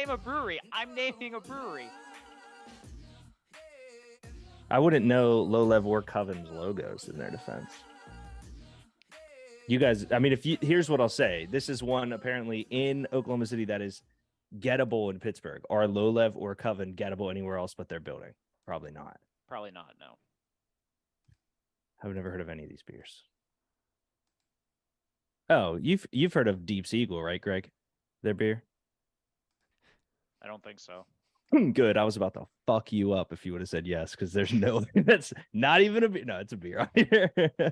name a brewery. I'm naming a brewery. I wouldn't know Low Level or Coven's logos in their defense. You guys, I mean, here's what I'll say. This is one apparently in Oklahoma City that is gettable in Pittsburgh. Are Low Level or Coven gettable anywhere else but their building? Probably not. Probably not, no. I've never heard of any of these beers. Oh, you've heard of Deep Sea Eagle, right, Greg? Their beer? I don't think so. Good. I was about to fuck you up if you would have said yes, because there's no that's not even a beer. No, it's a beer. Yeah.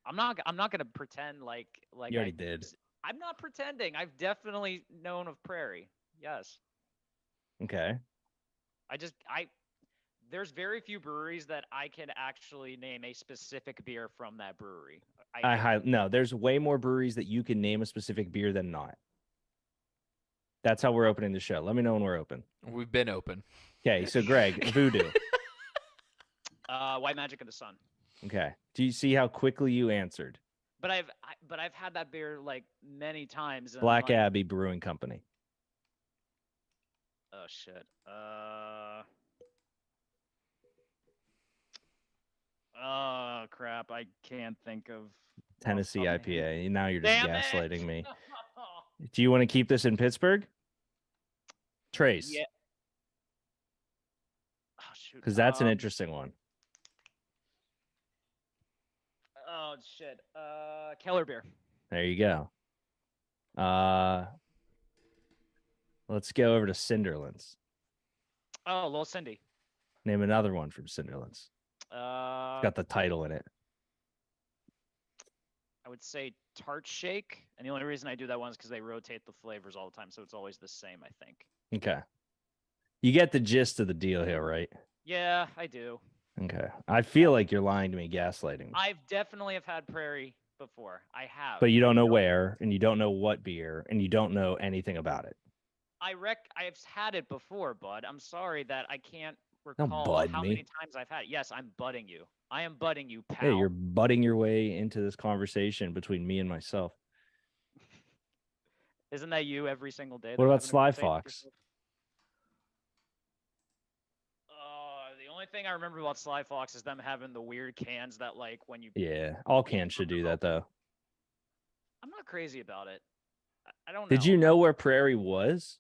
I'm not gonna pretend like you already did. I'm not pretending. I've definitely known of Prairie. Yes. Okay. There's very few breweries that I can actually name a specific beer from that brewery. No, there's way more breweries that you can name a specific beer than not. That's how we're opening the show. Let me know when we're open. We've been open. Okay, so Greg, Voodoo. White Magic in the Sun. Okay. Do you see how quickly you answered? But I've had that beer like many times. Black Abbey Brewing Company. Oh shit. Oh crap! I can't think of Tennessee IPA. Now you're just gaslighting me. No. Do you want to keep this in Pittsburgh? Trace. Yeah. Oh shoot. Because that's an interesting one. Oh shit. Keller beer. There you go. Let's go over to Cinderlands. Oh, Little Cindy. Name another one from Cinderlands. It's got the title in it. I would say Tart Shake, and the only reason I do that one is because they rotate the flavors all the time, so it's always the same, I think. Okay. You get the gist of the deal here, right? Yeah, I do. Okay. I feel like you're lying to me, gaslighting me. I've definitely have had Prairie before. I have. But you don't know where, and you don't know what beer, and you don't know anything about it. I've had it before, bud. I'm sorry that I can't recall how many times I've had it. Yes, I'm budding you. I am budding you, pal. Hey, you're butting your way into this conversation between me and myself. Isn't that you every single day? What about Sly Fox? The only thing I remember about Sly Fox is them having the weird cans that, like, when you... Yeah, all cans should do that, though. I'm not crazy about it. I don't know. Did you know where Prairie was?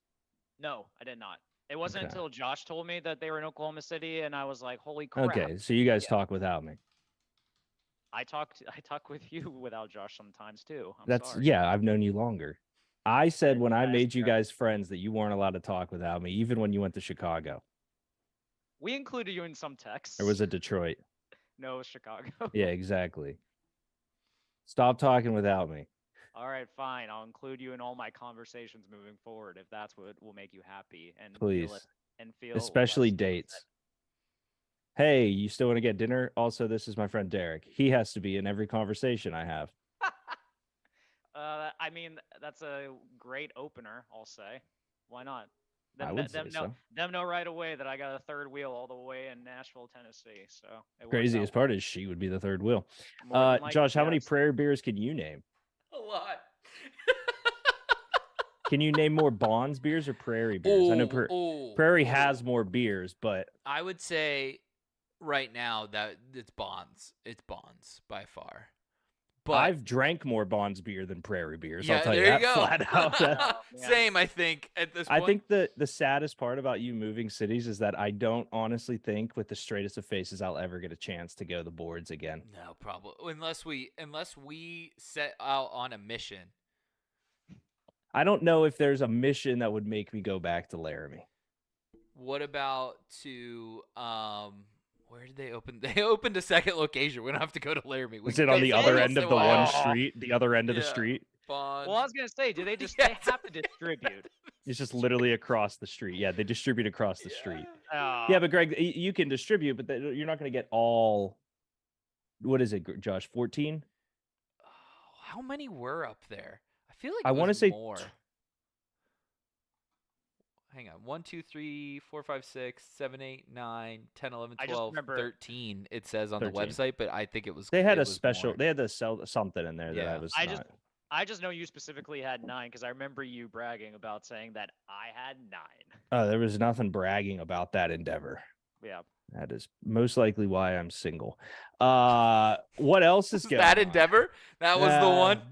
No, I did not. It wasn't until Josh told me that they were in Oklahoma City, and I was like, "Holy crap!" Okay, so you guys talk without me. I talk with you without Josh sometimes too. Sorry. Yeah, I've known you longer. I said when I made you guys friends that you weren't allowed to talk without me, even when you went to Chicago. We included you in some texts. Or was it Detroit? No, it was Chicago. Yeah, exactly. Stop talking without me. All right, fine. I'll include you in all my conversations moving forward if that's what will make you happy. And please, feel especially dates. Hey, you still want to get dinner? Also, this is my friend Derek. He has to be in every conversation I have. I mean, that's a great opener, I'll say. Why not? Them know right away that I got a third wheel all the way in Nashville, Tennessee. So craziest part is she would be the third wheel. Josh, how many Prairie beers can you name? A lot. Can you name more Bonds beers or Prairie beers? I know Prairie has more beers, but I would say right now that it's Bonds. It's Bonds by far. But I've drank more Bonds beer than Prairie beers. Yeah, I'll tell you that flat out. Same, I think, at this point. I think the saddest part about you moving cities is that I don't honestly think with the straightest of faces I'll ever get a chance to go to the boards again. No, probably. Unless we set out on a mission. I don't know if there's a mission that would make me go back to Laramie. What about to where did they open? They opened a second location. We don't have to go to Laramie. Is it on the other end of the one street? The other end of the street? Well, I was gonna say, do they just they have to distribute? It's just literally across the street. Yeah, they distribute across the street. Yeah, but Greg, you can distribute, but you're not going to get all. What is it, Josh? 14? Oh, how many were up there? I feel like I want to say more. Hang on. 1, 2, 3, 4, 5, 6, 7, 8, 9, 10, 11, 12, 13. It says on 13. The website, but I think it was. They had a special. More. They had to sell something in there that I was. I just know you specifically had 9 because I remember you bragging about saying that I had 9. Oh, there was nothing bragging about that endeavor. Yeah. That is most likely why I'm single. What else is going that on? endeavor? That was the one?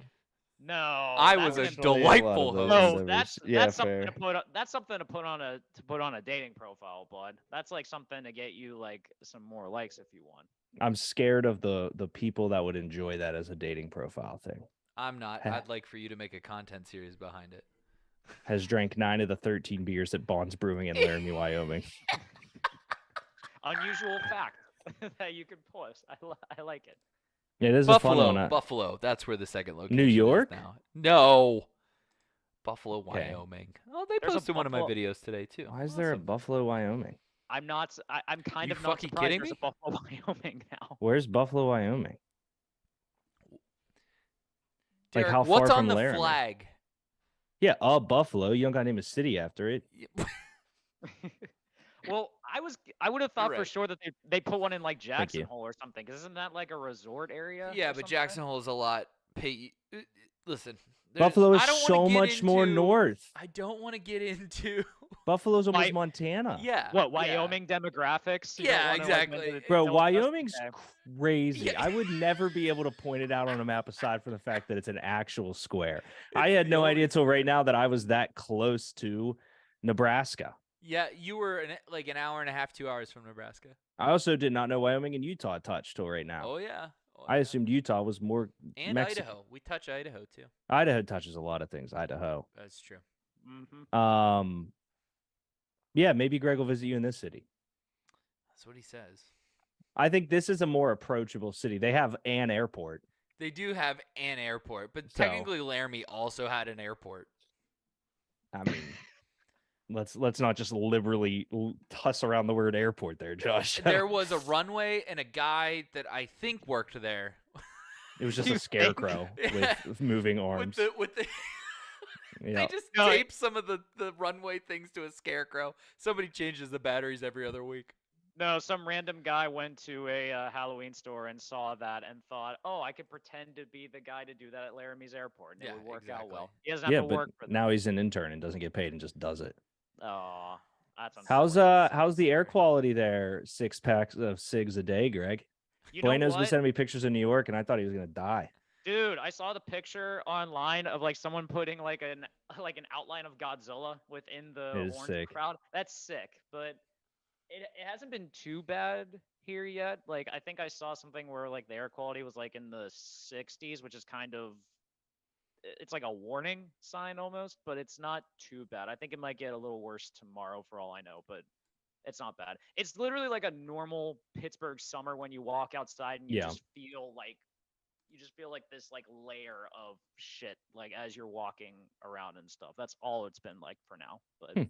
No. I was a delightful host. No, that's something to put that's something to put on a dating profile, bud. That's like something to get you like some more likes if you want. I'm scared of the people that would enjoy that as a dating profile thing. I'm not. I'd like for you to make a content series behind it. Has drank 9 of the 13 beers at Bond's Brewing in Laramie, Wyoming. Unusual fact that you can post. I like it. It is Buffalo, a fun one. Buffalo. That's where the second location New York? is now. No. Buffalo, Wyoming. Oh, they posted one of my videos today too. Why is there a Buffalo, Wyoming? I'm not. I'm kind of not surprised kidding there's me? a Buffalo, Wyoming now. Where's Buffalo, Wyoming? Derek, like how far what's from on the Laramie? flag? Yeah, Buffalo. You don't got to name a city after it. Well, I would have thought Right. for sure that they put one in like Jackson Hole or something, because isn't that like a resort area? Yeah, but Jackson Hole is a lot. Listen, Buffalo is so much more north. I don't want to get into Buffalo's almost Montana. Yeah. What, Wyoming demographics? Yeah, exactly. Bro, Wyoming's crazy. Yeah. I would never be able to point it out on a map aside from the fact that it's an actual square. I had no idea until right now that I was that close to Nebraska. Yeah, you were like an hour and a half, 2 hours from Nebraska. I also did not know Wyoming and Utah touched till right now. Oh, yeah. I assumed Utah was more and Mexican. Idaho. We touch Idaho too. Idaho touches a lot of things. Idaho. That's true. Mm-hmm. Yeah, maybe Greg will visit you in this city. That's what he says. I think this is a more approachable city. They have an airport. They do have an airport, but technically Laramie also had an airport. I mean, let's not just liberally tuss around the word airport there, Josh. There was a runway and a guy that I think worked there. It was just a scarecrow with moving arms. With the Yeah. They just tape some of the runway things to a scarecrow. Somebody changes the batteries every other week. No, some random guy went to a Halloween store and saw that and thought, "Oh, I could pretend to be the guy to do that at Laramie's airport, and it would work out well." He doesn't have to work for them. Now he's an intern and doesn't get paid and just does it. Oh, that's unfortunate. How's the air quality there? 6 packs of cigs a day, Greg. Bueno's been sending me pictures of New York, and I thought he was gonna die. Dude, I saw the picture online of like someone putting like an outline of Godzilla within the orange crowd. That's sick, but it hasn't been too bad here yet. Like I think I saw something where like the air quality was like in the 60s, which is kind of it's like a warning sign almost, but it's not too bad. I think it might get a little worse tomorrow for all I know, but it's not bad. It's literally like a normal Pittsburgh summer when you walk outside and you just feel like this like layer of shit like as you're walking around and stuff. That's all it's been like for now, but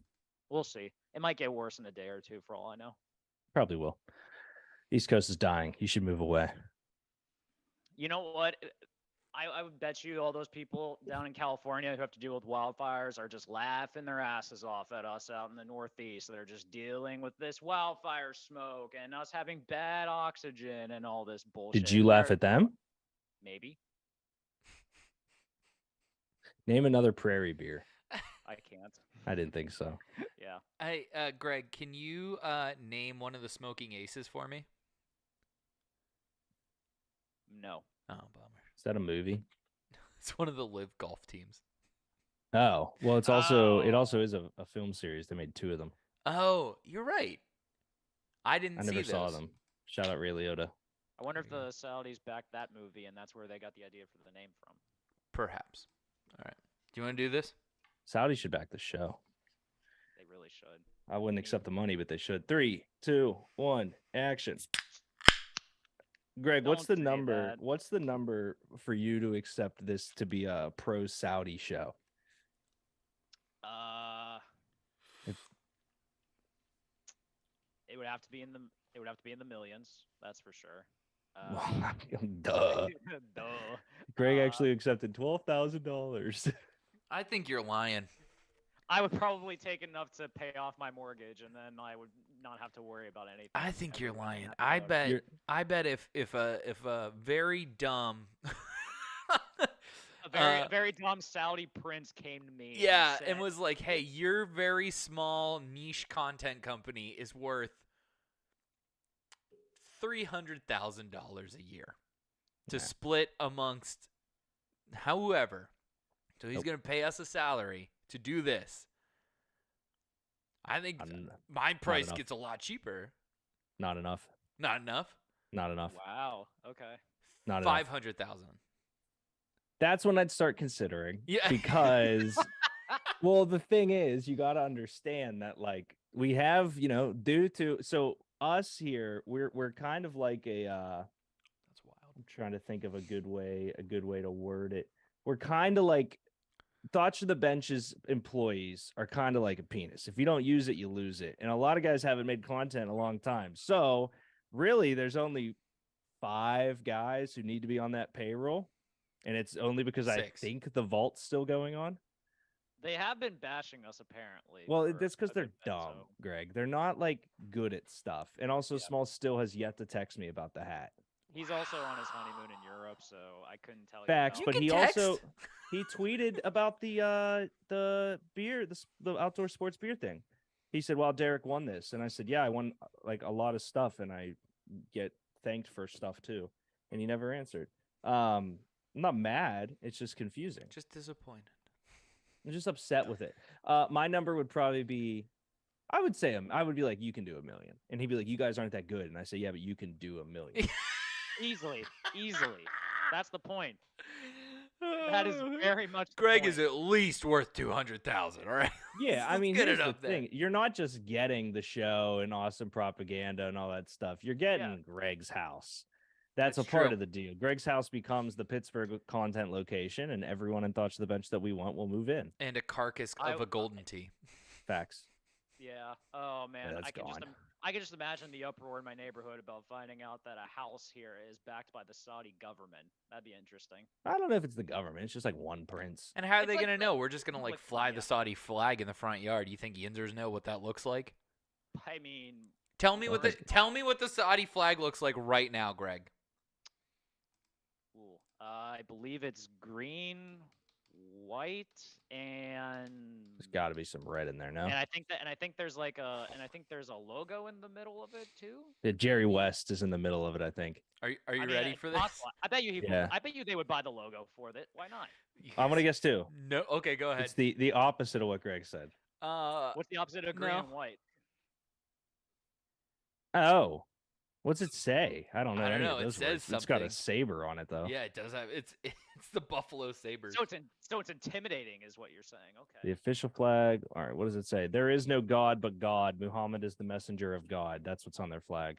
we'll see. It might get worse in a day or two for all I know. Probably will. East Coast is dying. You should move away. You know what? I would bet you all those people down in California who have to deal with wildfires are just laughing their asses off at us out in the Northeast. They're just dealing with this wildfire smoke and us having bad oxygen and all this bullshit. Did you laugh at them? Maybe. Name another prairie beer. I can't. I didn't think so. Yeah. Hey, Greg, can you name one of the Smoking Aces for me? No. Oh, bummer. Is that a movie? It's one of the live golf teams. Oh, well, it also is a film series. They made 2 of them. Oh, you're right. I never saw them. Shout out Ray Liotta. I wonder if the Saudis backed that movie and that's where they got the idea for the name from. Perhaps. All right. Do you want to do this? Saudis should back the show. They really should. I wouldn't accept the money, but they should. 3, 2, 1, action. Greg, what's the number? What's the number for you to accept this to be a pro Saudi show? It would have to be in the millions. That's for sure. Duh. Greg actually accepted $12,000. I think you're lying. I would probably take enough to pay off my mortgage, and then I would not have to worry about anything. I think you're lying. I bet if a very dumb a A very dumb Saudi prince came to me. Yeah, and, and was like, "Hey, your very small niche content company is worth $300,000 a year to split amongst however. So he's going to pay us a salary to do this. I think my price gets a lot cheaper. Not enough. Not enough. Not enough. Wow. Okay. Not 500,000. That's when I'd start considering. Yeah. Because, well, the thing is, you got to understand that, like, we have, so us here, we're kind of like a. That's wild. I'm trying to think of a good way to word it. We're kind of like Thoughts to the Bench's employees are kind of like a penis. If you don't use it, you lose it. And a lot of guys haven't made content in a long time. So really, there's only 5 guys who need to be on that payroll. And it's only because 6. I think the vault's still going on. They have been bashing us, apparently. Well, that's because they're dumb, Greg. They're not, like, good at stuff. And also, Small still has yet to text me about the hat. He's also on his honeymoon in Europe, so I couldn't tell Facts, you. But he also he tweeted about the beer, the outdoor sports beer thing. He said, "Well, Derek won this," and I said, "Yeah, I won like a lot of stuff, and I get thanked for stuff too." And he never answered. I'm not mad. It's just confusing. Just disappointed. I'm just upset with it. My number would probably be, I would be like, "You can do $1 million," and he'd be like, "You guys aren't that good," and I say, "Yeah, but you can do $1 million." Easily. That's the point. That is very much. Greg is at least worth 200,000. All right. Yeah, I mean, here's the thing: you're not just getting the show and awesome propaganda and all that stuff. You're getting Greg's house. That's a part of the deal. Greg's house becomes the Pittsburgh content location, and everyone in Thoughts to the Bench that we want will move in. And a carcass of a golden tee. Facts. Yeah. Oh man, Yeah, I can just imagine the uproar in my neighborhood about finding out that a house here is backed by the Saudi government. That'd be interesting. I don't know if it's the government. It's just like one prince. And how are they going to know? We're just going to like fly the Saudi flag in the front yard. You think Yinzers know what that looks like? I mean, tell me what the Saudi flag looks like right now, Greg. Ooh, I believe it's green, white, and there's got to be some red in there, no? And I think there's a logo in the middle of it too. Yeah, Jerry West is in the middle of it, I think. Are you ready for this? I bet you they would buy the logo for it. Why not? I'm gonna guess too. No, okay, go ahead. It's the opposite of what Greg said. What's the opposite of green and white? Oh. What's it say? I don't know. I don't know. It says something. It's got a saber on it, though. Yeah, it does have. It's the Buffalo Sabres. So it's intimidating, is what you're saying. Okay. The official flag. All right. What does it say? There is no God but God. Muhammad is the messenger of God. That's what's on their flag.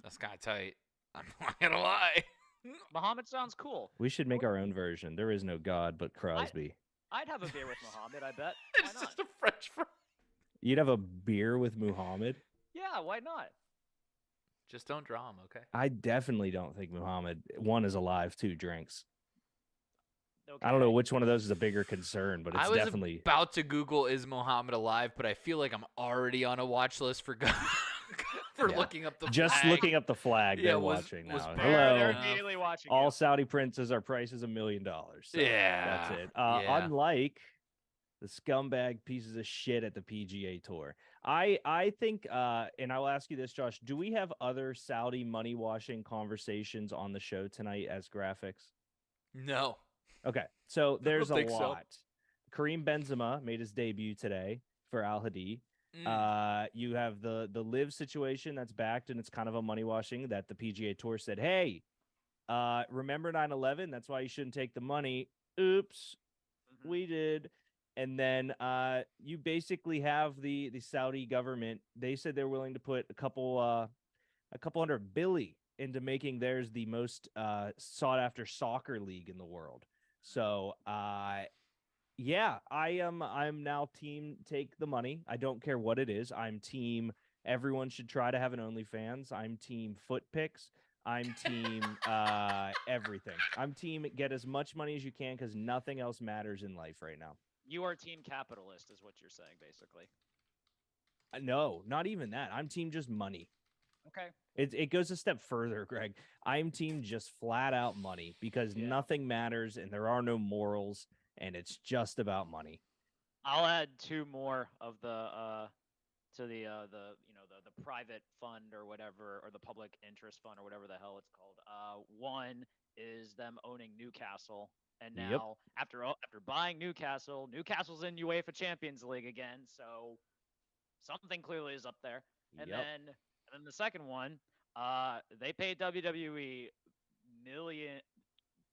That's kind of tight. I'm not gonna lie. Muhammad sounds cool. We should make our own version. There is no God but Crosby. I'd have a beer with Muhammad. I bet. It's just a French fry. You'd have a beer with Muhammad? Yeah. Why not? Just don't draw him, okay? I definitely don't think Muhammad, 1, is alive, 2, drinks. Okay. I don't know which one of those is a bigger concern, but it's definitely. I was about to Google is Muhammad alive, but I feel like I'm already on a watch list for looking up the just flag. looking up the flag. They're watching now. Hello. They're immediately watching. All Saudi princes, our price is $1 million. So yeah, that's it. Unlike the scumbag pieces of shit at the PGA Tour. I think, and I'll ask you this, Josh, do we have other Saudi money washing conversations on the show tonight as graphics? No. Okay, so there's a lot. Kareem Benzema made his debut today for Al Hadi. You have the live situation that's backed, and it's kind of a money washing that the PGA Tour said, hey, remember 9/11? That's why you shouldn't take the money. Oops, we did. And then you basically have the Saudi government. They said they're willing to put a couple $100 billion into making theirs the most sought after soccer league in the world. So yeah, I'm now team take the money. I don't care what it is. I'm team everyone should try to have an OnlyFans. I'm team foot pics. I'm team everything. I'm team get as much money as you can because nothing else matters in life right now. You are team capitalist, is what you're saying, basically. No, not even that. I'm team just money. Okay. It goes a step further, Greg. I'm team just flat out money because nothing matters and there are no morals and it's just about money. I'll add 2 more of the to the the private fund or whatever, or the public interest fund or whatever the hell it's called. One is them owning Newcastle, and now after buying Newcastle's in UEFA Champions League again, so something clearly is up there. And then the second one, they pay WWE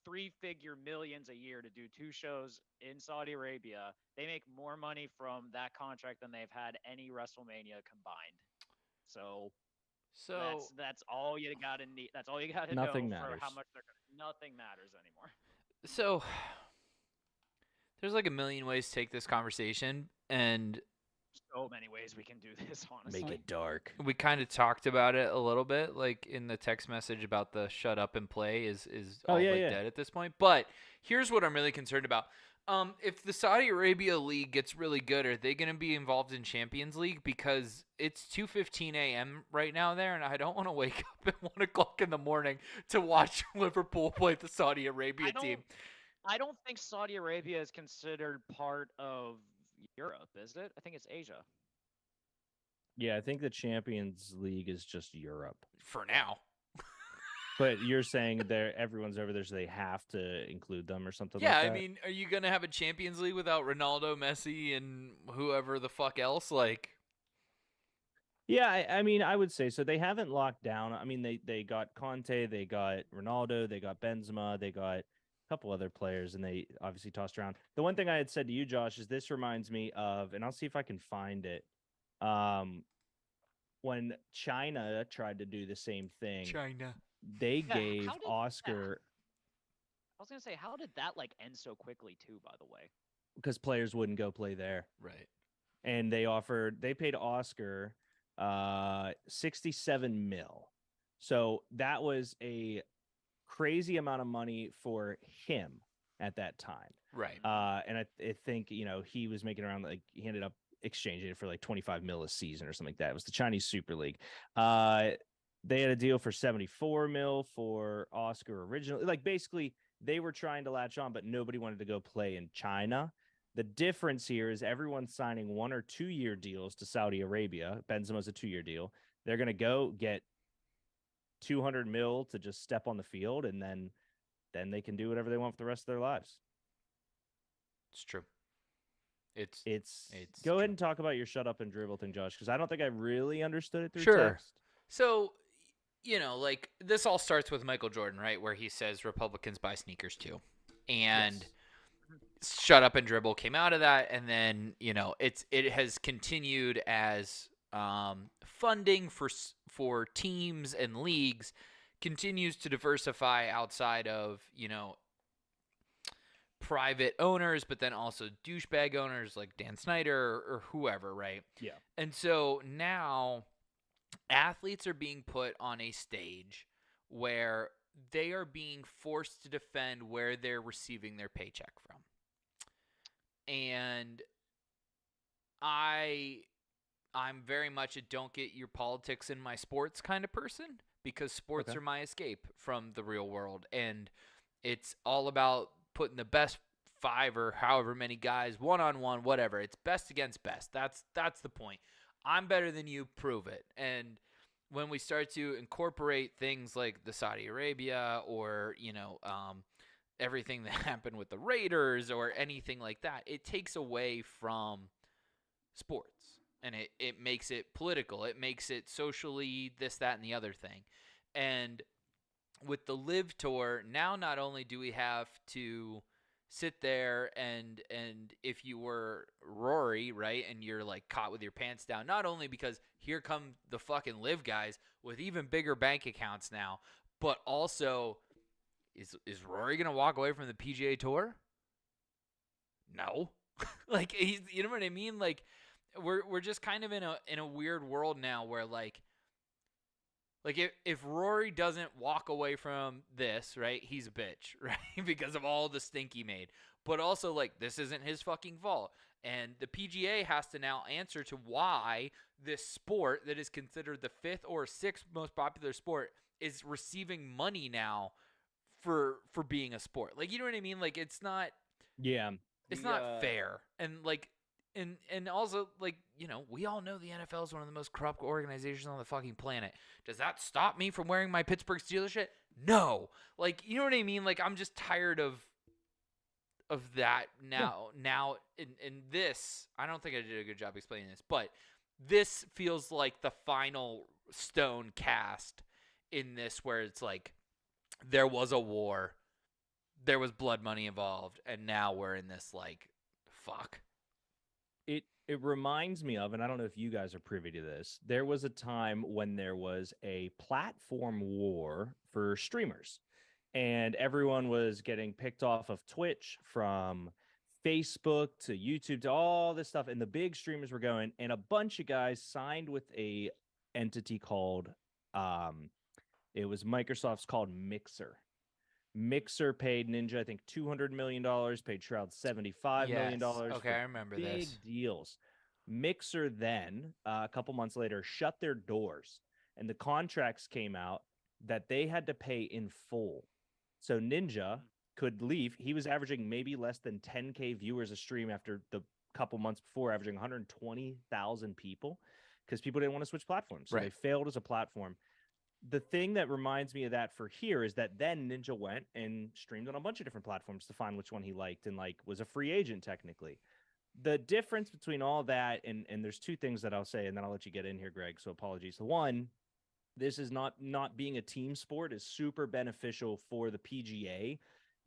three-figure millions a year to do 2 shows in Saudi Arabia. They make more money from that contract than they've had any WrestleMania combined. So that's all you got to need. That's all you got to know for how much they're gonna. Nothing matters anymore. So there's like a million ways to take this conversation, and so many ways we can do this, honestly. Make it dark. We kind of talked about it a little bit, like in the text message about the shut up and play is dead at this point. But here's what I'm really concerned about. If the Saudi Arabia League gets really good, are they going to be involved in Champions League? Because it's 2:15 a.m. right now there, and I don't want to wake up at 1 o'clock in the morning to watch Liverpool play the Saudi Arabia team. I don't think Saudi Arabia is considered part of Europe, is it? I think it's Asia. Yeah, I think the Champions League is just Europe for now. But you're saying everyone's over there, so they have to include them or something like that? Yeah, I mean, are you going to have a Champions League without Ronaldo, Messi, and whoever the fuck else? Yeah, I mean, I would say so. They haven't locked down. I mean, they got Conte, they got Ronaldo, they got Benzema, they got a couple other players, and they obviously tossed around. The one thing I had said to you, Josh, is this reminds me of, and I'll see if I can find it, when China tried to do the same thing. They gave Oscar. I was gonna say, how did that end so quickly too? By the way, because players wouldn't go play there, right? And they paid Oscar 67 mil. So that was a crazy amount of money for him at that time, right? And I think he was making around he ended up exchanging it for 25 mil a season or something like that. It was the Chinese Super League. They had a deal for 74 mil for Oscar originally. Basically, they were trying to latch on, but nobody wanted to go play in China. The difference here is everyone's signing 1 or 2 year deals to Saudi Arabia. Benzema's a 2-year deal. They're going to go get 200 mil to just step on the field, and then they can do whatever they want for the rest of their lives. It's true. It's go ahead and talk about your shut up and dribble thing, Josh, because I don't think I really understood it through text. So, this all starts with Michael Jordan, right? Where he says Republicans buy sneakers too. And shut up and dribble came out of that. And then, it has continued as funding for teams and leagues continues to diversify outside of, private owners, but then also douchebag owners like Dan Snyder or whoever, right? Yeah. And so now athletes are being put on a stage where they are being forced to defend where they're receiving their paycheck from. And I'm very much a don't get your politics in my sports kind of person, because sports are my escape from the real world. And it's all about putting the best 5 or however many guys, one-on-one, whatever. It's best against best. That's the point. I'm better than you, prove it. And when we start to incorporate things like the Saudi Arabia or, everything that happened with the Raiders or anything like that, it takes away from sports. And it makes it political. It makes it socially this, that, and the other thing. And with the Live Tour, now not only do we have to sit there and if you were Rory, right, and you're caught with your pants down, not only because here come the fucking Live guys with even bigger bank accounts now, but also is Rory going to walk away from the PGA Tour? No. He's, you know what I mean? We're just kind of in a weird world now where if Rory doesn't walk away from this, right, he's a bitch, right, because of all the stink he made. But also, this isn't his fucking fault. And the PGA has to now answer to why this sport that is considered the 5th or 6th most popular sport is receiving money now for being a sport. Like, you know what I mean? Like, it's not fair. And like and also, like, you know, we all know the NFL is one of the most corrupt organizations on the fucking planet. Does that stop me from wearing my Pittsburgh Steelers shit? No. Like, you know what I mean? Like, I'm just tired of that now. Yeah. Now in this, I don't think I did a good job explaining this, but this feels like the final stone cast in this, where it's like there was a war, there was blood money involved, and now we're in this like fuck. It reminds me of, and I don't know if you guys are privy to this, there was a time when there was a platform war for streamers, and everyone was getting picked off of Twitch, from Facebook to YouTube to all this stuff, and the big streamers were going, and a bunch of guys signed with a entity called it was Microsoft's called Mixer. Mixer paid Ninja, I think, $200 million, paid Shroud $75 million. Okay, I remember big this. deals. Mixer then, a couple months later, shut their doors, and the contracts came out that they had to pay in full. So Ninja could leave. He was averaging maybe less than 10K viewers a stream after the couple months before, averaging 120,000 people, because people didn't want to switch platforms. So they failed as a platform. The thing that reminds me of that for here is that then Ninja went and streamed on a bunch of different platforms to find which one he liked, and like was a free agent technically. The difference between all that and there's two things that I'll say, and then I'll let you get in here, Greg. So apologies. The one, this is not being a team sport is super beneficial for the PGA.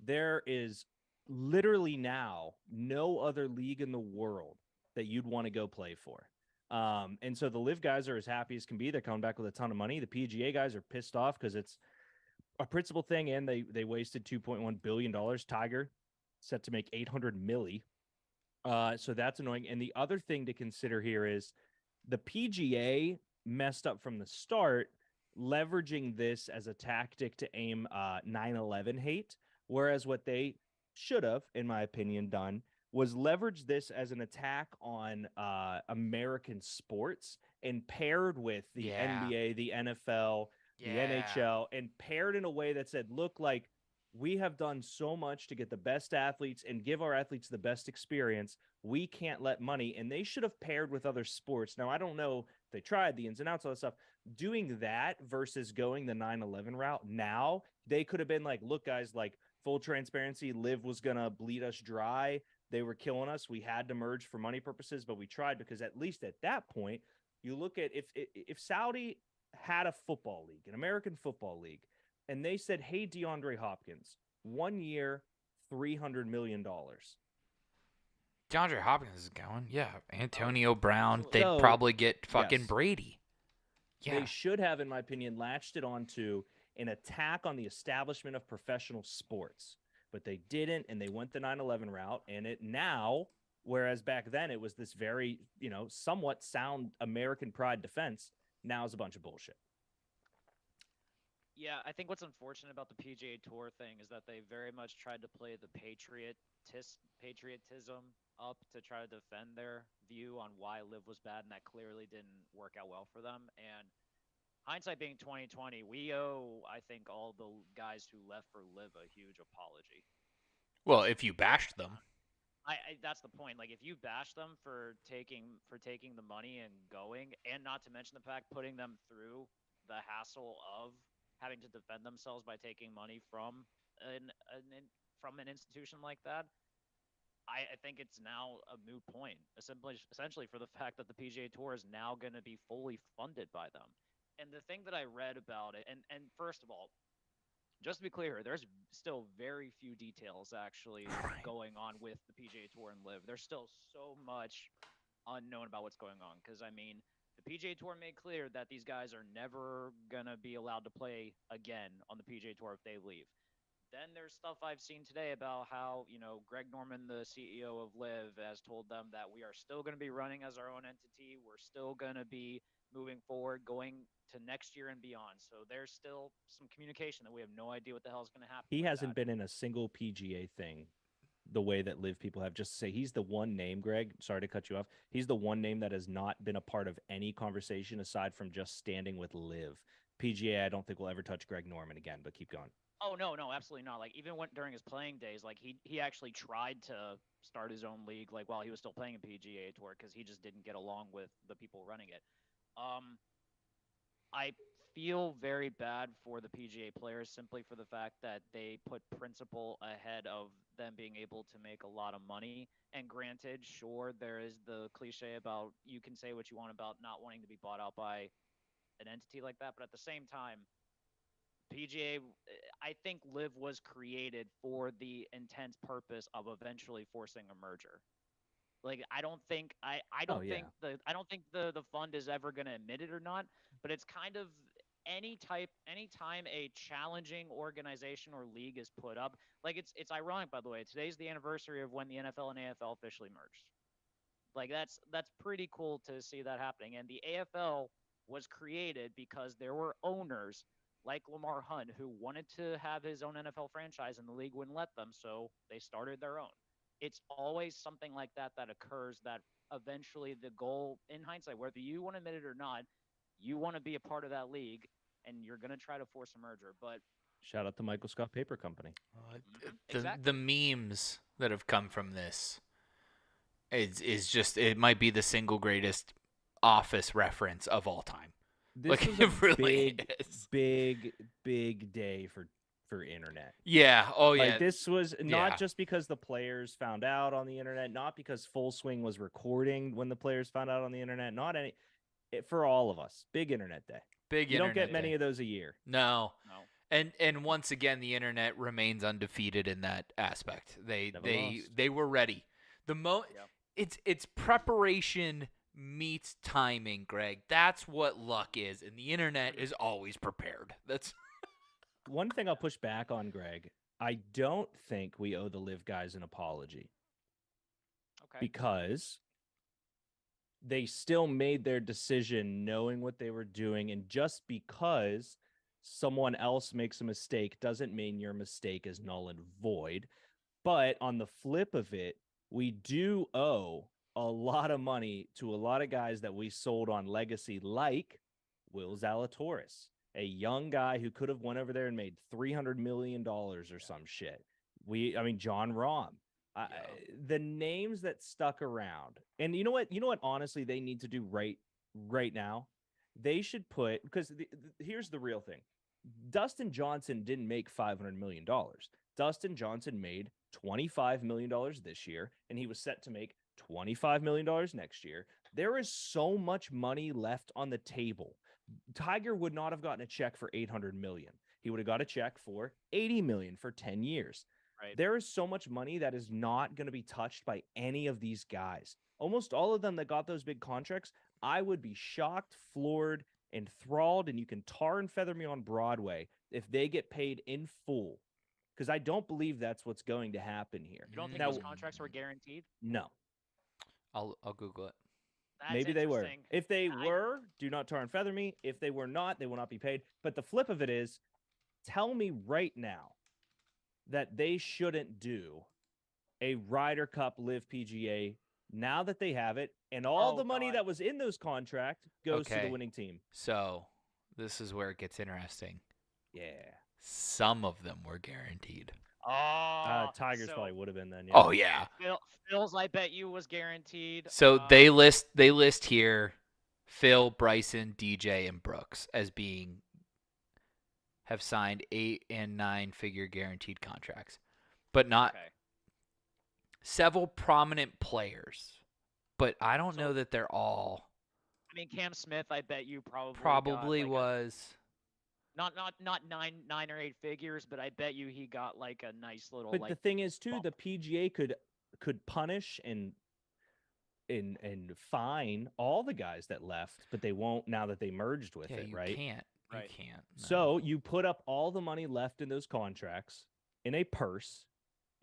There is literally now no other league in the world that you'd want to go play for. And so the Live guys are as happy as can be. They're coming back with a ton of money. The PGA guys are pissed off because it's a principal thing, and they wasted $2.1 billion. Tiger set to make $800 million. So that's annoying. And the other thing to consider here is the PGA messed up from the start, leveraging this as a tactic to aim 9/11 hate, whereas what they should have, in my opinion, done was leverage this as an attack on American sports, and paired with the NBA, the NFL, the NHL, and paired in a way that said, look, like, we have done so much to get the best athletes and give our athletes the best experience. We can't let money, and they should have paired with other sports. Now, I don't know if they tried the ins and outs of that stuff. Doing that versus going the 9/11 route, now they could have been like, look, guys, like, full transparency, Live was going to bleed us dry. They were killing us. We had to merge for money purposes, but we tried, because at least at that point, you look at if Saudi had a football league, an American football league, and they said, hey, DeAndre Hopkins, 1 year, $300 million. DeAndre Hopkins is going. Yeah. Antonio Brown. They'd probably get fucking Brady. Yeah. They should have, in my opinion, latched it onto an attack on the establishment of professional sports. But they didn't, and they went the 9/11 route, and it now, whereas back then it was this very, somewhat sound American pride defense, now is a bunch of bullshit. Yeah, I think what's unfortunate about the PGA Tour thing is that they very much tried to play the patriotism up to try to defend their view on why Live was bad, and that clearly didn't work out well for them. And hindsight being 2020, we owe, I think, all the guys who left for Live a huge apology. Well, if you bashed them. That's the point. Like, if you bash them for taking the money and going, and not to mention the fact putting them through the hassle of having to defend themselves by taking money from an institution like that, I think it's now a moot point, essentially for the fact that the PGA Tour is now going to be fully funded by them. And the thing that I read about it, and first of all, just to be clear, there's still very few details actually going on with the PGA Tour and Live. There's still so much unknown about what's going on, because, I mean, the PGA Tour made clear that these guys are never going to be allowed to play again on the PGA Tour if they leave. Then there's stuff I've seen today about how, Greg Norman, the CEO of Live, has told them that we are still going to be running as our own entity. We're still going to be moving forward, going to next year and beyond. So there's still some communication that we have no idea what the hell is going to happen. He hasn't been in a single PGA thing the way that Live people have. Just to say, he's the one name, Greg, sorry to cut you off. He's the one name that has not been a part of any conversation aside from just standing with Live. PGA, I don't think will ever touch Greg Norman again, but keep going. Oh, no, absolutely not. Like, even during his playing days, like, he actually tried to start his own league, like, while he was still playing a PGA Tour, because he just didn't get along with the people running it. I feel very bad for the PGA players simply for the fact that they put principle ahead of them being able to make a lot of money. And granted, sure, there is the cliche about you can say what you want about not wanting to be bought out by an entity like that, but at the same time, PGA, I think Live was created for the intense purpose of eventually forcing a merger. Like, I don't think the fund is ever going to admit it or not, but it's kind of anytime a challenging organization or league is put up. Like, it's ironic, by the way. Today's the anniversary of when the NFL and AFL officially merged. Like, that's pretty cool to see that happening. And the AFL was created because there were owners like Lamar Hunt who wanted to have his own NFL franchise and the league wouldn't let them, so they started their own. It's always something like that occurs that eventually the goal, in hindsight, whether you want to admit it or not, you want to be a part of that league and you're going to try to force a merger. But shout out to Michael Scott Paper Company. The memes that have come from this is just, it might be the single greatest Office reference of all time. This was a big day for internet. Yeah. Oh, yeah. Like, this was not just because the players found out on the internet, not because Full Swing was recording when the players found out on the internet, for all of us. Big internet day. You don't get many of those a year. No. And once again, the internet remains undefeated in that aspect. They were ready. It's preparation meets timing, Greg. That's what luck is, and the internet is always prepared. That's one thing I'll push back on, Greg. I don't think we owe the Live guys an apology. Okay. Because they still made their decision knowing what they were doing, and just because someone else makes a mistake doesn't mean your mistake is null and void. But on the flip of it, we do owe a lot of money to a lot of guys that we sold on legacy, like Will Zalatoris, a young guy who could have went over there and made $300 million or some shit. John Rahm. The names that stuck around. And you know what, honestly, they need to do right now? They should put, because here's the real thing. Dustin Johnson didn't make $500 million. Dustin Johnson made $25 million this year, and he was set to make $25 million next year. There is so much money left on the table. Tiger would not have gotten a check for $800 million. He would have got a check for $80 million for 10 years. Right. There is so much money that is not going to be touched by any of these guys. Almost all of them that got those big contracts, I would be shocked, floored, enthralled, and you can tar and feather me on Broadway if they get paid in full. Because I don't believe that's what's going to happen here. You don't think those contracts were guaranteed? No. I'll Google it. Maybe they were. If they were, do not tar and feather me. If they were not, they will not be paid. But the flip of it is, tell me right now that they shouldn't do a Ryder Cup Live PGA now that they have it, and all the money that was in those contracts goes to the winning team. So this is where it gets interesting. Yeah. Some of them were guaranteed. Tigers probably would have been then. Yeah. Oh yeah. Phil's, I bet you, was guaranteed. So they list here Phil, Bryson, DJ, and Brooks as being have signed 8 and 9 figure guaranteed contracts, but not several prominent players. But I don't know that they're all. I mean, Cam Smith, I bet you probably got, was. Not 9 or 8 figures, but I bet you he got like a nice little. But the thing is, too, the PGA could punish and fine all the guys that left, but they won't now that they merged with it, right? You can't. Right. You can't. No. So you put up all the money left in those contracts in a purse,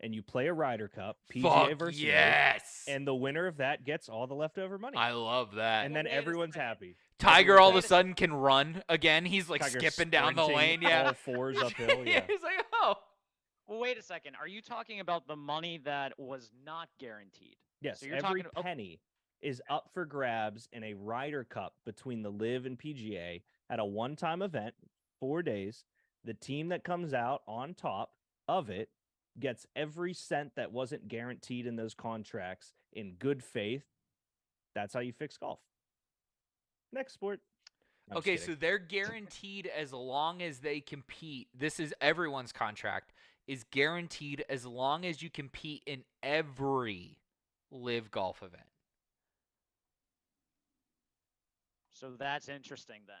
and you play a Ryder Cup, PGA versus yes, and the winner of that gets all the leftover money. I love that. And then everyone's happy. Tiger all of a sudden can run again. He's like skipping down the lane. Yeah, all fours uphill. Yeah. He's like, oh. Well, wait a second. Are you talking about the money that was not guaranteed? Yes, so you're every talking, penny is up for grabs in a Ryder Cup between the Live and PGA at a one-time event, 4 days. The team that comes out on top of it gets every cent that wasn't guaranteed in those contracts in good faith. That's how you fix golf. Next sport. Okay, so they're guaranteed as long as they compete. This is everyone's contract is guaranteed as long as you compete in every live golf event. So that's interesting then.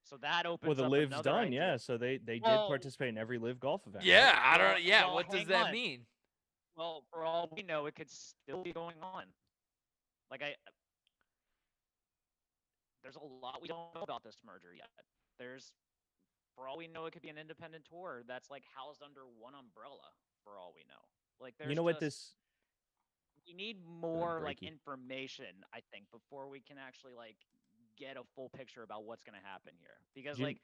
So that opens well, the up Live's another done, idea. yeah. So they did participate in every live golf event. Yeah, right? I don't. Yeah, well, what does hang that on. mean? Well, for all we know, it could still be going on. Like there's a lot we don't know about this merger yet. For all we know, it could be an independent tour that's like housed under one umbrella. For all we know, like there's you know what this. We need more like information, I think, before we can actually like get a full picture about what's going to happen here. Because like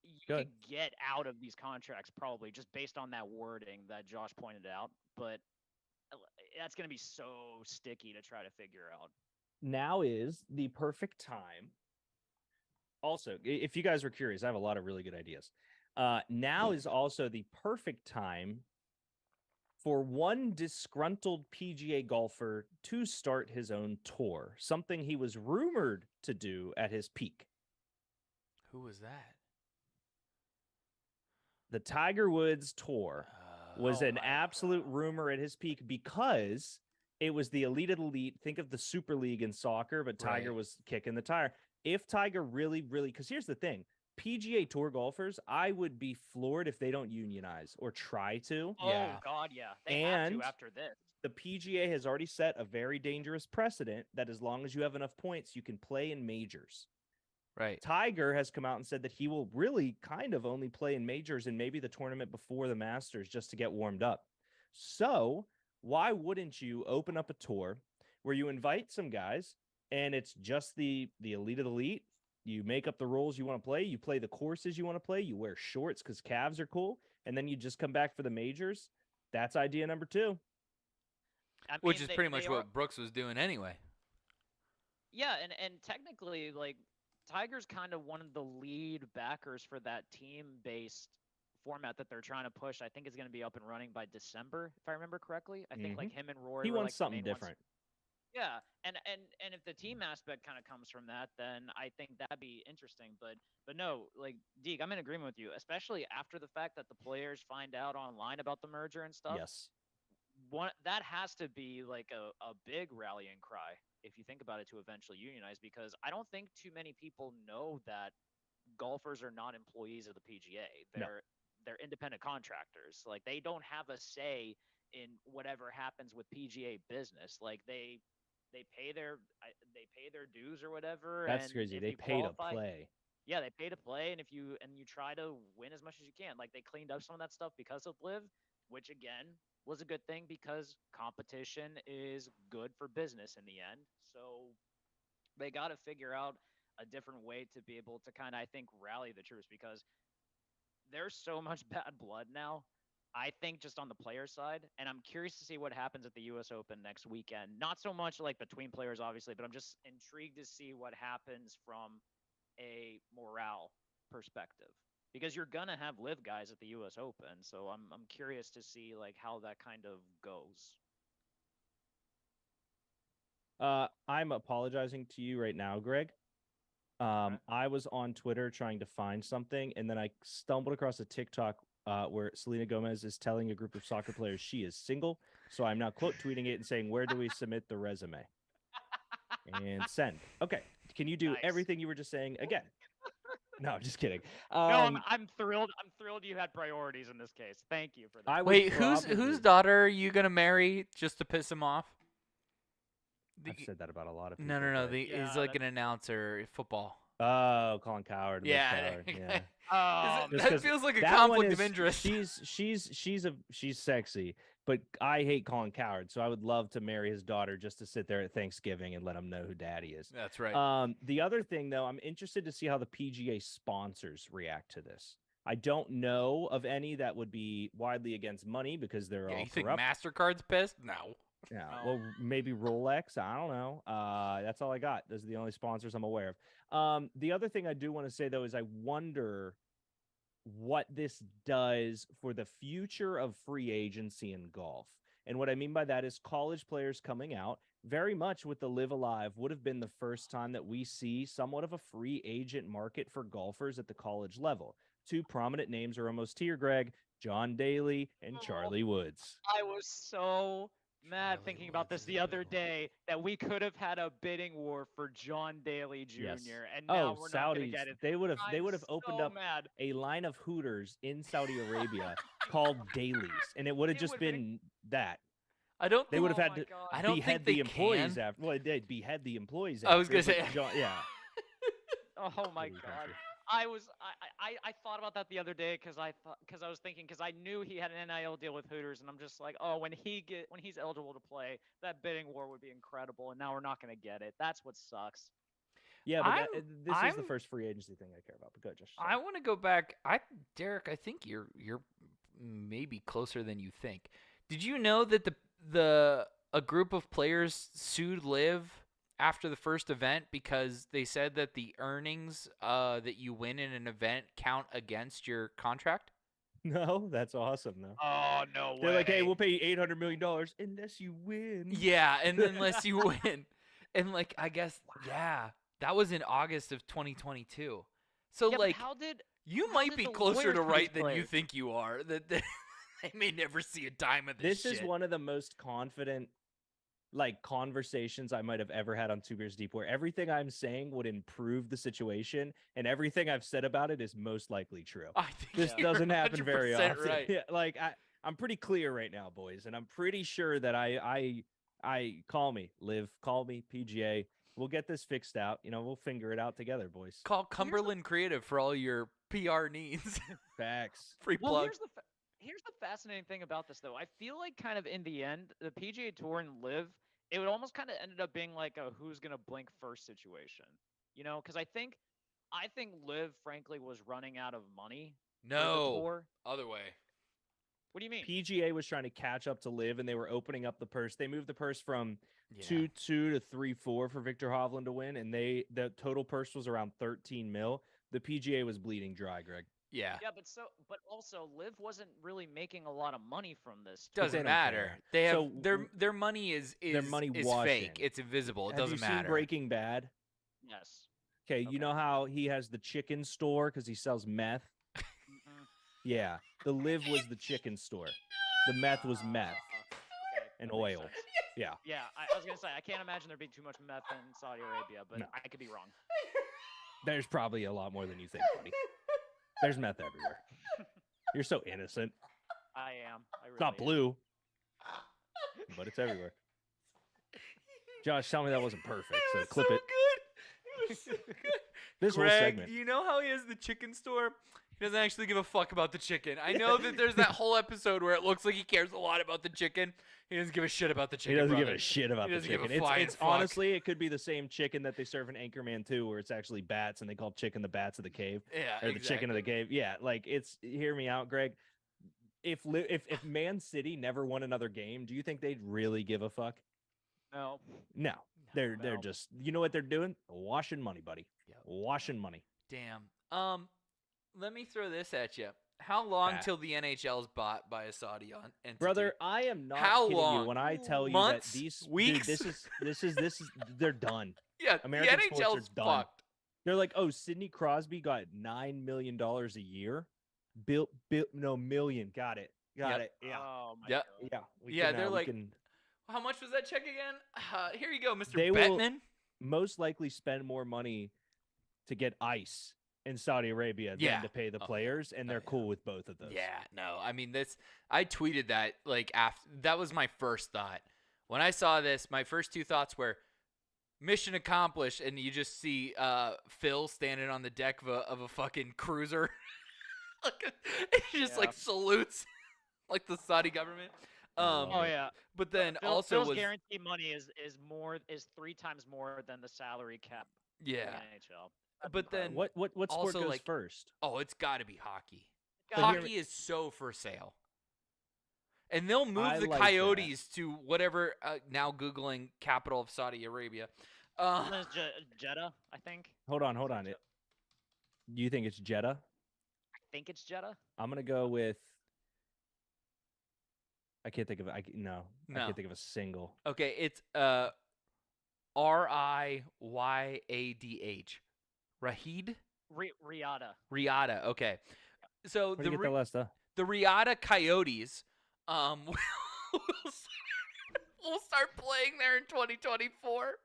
you could get out of these contracts probably just based on that wording that Josh pointed out, but that's going to be so sticky to try to figure out. Now is the perfect time. Also, if you guys were curious, I have a lot of really good ideas. Now is also the perfect time for one disgruntled PGA golfer to start his own tour, something he was rumored to do at his peak. Who was that? The Tiger Woods tour was an absolute rumor at his peak because it was the elite of the elite. Think of the Super League in soccer, but Tiger was kicking the tire. If Tiger really, because here's the thing, PGA Tour golfers, I would be floored if they don't unionize or try to. Oh, God, yeah. They have to after this. The PGA has already set a very dangerous precedent that as long as you have enough points, you can play in majors. Right. Tiger has come out and said that he will really kind of only play in majors and maybe the tournament before the Masters just to get warmed up. So why wouldn't you open up a tour where you invite some guys and it's just the elite of the elite? You make up the rules you want to play. You play the courses you want to play. You wear shorts because calves are cool. And then you just come back for the majors. That's idea number 2. I mean, which is pretty much what Brooks was doing anyway. Yeah, and technically, like, Tiger's kind of one of the lead backers for that team-based format that they're trying to push. I think it's going to be up and running by December, if I remember correctly. I think like him and Rory. He were wants like something different. Yeah, and if the team aspect kind of comes from that, then I think that'd be interesting. But no, like Deke, I'm in agreement with you, especially after the fact that the players find out online about the merger and stuff. Yes. That has to be like a big rallying cry if you think about it to eventually unionize, because I don't think too many people know that golfers are not employees of the PGA. They're independent contractors. Like they don't have a say in whatever happens with PGA business. Like they pay their dues or whatever. That's and crazy. They pay to play. Yeah, they pay to play, and you try to win as much as you can. Like they cleaned up some of that stuff because of Live, which again was a good thing because competition is good for business in the end. So they got to figure out a different way to be able to kind of, I think, rally the troops, because there's so much bad blood now, I think, just on the player side. And I'm curious to see what happens at the US Open next weekend. Not so much like between players, obviously, but I'm just intrigued to see what happens from a morale perspective, because you're gonna have live guys at the US Open. So I'm curious to see like how that kind of goes. I'm apologizing to you right now, Greg. I was on Twitter trying to find something, and then I stumbled across a TikTok where Selena Gomez is telling a group of soccer players she is single. So I'm now quote tweeting it and saying, "Where do we submit the resume?" And send. Okay. Can you do everything you were just saying again? No, just kidding. No, I'm thrilled. I'm thrilled you had priorities in this case. Thank you for that. Wait, whose daughter are you gonna marry just to piss him off? I've said that about a lot of people. No. He's like an announcer, football. Oh, Colin Coward. Yeah. Yeah. That feels like a conflict of interest. She's sexy, but I hate Colin Coward, so I would love to marry his daughter just to sit there at Thanksgiving and let him know who daddy is. That's right. The other thing, though, I'm interested to see how the PGA sponsors react to this. I don't know of any that would be widely against money because they're all You think corrupt. MasterCard's pissed? No. Yeah, well, maybe Rolex. I don't know. That's all I got. Those are the only sponsors I'm aware of. The other thing I do want to say, though, is I wonder what this does for the future of free agency in golf. And what I mean by that is college players coming out, very much with the Live Alive, would have been the first time that we see somewhat of a free agent market for golfers at the college level. Two prominent names are almost here, Greg: John Daly and Charlie Woods. I was so mad thinking about this the other day that we could have had a bidding war for John Daly Jr. Yes. And now we're not going to Saudis, get it. they would have opened up a line of Hooters in Saudi Arabia called Dailies, and it would have just been that. I don't. They would have had to I don't behead think they the employees can. after. Well, they'd behead the employees. I was gonna say, yeah. Oh my god. I thought about that the other day because I was thinking, because I knew he had an NIL deal with Hooters, and I'm just like, oh, when he's eligible to play, that bidding war would be incredible, and now we're not going to get it. That's what sucks. Yeah, but this is the first free agency thing I care about. But go, Josh. I want to go back. Derek, I think you're maybe closer than you think. Did you know that a group of players sued Liv after the first event because they said that the earnings that you win in an event count against your contract? No, that's awesome, though. Oh, no way. They're like, hey, we'll pay you $800 million unless you win. Yeah, and unless you win. And, like, I guess, yeah, that was in August of 2022. So, yeah, like, you might be closer to right than you think you are. That they may never see a dime of this shit. This is one of the most confident conversations I might have ever had on Two Beers Deep, where everything I'm saying would improve the situation, and everything I've said about it is most likely true. I think this doesn't happen very often. Right. Yeah, I'm pretty clear right now, boys, and I'm pretty sure that I call me Liv, call me PGA. We'll get this fixed out. We'll figure it out together, boys. Call Cumberland Creative for all your PR needs. Facts. Free plug. Here's the fascinating thing about this, though. I feel like kind of in the end, the PGA Tour and Liv, it would almost kind of ended up being like a who's gonna blink first situation, because I think Liv, frankly, was running out of money. No, tour. Other way. What do you mean? PGA was trying to catch up to Liv, and they were opening up the purse. They moved the purse from 2-2 to 3-4 for Victor Hovland to win, and the total purse was around 13 mil. The PGA was bleeding dry, Greg. Yeah. Yeah, but also Liv wasn't really making a lot of money from this. Doesn't matter. They have their money is their money is fake. It's invisible. It doesn't matter. Have you seen Breaking Bad? Yes. Okay, you know how he has the chicken store because he sells meth? Yeah, the Liv was the chicken store. The meth was meth and oil. Yeah. Yeah, I was gonna say I can't imagine there being too much meth in Saudi Arabia, but no. I could be wrong. There's probably a lot more than you think, buddy. There's meth everywhere. You're so innocent. I am. It's not blue, but it's everywhere. Josh, tell me that wasn't perfect, so clip it. Good. It was so good. This Greg, whole segment. You know how he has the chicken store? He doesn't actually give a fuck about the chicken. I know that there's that whole episode where it looks like he cares a lot about the chicken. He doesn't give a shit about the chicken. He doesn't brother. give a shit about the chicken. It's honestly, it could be the same chicken that they serve in Anchorman 2, where it's actually bats, and they call chicken the bats of the cave. Yeah, or the chicken of the cave. Yeah, like it's. Hear me out, Greg. If Man City never won another game, do you think they'd really give a fuck? No. No. They're just, you know what they're doing? Washing money, buddy. Yep. Washing money. Damn. Let me throw this at you. How long till the NHL is bought by a Saudi entity? Brother, I am not kidding you when I tell you Months? that these weeks. Dude, this is they're done. Yeah, American the NHL's sports are done. fucked. They're like, oh, Sidney Crosby got $9 million a year. Million. Got it. Yeah. Oh my God. Yeah. They're like, how much was that check again? Here you go, Mr. They Bettman. Will most likely spend more money to get ice in Saudi Arabia than to pay the players, and they're cool with both of those. Yeah, no, I mean I tweeted that after that was my first thought when I saw this. My first two thoughts were mission accomplished, and you just see Phil standing on the deck of a fucking cruiser, he just salutes like the Saudi government. But then Phil's guaranteed money is 3 times more than the salary cap. Yeah. In the NHL. But then what sport goes first? Oh, it's got to be hockey. Hockey is so for sale. And they'll move the Coyotes to whatever, now Googling capital of Saudi Arabia. Jeddah, I think. Hold on. You think it's Jeddah? I think it's Jeddah. I'm going to go with... I can't think of it. No. I can't think of a single. Okay, it's Riyadh. Rahid? Riyadh. Okay. So the Riyadh Coyotes will start playing there in 2024.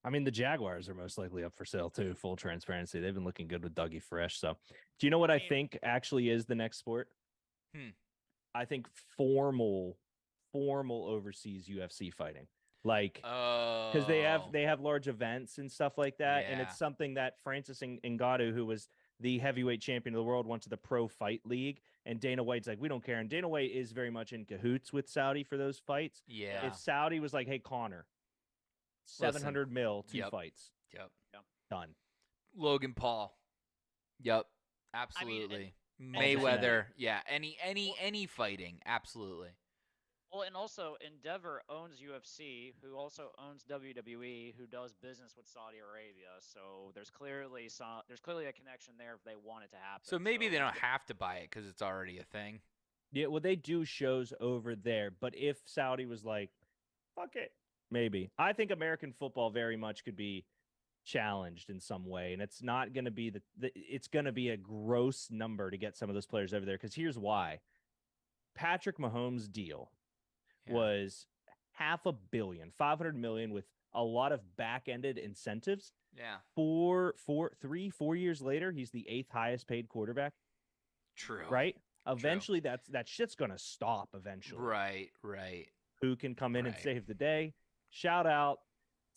I mean, the Jaguars are most likely up for sale too. Full transparency, they've been looking good with Dougie Fresh. So, do you know what I think actually is the next sport? I think formal overseas UFC fighting, like because they have large events and stuff like that, and it's something that Francis Ngannou, who was the heavyweight champion of the world, went to the Pro Fight League, and Dana White's like, we don't care. And Dana White is very much in cahoots with Saudi for those fights. Yeah. If Saudi was like, hey, Connor, 700 mil, 2 fights. Yep. Done. Logan Paul. Yep. Absolutely. Mayweather. Yeah. Any fighting. Absolutely. Well, and also Endeavor owns UFC, who also owns WWE, who does business with Saudi Arabia. So there's clearly a connection there if they want it to happen. So maybe they don't have to buy it because it's already a thing. Yeah, well, they do shows over there, but if Saudi was like, fuck it, maybe. I think American football very much could be challenged in some way, and it's not going to be it's going to be a gross number to get some of those players over there, because here's why. Patrick Mahomes' deal was $500 million, $500 million, with a lot of back-ended incentives. Yeah. 4 years later, he's the 8th highest paid quarterback. True. Right? Eventually, that shit's gonna stop. Eventually. Right. Who can come in and save the day? Shout out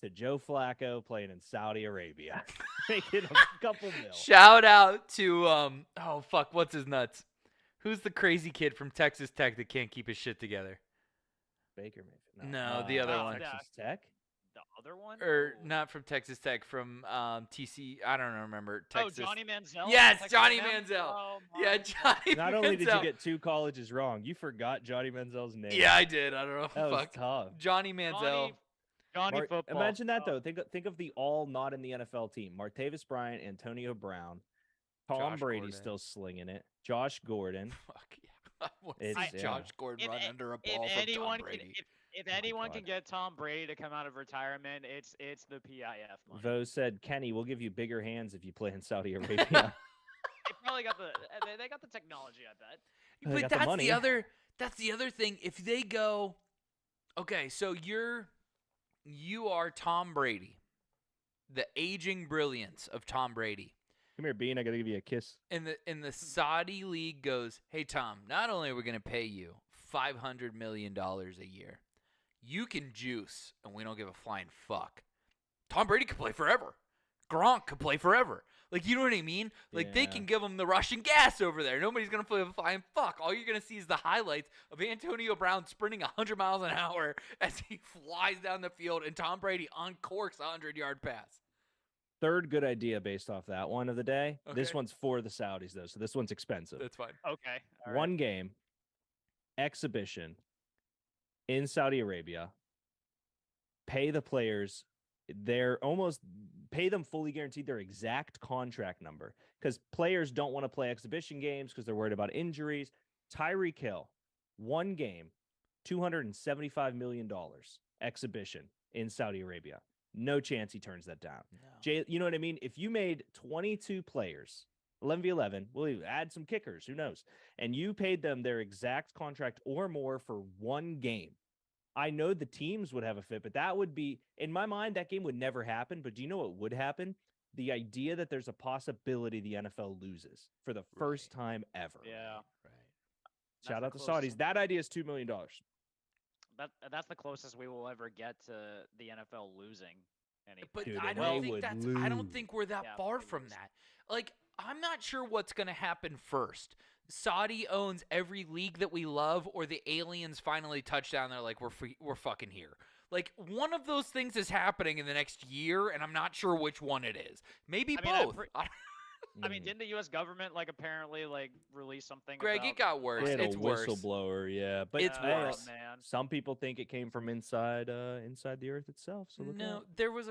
to Joe Flacco playing in Saudi Arabia, making a couple mil. Shout out to what's his nuts? Who's the crazy kid from Texas Tech that can't keep his shit together? Baker Mayfield. No, the other one. Texas Tech? The other one? Or not from Texas Tech, from TC. I don't remember. Texas. Oh, Johnny Manziel? Yes, Texas Johnny A&M? Manziel. Oh, yeah, Johnny Not Manziel. only did you get 2 colleges wrong, you forgot Johnny Manziel's name. Yeah, I did. I don't know. That was tough. Johnny Manziel. Johnny football. Imagine that, though. Think of the all not in the NFL team. Martavis Bryant, Antonio Brown, Tom Brady still slinging it, Josh Gordon. Fuck yeah. I want to see Josh Gordon run under a ball from Tom Brady. If anyone can get Tom Brady to come out of retirement, it's the PIF money. Vo said, Kenny, we'll give you bigger hands if you play in Saudi Arabia. They probably got the technology, I bet. But that's the other thing. If they go, okay, so you are Tom Brady, the aging brilliance of Tom Brady. Come here, Bean. I gotta give you a kiss. And the Saudi league goes, hey Tom, not only are we gonna pay you $500 million a year, you can juice, and we don't give a flying fuck. Tom Brady could play forever. Gronk could play forever. Like, you know what I mean? Like, they can give him the Russian gas over there. Nobody's going to play a flying fuck. All you're going to see is the highlights of Antonio Brown sprinting 100 miles an hour as he flies down the field, and Tom Brady uncorks a 100-yard pass. Third good idea based off that one of the day. Okay. This one's for the Saudis, though, so this one's expensive. That's fine. Okay. All One game, exhibition in Saudi Arabia. Pay the players. Pay them fully guaranteed their exact contract number, because players don't want to play exhibition games because they're worried about injuries. Tyreek Hill, one game, $275 million exhibition in Saudi Arabia. No chance he turns that down. No. Jay, you know what I mean? If you made 22 players, 11v11, we'll add some kickers, who knows? And you paid them their exact contract or more for one game. I know the teams would have a fit, but that would be, in my mind, that game would never happen. But do you know what would happen? The idea that there's a possibility the NFL loses for the first time ever. Yeah. Right. Shout out to Saudis. That idea is $2 million. That's the closest we will ever get to the NFL losing anything. But Dude, I don't think we're that far from that. Like, I'm not sure what's going to happen first. Saudi owns every league that we love, or the aliens finally touch down. They're like, we're fucking here. Like, one of those things is happening in the next year, and I'm not sure which one it is. Maybe both. I mean, didn't the U.S. government apparently release something? Greg, about it got worse. It's It's worse. whistleblower, yeah, but It's worse. Man. Some people think it came from inside the Earth itself. So No, there was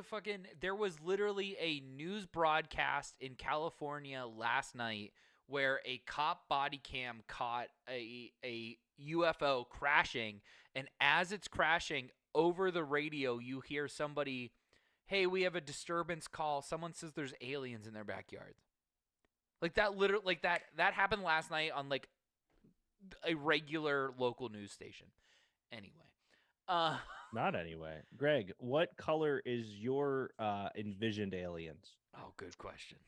literally a news broadcast in California last night where a cop body cam caught a UFO crashing, and as it's crashing over the radio, you hear somebody, "Hey, we have a disturbance call. Someone says there's aliens in their backyard." That happened last night on a regular local news station. Anyway, not anyway. Greg, what color is your envisioned aliens? Oh, good question.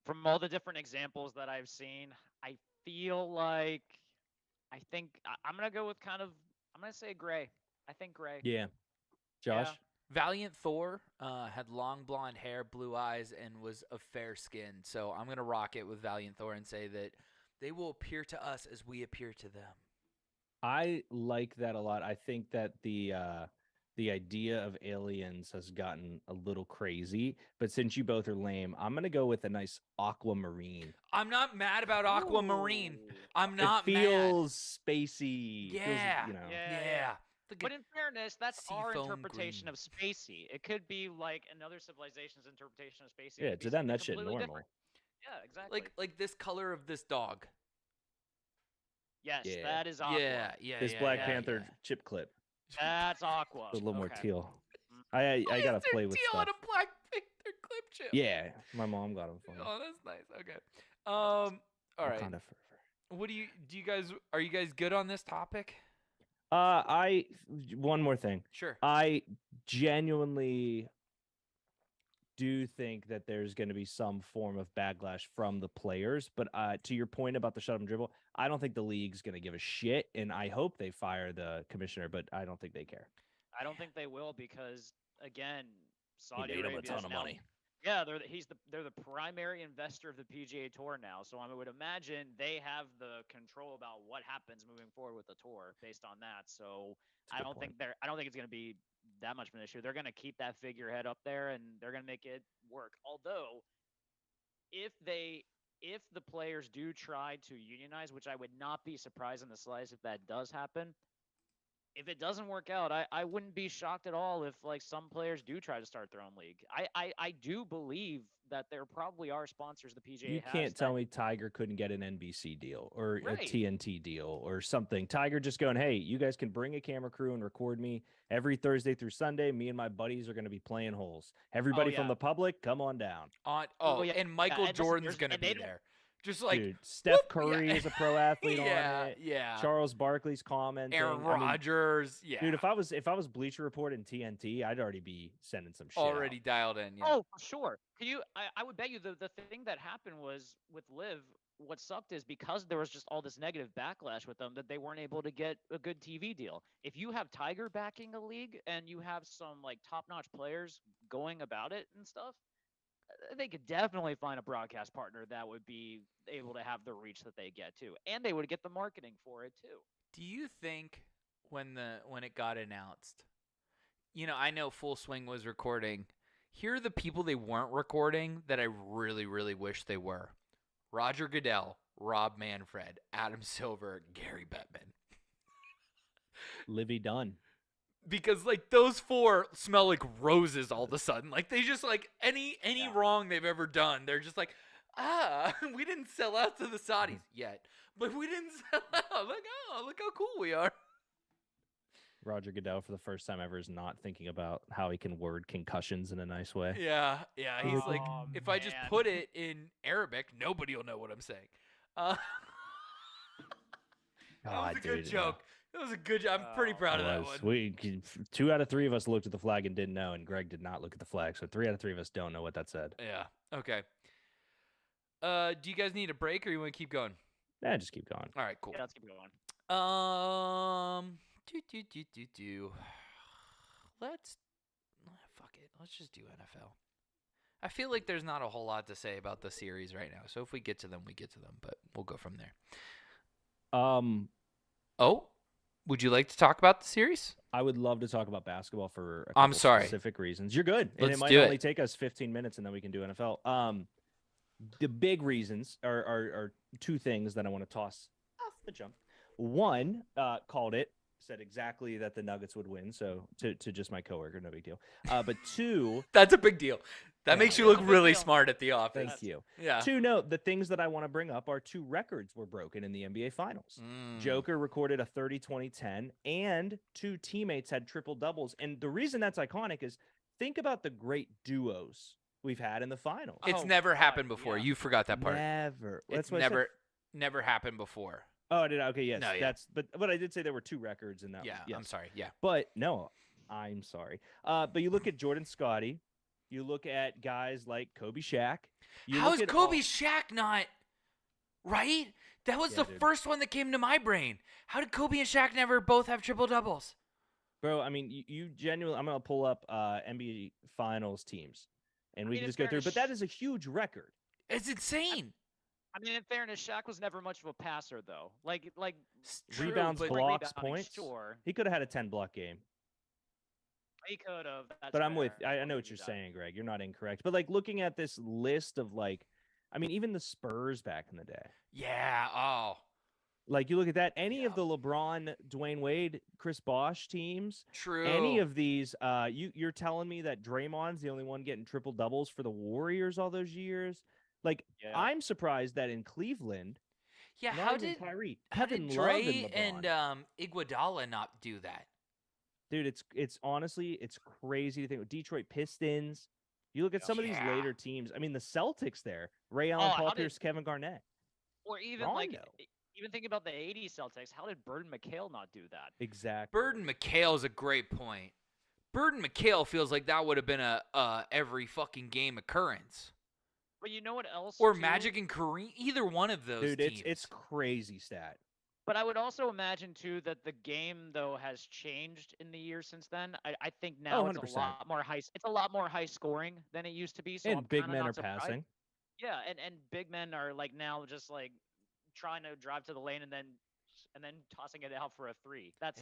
From all the different examples that I've seen, I feel like I'm gonna go with I'm gonna say gray. I think gray. Yeah, Josh. Yeah. Valiant Thor had long blonde hair, blue eyes, and was of fair skin. So I'm going to rock it with Valiant Thor and say that they will appear to us as we appear to them. I like that a lot. I think that the idea of aliens has gotten a little crazy, but since you both are lame, I'm going to go with a nice aquamarine. I'm not mad about aquamarine. I'm not mad. It feels spacey. Yeah. It feels, yeah. But in fairness, that's our interpretation of spacey. It could be another civilization's interpretation of spacey. Yeah, to them, that shit normal. Different. Yeah, exactly. Like this color of this dog. Yes, that is aqua. Yeah. This Black Panther chip clip. That's aqua. A little more teal. I gotta play with teal stuff. On a Black Panther clip chip. Yeah, my mom got them for me. Oh, that's nice. Okay. All right. Kind of what do you guys? Are you guys good on this topic? One more thing. Sure. I genuinely do think that there's going to be some form of backlash from the players, but to your point about the shut up and dribble, I don't think the league's going to give a shit, and I hope they fire the commissioner, but I don't think they care. I don't think they will because, again, Saudi Arabia made a ton of money. Yeah, they're the primary investor of the PGA Tour now, so I would imagine they have the control about what happens moving forward with the tour based on that. So I don't think it's going to be that much of an issue. They're going to keep that figurehead up there and they're going to make it work. Although, if the players do try to unionize, which I would not be surprised in the slightest if that does happen. If it doesn't work out, I wouldn't be shocked at all if some players do try to start their own league. I do believe that there probably are sponsors the PGA You can't tell me Tiger couldn't get an NBC deal or a TNT deal or something. Tiger just going, hey, you guys can bring a camera crew and record me every Thursday through Sunday. Me and my buddies are going to be playing holes. Everybody from the public, come on down. And Michael Jordan's going to be there. Just dude, Steph Curry is a pro athlete on it. Yeah. Charles Barkley's commenting. Aaron Rodgers. Dude, if I was Bleacher Report and TNT, I'd already be sending some shit. Already dialed in. Yeah. Oh, for sure. Can you? I would bet you the thing that happened was with Liv. What sucked is because there was just all this negative backlash with them that they weren't able to get a good TV deal. If you have Tiger backing a league and you have some top-notch players going about it and stuff, they could definitely find a broadcast partner that would be able to have the reach that they get too, and they would get the marketing for it too. Do you think when it got announced, I know Full Swing was recording. Here are the people they weren't recording that I really, really wish they were: Roger Goodell, Rob Manfred, Adam Silver, Gary Bettman, Livy Dunn. Because those four smell like roses all of a sudden. They just any wrong they've ever done, they're just we didn't sell out to the Saudis yet, but we didn't sell out. Look how cool we are. Roger Goodell, for the first time ever, is not thinking about how he can word concussions in a nice way. Yeah. He's if I just put it in Arabic, nobody will know what I'm saying. That was a good joke. That was a good job. I'm pretty proud of that one. 2 out of 3 of us looked at the flag and didn't know, and Greg did not look at the flag. So 3 out of 3 of us don't know what that said. Yeah. Okay. Do you guys need a break or you want to keep going? Yeah, just keep going. All right, cool. Yeah, let's keep going. Fuck it. Let's just do NFL. I feel like there's not a whole lot to say about the series right now. So if we get to them, we get to them, but we'll go from there. Oh. Would you like to talk about the series? I would love to talk about basketball for a I'm couple sorry. specific reasons. You're good. And Let's it might do only it. take us 15 minutes and then we can do NFL. The big reasons are two things that I want to toss off the jump. One, called it, said exactly that the Nuggets would win. So to just my coworker, no big deal. But two, That's a big deal. That Yeah, makes you yeah. look really smart at the office. thank you. Yeah. Two, no, the things that I want to bring up are two records were broken in the NBA Finals. Joker recorded a 30-20-10, and two teammates had triple doubles. And the reason that's iconic is think about the great duos we've had in the finals. It's never happened before. You forgot that part. Never. It's That's what I said. never happened before. Oh, did I? Okay, yes. No, yeah. But I did say there were two records in that. Yeah, one. Yes. I'm sorry. Yeah. But no, I'm sorry. But you look at Jordan Scotty, you look at guys like Kobe Shaq. How is Kobe Shaq not right? That was the first one that came to my brain. How did Kobe and Shaq never both have triple doubles? Bro, I mean, you genuinely, I'm going to pull up NBA Finals teams, and we can just go through. But that is a huge record. It's insane. I mean, in fairness, Shaq was never much of a passer, though. Like rebounds, blocks, points. Sure, he could have had a 10-block game. he could have. But I'm with. I know what you're saying, Greg. You're not incorrect. But like looking at this list of I mean, even the Spurs back in the day. Yeah. Oh. Like you look at that. Any of the LeBron, Dwayne Wade, Chris Bosh teams. True. Any of these. You're telling me that Draymond's the only one getting triple doubles for the Warriors all those years? Like I'm surprised that in Cleveland. Yeah. How did Kyrie, Kevin Dre and Iguodala not do that? Dude, it's honestly, it's crazy to think with Detroit Pistons. You look at some of these later teams. I mean, the Celtics there, Ray Allen, Paul Pierce, Kevin Garnett. Or even even thinking about the 80s Celtics, how did Bird and McHale not do that? Exactly. Bird and McHale is a great point. Bird and McHale feels like that would have been a every fucking game occurrence. But you know what else? Or Magic and Kareem, either one of those teams. It's crazy stat. But I would also imagine, too, that the game, though, has changed in the years since then. I think now it's a lot more high. It's a lot more high scoring than it used to be. So and big men are passing. Yeah, and big men are now just trying to drive to the lane and then tossing it out for a three. That's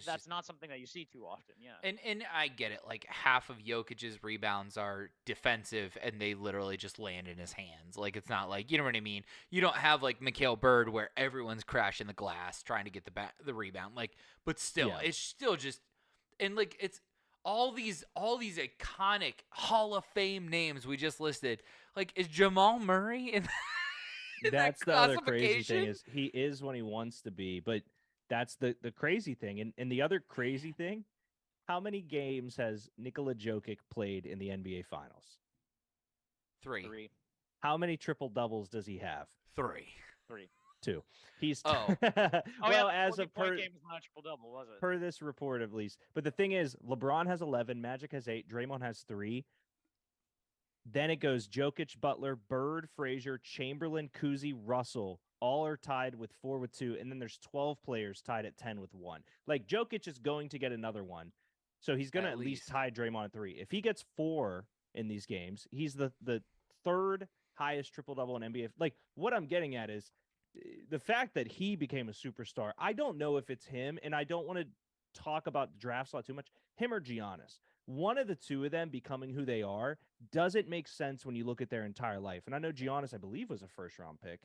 that's not something that you see too often. Yeah. And I get it. Like half of Jokic's rebounds are defensive and they literally just land in his hands. Like it's not you know what I mean? You don't have Mikal Bird where everyone's crashing the glass trying to get the rebound. But still, it's still just and it's all these iconic Hall of Fame names we just listed. Is Jamal Murray in That's the other crazy thing is he is when he wants to be, but that's the crazy thing. And the other crazy thing, how many games has Nikola Jokic played in the NBA Finals? 3. How many triple doubles does he have? 3. 2. He's well, as a per game is not a triple double, was it? Per this report at least. But the thing is, LeBron has 11, Magic has 8, Draymond has 3. Then it goes Jokic, Butler, Bird, Frazier, Chamberlain, Kuzi, Russell. All are tied with 4 with 2. And then there's 12 players tied at 10 with 1. Jokic is going to get another one. So he's going to at least tie Draymond at 3. If he gets 4 in these games, he's the third highest triple-double in NBA. What I'm getting at is the fact that he became a superstar. I don't know if it's him, and I don't want to talk about the draft slot too much, him or Giannis. One of the two of them becoming who they are doesn't make sense when you look at their entire life. And I know Giannis, I believe, was a first-round pick,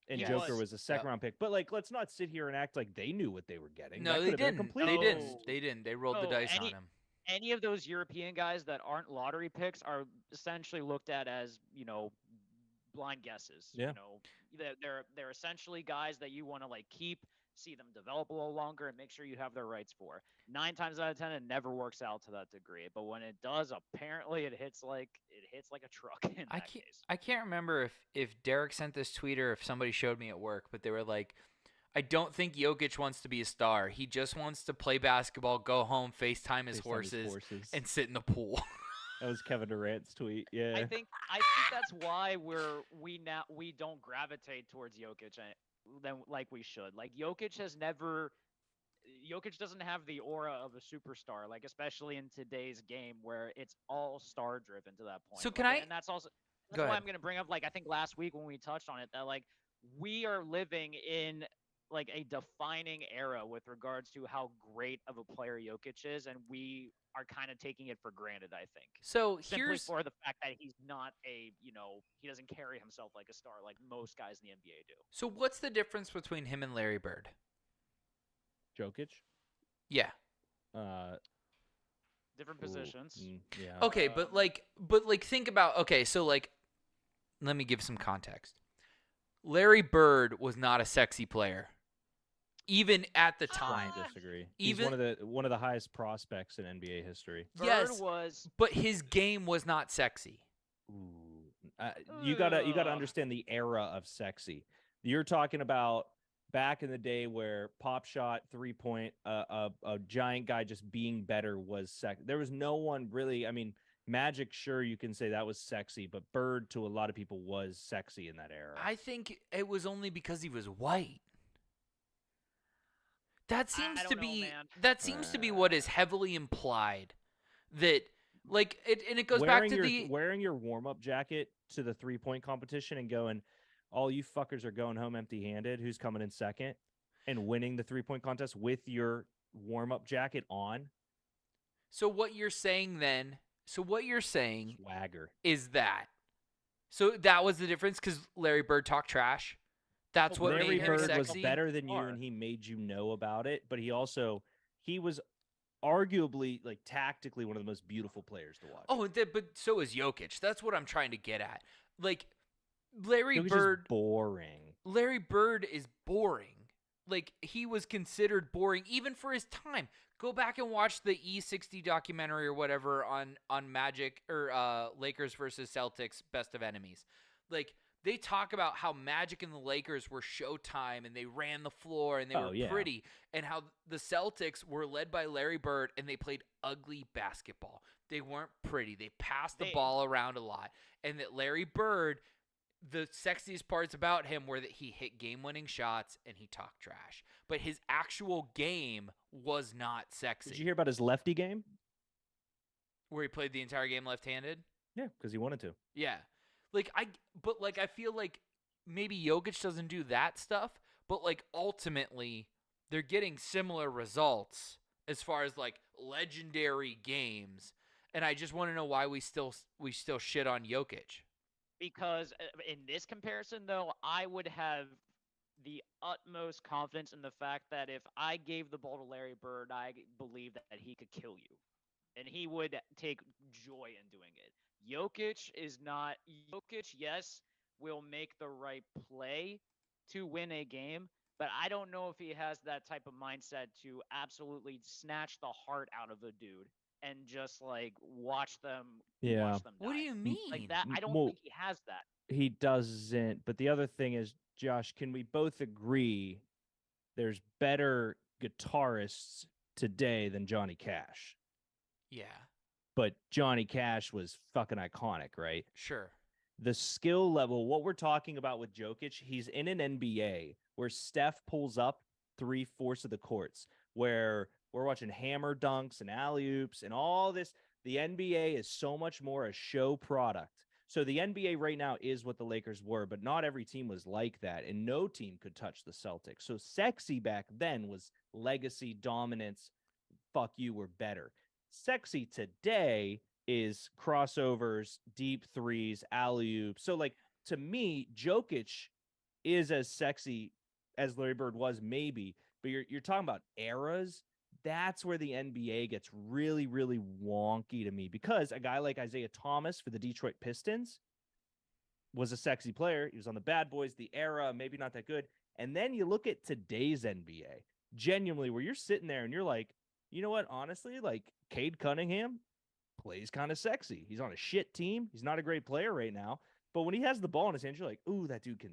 and Joker was a second-round pick. But let's not sit here and act like they knew what they were getting. No, they didn't. They didn't. They rolled the dice on him. Any of those European guys that aren't lottery picks are essentially looked at as blind guesses. Yeah. They're essentially guys that you want to keep, see them develop a little longer, and make sure you have their rights for. 9 times out of 10, it never works out to that degree. But when it does, apparently it hits like a truck. In that case, I can't remember if Derek sent this tweet or if somebody showed me at work, but they were like, I don't think Jokic wants to be a star. He just wants to play basketball, go home, FaceTime his horses, and sit in the pool. That was Kevin Durant's tweet. Yeah. I think that's why we don't gravitate towards Jokic like we should. Jokic doesn't have the aura of a superstar, especially in today's game where it's all star driven to that point. So and that's why I'm going to bring up I think last week when we touched on it that we are living in like a defining era with regards to how great of a player Jokic is, and we are kind of taking it for granted, I think. So simply for the fact that he's not he doesn't carry himself like a star like most guys in the NBA do. So what's the difference between him and Larry Bird? Jokic? Yeah. Different positions. Yeah. Okay, but think about, okay, so like, let me give some context. Larry Bird was not a sexy player, even at the time. I disagree. He's one of the highest prospects in NBA history. Yes, Bird was, but his game was not sexy. You gotta understand the era of sexy. You're talking about back in the day where pop shot, 3-point, a giant guy just being better was sexy. There was no one really. I mean, Magic, sure, you can say that was sexy, but Bird to a lot of people was sexy in that era. I think it was only because he was white. That seems to be what is heavily implied. That and it goes back to wearing your warm-up jacket to the 3-point competition and going, all you fuckers are going home empty-handed. Who's coming in second? And winning the 3-point contest with your warm-up jacket on. So what you're saying Swagger is that. So that was the difference because Larry Bird talked trash. That's what Larry made him Bird sexy. was better than you, and he made you know about it. But he was arguably, like, tactically one of the most beautiful players to watch. Oh, but so is Jokic. That's what I'm trying to get at. Like, Larry Jokic Bird is boring. Larry Bird is boring. Like, he was considered boring even for his time. Go back and watch the E60 documentary or whatever on Magic or Lakers versus Celtics Best of Enemies. Like, they talk about how Magic and the Lakers were showtime and they ran the floor and they were pretty, and how the Celtics were led by Larry Bird and they played ugly basketball. They weren't pretty. They passed the ball around a lot. And that Larry Bird, the sexiest parts about him were that he hit game-winning shots and he talked trash. But his actual game was not sexy. Did you hear about his lefty game? Where he played the entire game left-handed? Yeah, because he wanted to. Yeah. I feel like maybe Jokic doesn't do that stuff, but like ultimately they're getting similar results as far as like legendary games. And I just want to know why we still shit on Jokic. Because in this comparison, though, I would have the utmost confidence in the fact that if I gave the ball to Larry Bird, I believe that he could kill you. And he would take joy in doing it. Jokic is not. Jokic, yes, will make the right play to win a game, but I don't know if he has that type of mindset to absolutely snatch the heart out of a dude and just like watch them die. What do you mean? Like that? I don't think he has that. He doesn't. But the other thing is, Josh, can we both agree there's better guitarists today than Johnny Cash? Yeah. But Johnny Cash was fucking iconic, right? Sure. The skill level, what we're talking about with Jokic, he's in an NBA where Steph pulls up 3/4 of the courts, where we're watching hammer dunks and alley-oops and all this. The NBA is so much more a show product. So the NBA right now is what the Lakers were, but not every team was like that, and no team could touch the Celtics. So sexy back then was legacy, dominance, fuck you, we're better. Sexy today is crossovers, deep threes, alley-oops. So, like, to me, Jokic is as sexy as Larry Bird was, maybe, but you're talking about eras. That's where the NBA gets really, really wonky to me, because a guy like Isaiah Thomas for the Detroit Pistons was a sexy player. He was on the Bad Boys, the era, maybe not that good. And then you look at today's NBA, genuinely, where you're sitting there and you're like, you know what? Honestly, like, Cade Cunningham plays kind of sexy. He's on a shit team. He's not a great player right now. But when he has the ball in his hands, you're like, ooh, that dude can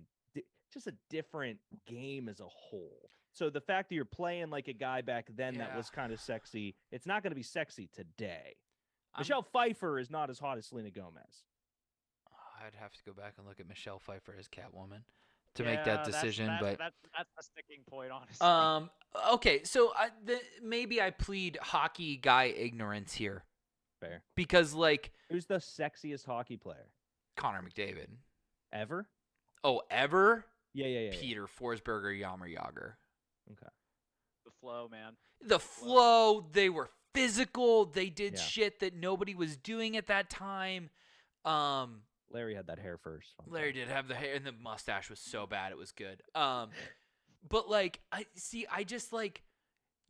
just a different game as a whole. So the fact that you're playing like a guy back then that was kind of sexy, it's not going to be sexy today. Michelle Pfeiffer is not as hot as Selena Gomez. I'd have to go back and look at Michelle Pfeiffer as Catwoman to make that decision, that's a sticking point, honestly. Okay, so maybe I plead hockey guy ignorance here. Fair. Because, like, who's the sexiest hockey player? Connor McDavid. Ever? Oh, ever? Yeah. Peter Forsberg or Jaromir Jagr. Okay. The flow, man. The flow. They were physical. They did shit that nobody was doing at that time. Larry had that hair first. Larry did have the hair, and the mustache was so bad it was good. But like, I just like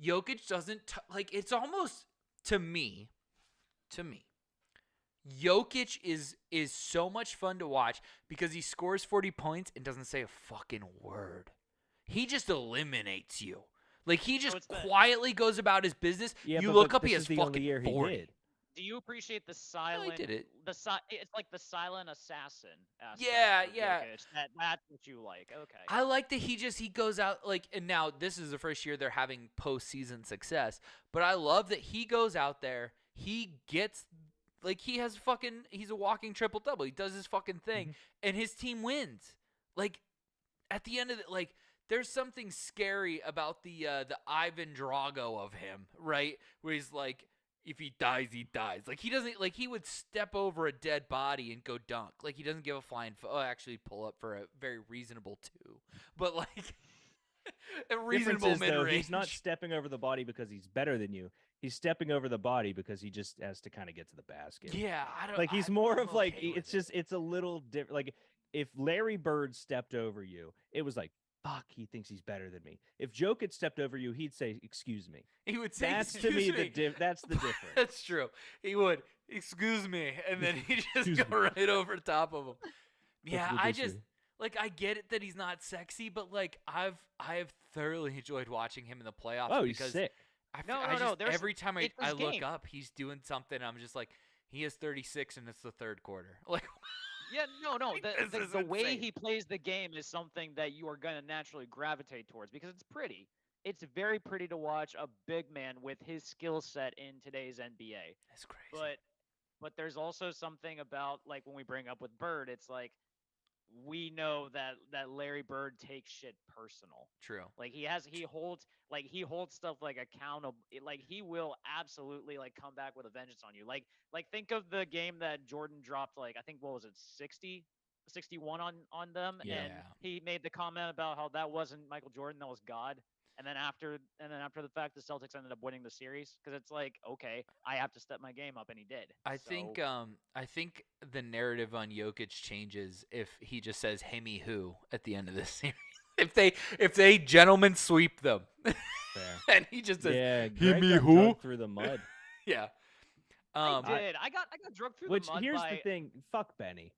Jokic doesn't like. It's almost to me. Jokic is so much fun to watch because he scores 40 points and doesn't say a fucking word. He just eliminates you. Like, he just quietly goes about his business. Yeah, you look up, he has the fucking year 40. He did. Do you appreciate the silent? I did it. It's like the silent assassin aspect. Yeah. That's what you like. Okay. I like that he goes out like, and now this is the first year they're having postseason success, but I love that he goes out there. He gets like he's a walking triple double. He does his fucking thing, and his team wins. Like at the end of it, like there's something scary about the Ivan Drago of him, right? Where he's like, if he dies, he dies. Like he doesn't like he would step over a dead body and go dunk. Like he doesn't give a flying. Actually, pull up for a very reasonable 2, but like a reasonable mid range. He's not stepping over the body because he's better than you. He's stepping over the body because he just has to kind of get to the basket. Yeah, I don't like. He's more of like it's a little different. Like if Larry Bird stepped over you, it was like, fuck, he thinks he's better than me. If Jokic stepped over you, he'd say, excuse me. He would say, that's to me that's the difference. That's true. He would, excuse me, and then he just go right over top of him. Yeah, I just like I get it that he's not sexy, but like I have thoroughly enjoyed watching him in the playoffs. Oh, he's sick. Every time I look up, he's doing something. I'm just like, he is 36 and it's the third quarter. Like, yeah, no. The way insane. he plays the game is something that you are going to naturally gravitate towards because it's pretty. It's very pretty to watch a big man with his skill set in today's NBA. That's crazy. But there's also something about like when we bring up with Bird, it's like we know that Larry Bird takes shit personal. True. Like he holds stuff like accountable. Like he will absolutely like come back with a vengeance on you. Like think of the game that Jordan dropped like I think what was it 61 on them, and he made the comment about how that wasn't Michael Jordan, that was God. And then after the fact, the Celtics ended up winning the series because it's like, okay, I have to step my game up, and he did. I think the narrative on Jokic changes if he just says "Himmy who" at the end of this series. if they gentlemen sweep them, and he just says "Himmy who" through the mud. Yeah, I did. I got drugged through the mud. Which here's the thing: fuck Benny.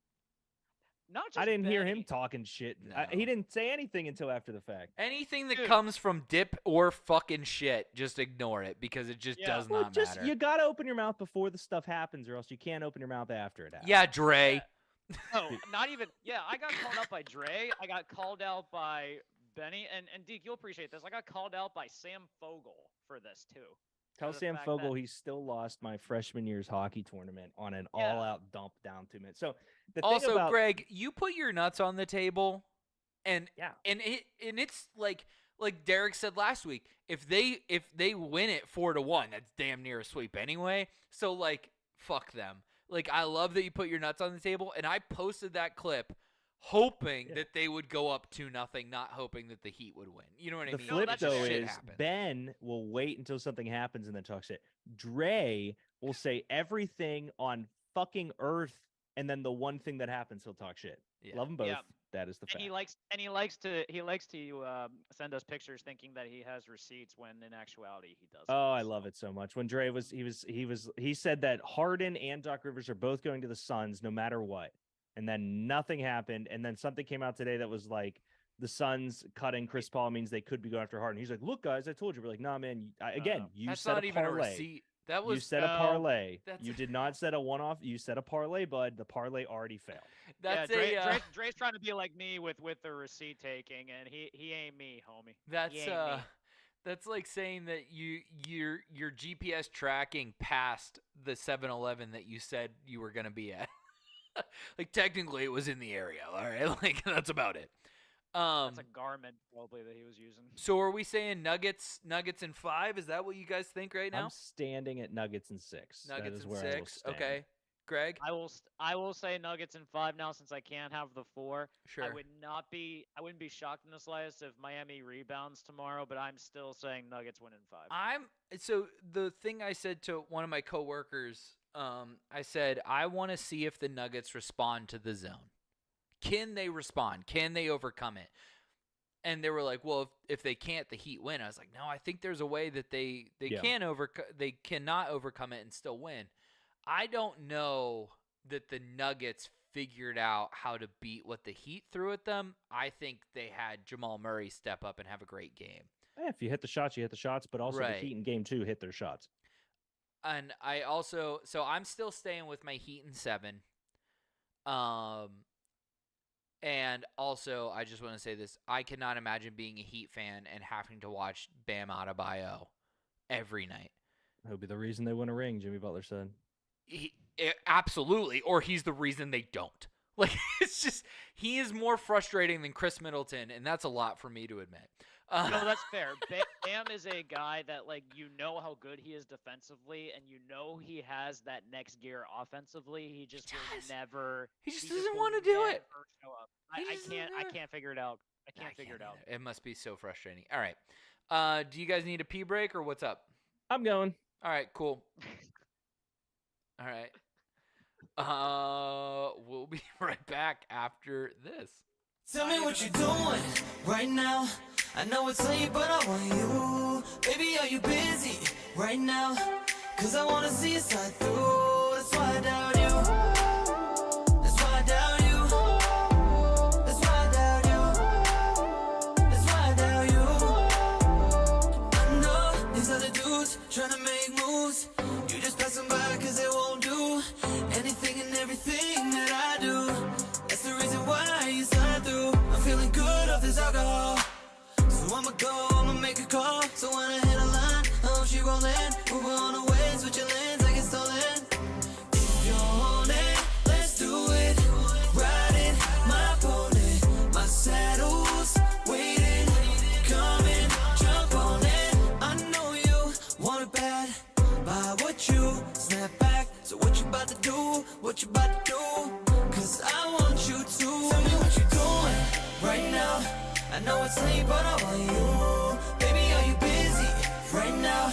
Not just I didn't Benny. hear him talking shit. No. He didn't say anything until after the fact. Anything that comes from dip or fucking shit, just ignore it because it just does not matter. You gotta open your mouth before the stuff happens, or else you can't open your mouth after it happens. Yeah, Dre. Yeah. No, not even. Yeah, I got called out by Dre. I got called out by Benny, and Deke, you'll appreciate this. I got called out by Sam Fogel for this too. Tell Sam Fogel he still lost my freshman year's hockey tournament on an all-out dump down 2 minutes. So also, Greg, you put your nuts on the table, and it's like Derek said last week. If they win it 4-1, that's damn near a sweep anyway. So like, fuck them. Like, I love that you put your nuts on the table, and I posted that clip hoping that they would go up 2-0, not hoping that the Heat would win. You know what I mean? The flip, though, is Ben will wait until something happens and then talk shit. Dre will say everything on fucking earth, and then the one thing that happens, he'll talk shit. Love them both. Yeah. That is the fact. And he likes to send us pictures thinking that he has receipts when in actuality he doesn't. Oh, I love it so much. When Dre he said that Harden and Doc Rivers are both going to the Suns no matter what. And then nothing happened. And then something came out today that was like the Suns cutting Chris Paul means they could be going after Harden. He's like, look, guys, I told you. We're like, nah, man. You that's set not a even parlay. a receipt. That was you set a parlay. You did not set a one-off. You set a parlay, bud. The parlay already failed. That's Dre's trying to be like me with the receipt taking, and he ain't me, homie. That's like saying that your GPS tracking passed the 7-Eleven that you said you were gonna be at. Like, technically it was in the area, all right? Like, that's about it. That's a Garmin probably that he was using. So are we saying Nuggets in 5? Is that what you guys think right now? I'm standing at Nuggets in 6. Nuggets in 6. Okay. Greg? I will say Nuggets in 5 now since I can't have the 4. Sure. I wouldn't be shocked in the slightest if Miami rebounds tomorrow, but I'm still saying Nuggets win in 5. So the thing I said to one of my coworkers, I said I want to see if the Nuggets respond to the zone. Can they respond? Can they overcome it? And they were like, well, if they can't, the Heat win. I was like, no, I think there's a way that they cannot overcome it and still win. I don't know that the Nuggets figured out how to beat what the Heat threw at them. I think they had Jamal Murray step up and have a great game. Yeah, if you hit the shots, you hit the shots, but also the Heat in game 2 hit their shots. And I'm still staying with my Heat in 7. And also, I just want to say this. I cannot imagine being a Heat fan and having to watch Bam Adebayo every night. That would be the reason they win a ring, Jimmy Butler said. Absolutely, or he's the reason they don't. Like, it's just, he is more frustrating than Chris Middleton, and that's a lot for me to admit. No, that's fair. Bam is a guy that, like, you know how good he is defensively, and you know he has that next gear offensively. He just will never. He just doesn't want to do it. I can't figure it out. I can't figure it out. It must be so frustrating. All right. Do you guys need a pee break or what's up? I'm going. All right, cool. All right. We'll be right back after this. Tell me what you're doing right now. I know it's late, but I want you. Baby, are you busy right now? Cause I wanna see your side through. That's why I doubt you. That's why I doubt you. That's why I doubt you. That's why I doubt you. I know these other dudes trying to make moves. You just pass them by cause they won't do anything and everything that I do. That's the reason why you slide through. I'm feeling good off this alcohol. So I'ma go, I'ma make a call. So when I hit a line, I hope she rollin'. Move on the way, switch your lanes, I get stolen. If you're on it, let's do it. Riding my pony, my saddle's waiting. Come and jump on it. I know you want it bad. Buy what you snap back. So what you about to do? What you about to do? Cause I want you to. Tell me what you're doing right now. I know it's late, but I want you. Baby, are you busy right now?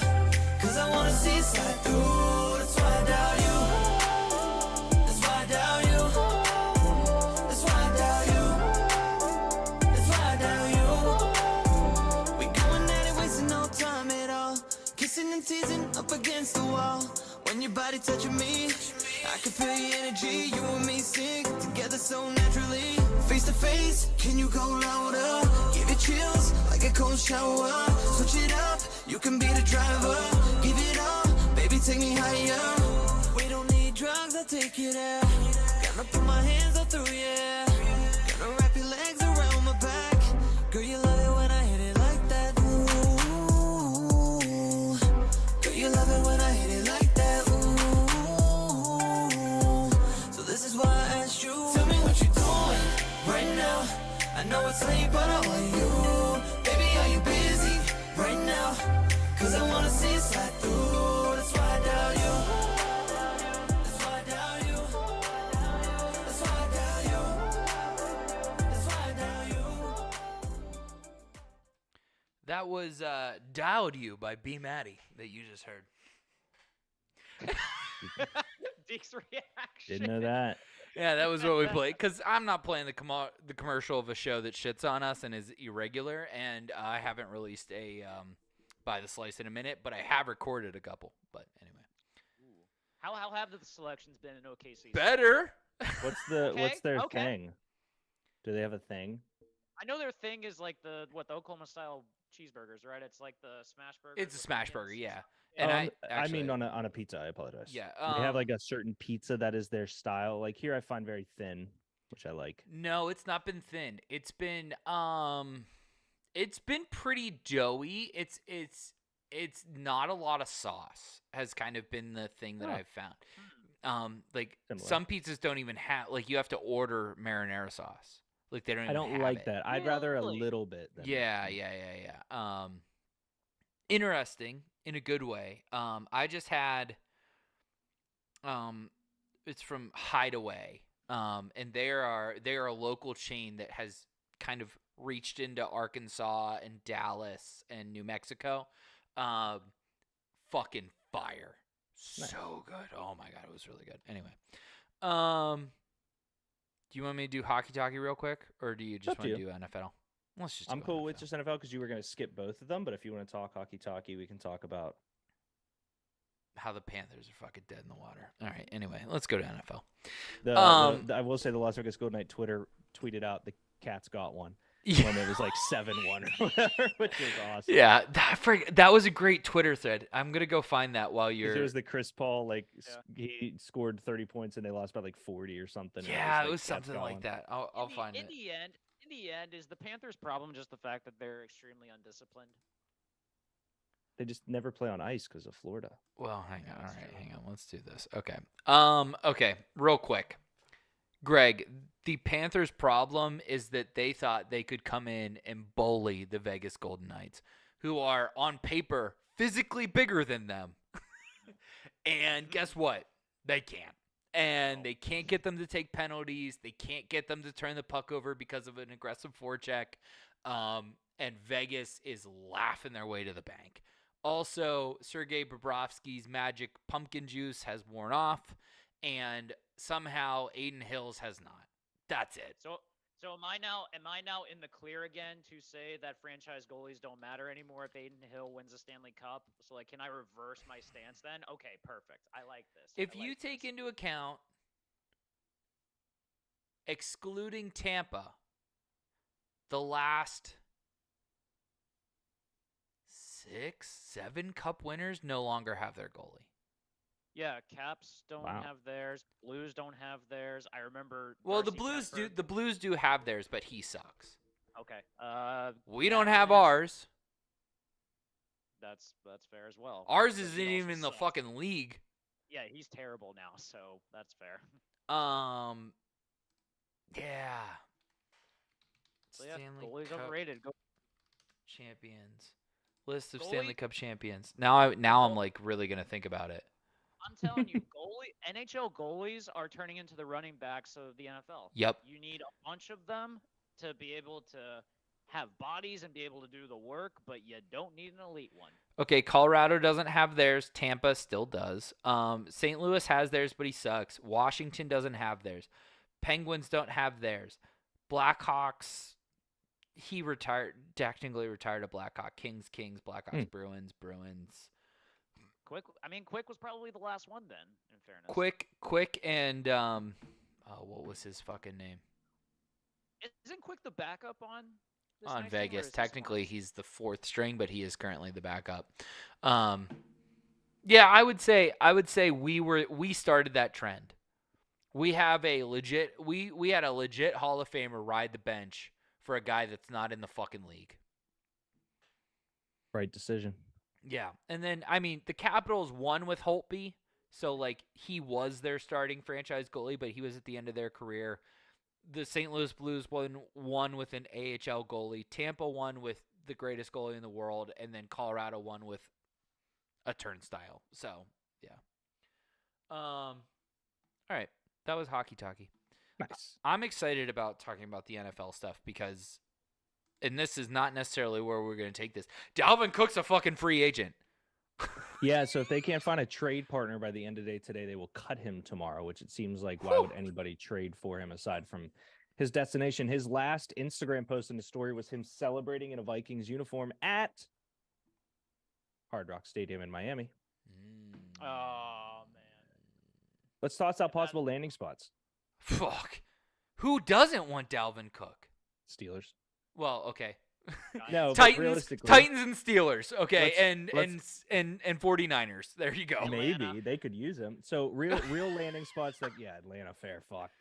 Cause I wanna see you slide through. That's why I doubt you. That's why I doubt you. That's why I doubt you. That's why I doubt you. We going at it, wasting no time at all. Kissing and teasing up against the wall. When your body touching me, I can feel your energy. You and me sing together so naturally. Face to face, can you go louder? Give it chills like a cold shower. Switch it up, you can be the driver. Give it all, baby, take me higher. We don't need drugs, I'll take you there. Gonna put my hands all through you. Gonna wrap your legs around my back. Girl, you love it when I hit it like that. Ooh. Girl, you love it when I hit it like that. Ooh. So this is why I asked you. Tell me what you're doing right now. I know it's late, but I want you. Baby, are you busy right now? Cause I wanna see you slide through. That's why I doubt you. That's why I doubt you. That's why I doubt you. That's why I doubt you. That was Doubt You by B. Maddie that you just heard. Deke's reaction. Didn't know that. Yeah, that was what we played. Because I'm not playing the commercial of a show that shits on us and is irregular, and I haven't released a By the Slice in a minute, but I have recorded a couple. But anyway. Ooh. How have the selections been in OKC? Better. What's their thing? Do they have a thing? I know their thing is like the Oklahoma style cheeseburgers, right? It's like the smash burger. It's a smash burger, yeah. Yeah. And I mean on a pizza. I apologize. Yeah, they have like a certain pizza that is their style. Like here, I find very thin, which I like. No, it's not been thin. It's been pretty doughy. It's not a lot of sauce. Has kind of been the thing that I've found. Like Similar. some pizzas don't even have, like, you have to order marinara sauce. Like they don't. I don't have like it. that. I'd rather a little bit. Than Yeah. Interesting in a good way. I just had It's from Hideaway. And they are a local chain that has kind of reached into Arkansas and Dallas and New Mexico. Fucking fire. Nice. So good. Oh my god, it was really good. Anyway. Do you want me to do hockey talkie real quick, or do you just want to do NFL? Let's just. I'm cool NFL. with just NFL because you were going to skip both of them. But if you want to talk hockey talkie, we can talk about how the Panthers are fucking dead in the water. All right. Anyway, let's go to NFL. I will say the Las Vegas Golden Knight Twitter tweeted out the Cats got one. Yeah. When it was like 7-1 or whatever, which was awesome. Yeah, that was a great Twitter thread. I'm gonna go find that while you're. It was the Chris Paul, he scored 30 points and they lost by like 40 or something. Yeah, it was something like that. I'll find it. In the end, is the Panthers' problem just the fact that they're extremely undisciplined? They just never play on ice because of Florida. Well, hang on. All right, hang on. Let's do this. Okay. Okay. Real quick. Greg, the Panthers' problem is that they thought they could come in and bully the Vegas Golden Knights, who are on paper physically bigger than them. And guess what? They can't. And they can't get them to take penalties. They can't get them to turn the puck over because of an aggressive forecheck. And Vegas is laughing their way to the bank. Also, Sergei Bobrovsky's magic pumpkin juice has worn off. And somehow Aiden Hills has not. That's it. So am I now in the clear again to say that franchise goalies don't matter anymore if Aiden Hill wins the Stanley Cup? So can I reverse my stance then? Okay, perfect. I like this. If you take into account excluding Tampa, the last 6-7 Cup winners no longer have their goalie. Yeah, Caps don't have theirs. Blues don't have theirs. I remember. Well, the Blues do. The Blues do have theirs, but he sucks. Okay. We don't have ours. That's fair as well. Ours isn't even in the fucking league. Yeah, he's terrible now, so that's fair. Yeah. So yeah, goalie's overrated. Champions. List of Stanley Cup champions. Now I'm like really gonna think about it. I'm telling you, NHL goalies are turning into the running backs of the NFL. Yep. You need a bunch of them to be able to have bodies and be able to do the work, but you don't need an elite one. Okay, Colorado doesn't have theirs. Tampa still does. St. Louis has theirs, but he sucks. Washington doesn't have theirs. Penguins don't have theirs. Blackhawks, he technically retired a Blackhawk. Kings, Blackhawks, Bruins. Quick was probably the last one then, in fairness. Quick and what was his fucking name? Isn't Quick the backup on Vegas? Technically, he's the fourth string, but he is currently the backup. Yeah, I would say we started that trend. We have a legit we had a legit Hall of Famer ride the bench for a guy that's not in the fucking league. Right decision. Yeah, and then the Capitals won with Holtby, so he was their starting franchise goalie, but he was at the end of their career. The St. Louis Blues won with an AHL goalie. Tampa won with the greatest goalie in the world, and then Colorado won with a turnstile. So yeah. All right, that was hockey talkie. Nice. I'm excited about talking about the NFL stuff because. And this is not necessarily where we're going to take this. Dalvin Cook's a fucking free agent. Yeah, so if they can't find a trade partner by the end of the day today, they will cut him tomorrow, which it seems like why would anybody trade for him aside from his destination? His last Instagram post in the story was him celebrating in a Vikings uniform at Hard Rock Stadium in Miami. Oh, man. Let's toss out possible landing spots. Fuck. Who doesn't want Dalvin Cook? Steelers. Well, okay. No, Titans and Steelers. Okay, and 49ers. There you go. Maybe Atlanta. They could use him. So real landing spots that Atlanta, fair fuck.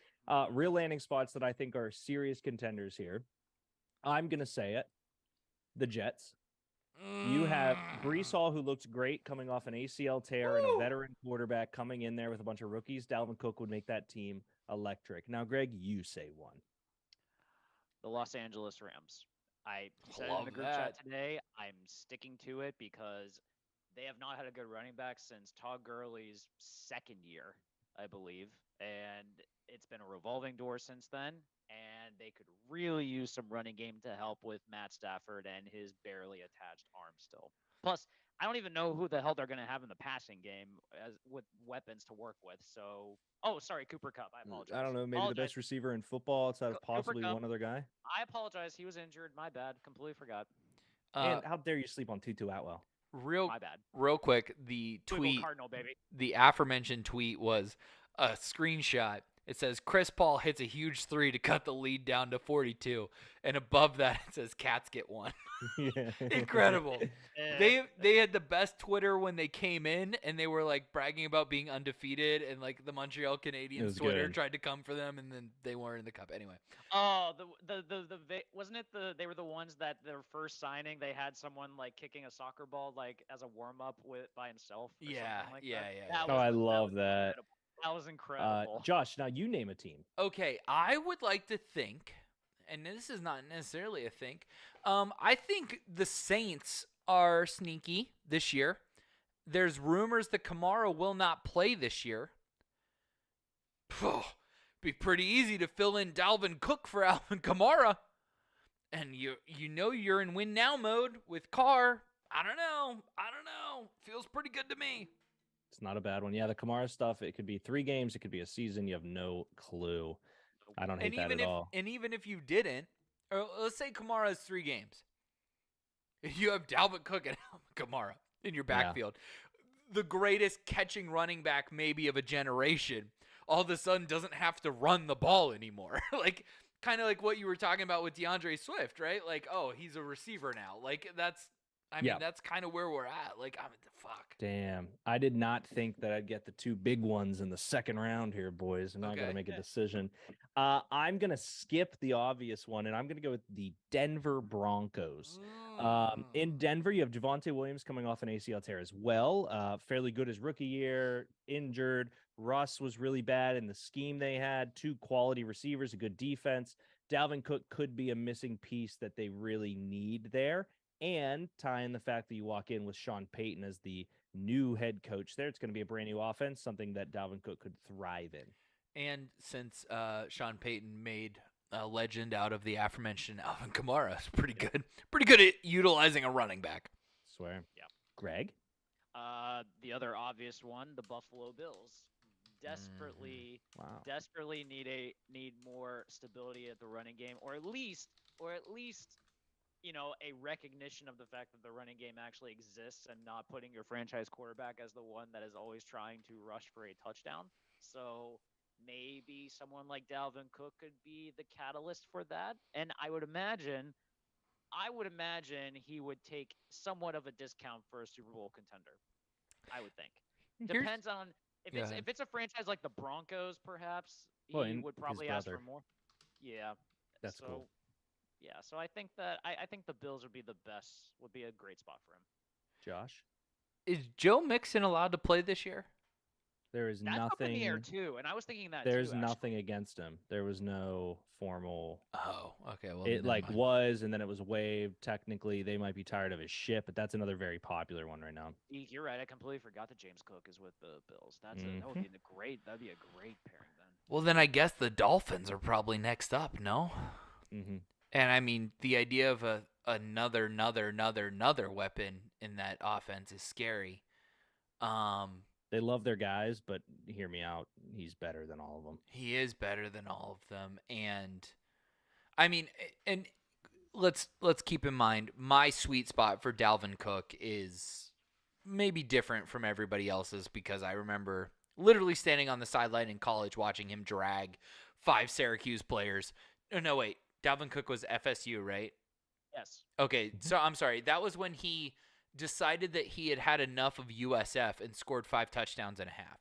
Real landing spots that I think are serious contenders here. I'm gonna say it. The Jets. You have Breece Hall, who looks great coming off an ACL tear, and a veteran quarterback coming in there with a bunch of rookies. Dalvin Cook would make that team electric. Now, Greg, you say one. The Los Angeles Rams. I said it in the group chat today. I'm sticking to it because they have not had a good running back since Todd Gurley's second year, I believe. and it's been a revolving door since then. And they could really use some running game to help with Matt Stafford and his barely attached arm still. Plus, I don't even know who the hell they're going to have in the passing game with weapons to work with. So, oh, sorry, Cooper Kupp. I apologize. I don't know, maybe the best receiver in football outside of possibly one other guy. I apologize. He was injured. My bad. Completely forgot. And how dare you sleep on Tutu Atwell? My bad. Real quick, the tweet, Cardinal, baby. The aforementioned tweet was a screenshot. It says Chris Paul hits a huge 3 to cut the lead down to 42, and above that it says Cats get one. Yeah. Incredible. They had the best Twitter when they came in, and they were like bragging about being undefeated, and like the Montreal Canadiens Twitter tried to come for them, and then they weren't in the cup anyway. Oh, wasn't it they were the ones that their first signing they had someone like kicking a soccer ball like as a warm up by himself. Yeah. I love that. That was incredible. Josh, now you name a team. Okay, I would like to think, and this is not necessarily a think, I think the Saints are sneaky this year. There's rumors that Kamara will not play this year. Be pretty easy to fill in Dalvin Cook for Alvin Kamara. And you know you're in win now mode with Carr. I don't know. Feels pretty good to me. It's not a bad one. Yeah, the Kamara stuff, it could be 3 games. It could be a season. You have no clue. I don't hate that at all. And even if you didn't, or let's say Kamara has 3 games. You have Dalvin Cook and Kamara in your backfield. Yeah. The greatest catching running back maybe of a generation all of a sudden doesn't have to run the ball anymore. Like, kind of like what you were talking about with DeAndre Swift, right? Like, oh, he's a receiver now. Like, that's kind of where we're at. Like, fuck. Damn. I did not think that I'd get the 2 big ones in the second round here, boys. And I got to make a decision. I'm going to skip the obvious one, and I'm going to go with the Denver Broncos. In Denver, you have Javonte Williams coming off an ACL tear as well. Fairly good his rookie year, injured. Russ was really bad in the scheme they had. 2 quality receivers, a good defense. Dalvin Cook could be a missing piece that they really need there. And tie in the fact that you walk in with Sean Payton as the new head coach there. It's going to be a brand new offense, something that Dalvin Cook could thrive in. And since Sean Payton made a legend out of the aforementioned Alvin Kamara, it's pretty good. Pretty good at utilizing a running back. Swear. Yeah. Greg? The other obvious one, the Buffalo Bills. Desperately need more stability at the running game, or at least a recognition of the fact that the running game actually exists and not putting your franchise quarterback as the one that is always trying to rush for a touchdown. So maybe someone like Dalvin Cook could be the catalyst for that. And I would imagine he would take somewhat of a discount for a Super Bowl contender. I would think. Depends on if it's a franchise like the Broncos, perhaps he would probably ask for more. Yeah. That's cool. Yeah, so I think that I think the Bills would be a great spot for him. Josh? Is Joe Mixon allowed to play this year? There is That's nothing up in the air too, and I was thinking that there's too, nothing against him. There was no formal. Oh, okay. Well, it was, and then it was waived. Technically, they might be tired of his shit, but that's another very popular one right now. You're right. I completely forgot that James Cook is with the Bills. That'd be that'd be a great pairing then. Well, then I guess the Dolphins are probably next up. No. Mm-hmm. And I mean, the idea of another weapon in that offense is scary. They love their guys, but hear me out. He's better than all of them. He is better than all of them. And I mean, and let's keep in mind, my sweet spot for Dalvin Cook is maybe different from everybody else's, because I remember literally standing on the sideline in college watching him drag 5 Syracuse players. No, wait. Dalvin Cook was FSU, right? Yes. Okay, so I'm sorry. That was when he decided that he had had enough of USF and scored 5 touchdowns and a half.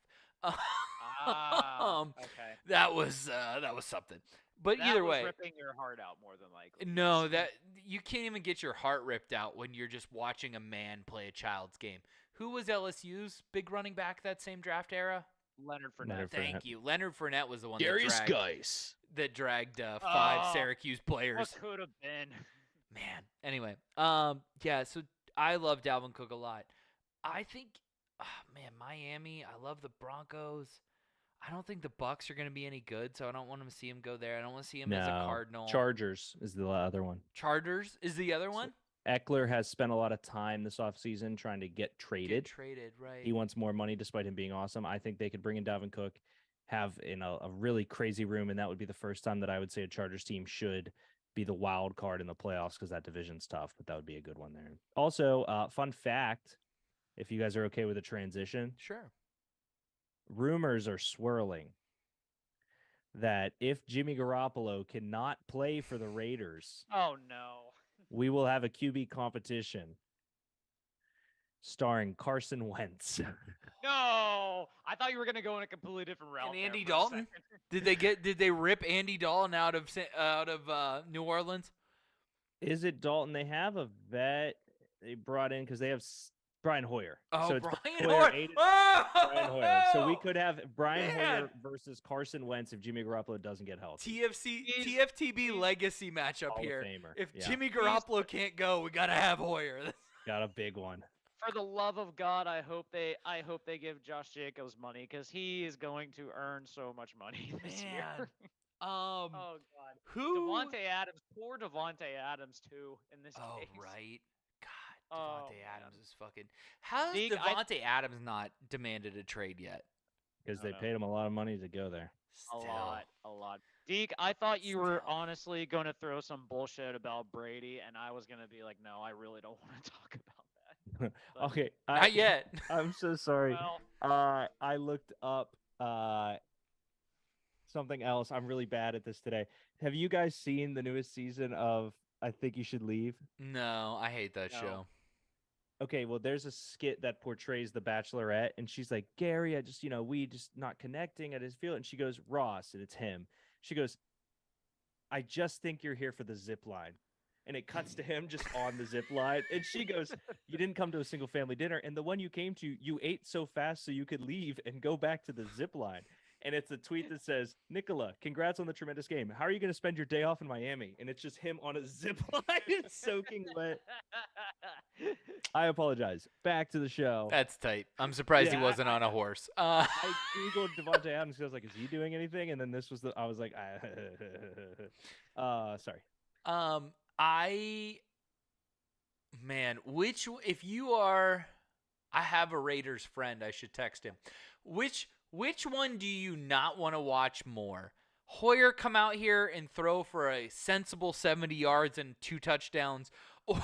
Okay. That was something. But that either was way, ripping your heart out more than likely. No, that you can't even get your heart ripped out when you're just watching a man play a child's game. Who was LSU's big running back that same draft era? Leonard Fournette. Thank you. Leonard Fournette was the one that dragged 5 Syracuse players. What could have been? Man. Anyway, so I love Dalvin Cook a lot. I think, Miami, I love the Broncos. I don't think the Bucks are going to be any good, so I don't want to see him go there. I don't want to see him as a Cardinal. Chargers is the other one. Chargers is the other one? Eckler has spent a lot of time this offseason trying to get traded. Right. He wants more money despite him being awesome. I think they could bring in Dalvin Cook, have in a really crazy room, and that would be the first time that I would say a Chargers team should be the wild card in the playoffs because that division's tough, but that would be a good one there. Also, fun fact, if you guys are okay with a transition. Sure. Rumors are swirling that if Jimmy Garoppolo cannot play for the Raiders, oh no, we will have a QB competition starring Carson Wentz. No, I thought you were gonna go in a completely different route. And Andy Dalton? Did they rip Andy Dalton out of New Orleans? Is it Dalton? They have a vet they brought in because they have Brian Hoyer. Oh, so it's Brian Hoyer. Brian Hoyer. So we could have Brian Hoyer versus Carson Wentz if Jimmy Garoppolo doesn't get healthy. TFTB legacy matchup Hall here. of Famer. If Jimmy Garoppolo can't go, we gotta have Hoyer. Got a big one. For the love of God, I hope they give Josh Jacobs money because he is going to earn so much money this year. Oh God. Who? Devontae Adams. Poor Devontae Adams too in this case. Oh right. God, Oh, Devontae Adams is fucking. How has Deke, Devontae Adams not demanded a trade yet? Because they paid him a lot of money to go there. Still. A lot. Deke, I thought you were honestly going to throw some bullshit about Brady, and I was going to be like, no, I really don't want to talk about that. But Okay. Not yet. I'm so sorry. Well, I looked up something else. I'm really bad at this today. Have you guys seen the newest season of I Think You Should Leave? No, I hate that show. Okay, well, there's a skit that portrays the Bachelorette, and she's like, Gary, I just, we just not connecting. I just feel it. And she goes, Ross, and it's him. She goes, I just think you're here for the zip line. And it cuts to him just on the zip line. And she goes, you didn't come to a single family dinner. And the one you came to, you ate so fast so you could leave and go back to the zip line. And it's a tweet that says, Nicola, congrats on the tremendous game. How are you going to spend your day off in Miami? And it's just him on a zip line soaking wet. I apologize. Back to the show. That's tight. I'm surprised he wasn't on a horse. I Googled Devontae Adams. I was like, is he doing anything? And then this was I was like, sorry. I have a Raiders friend. I should text him. Which one do you not want to watch more? Hoyer come out here and throw for a sensible 70 yards and 2 touchdowns, or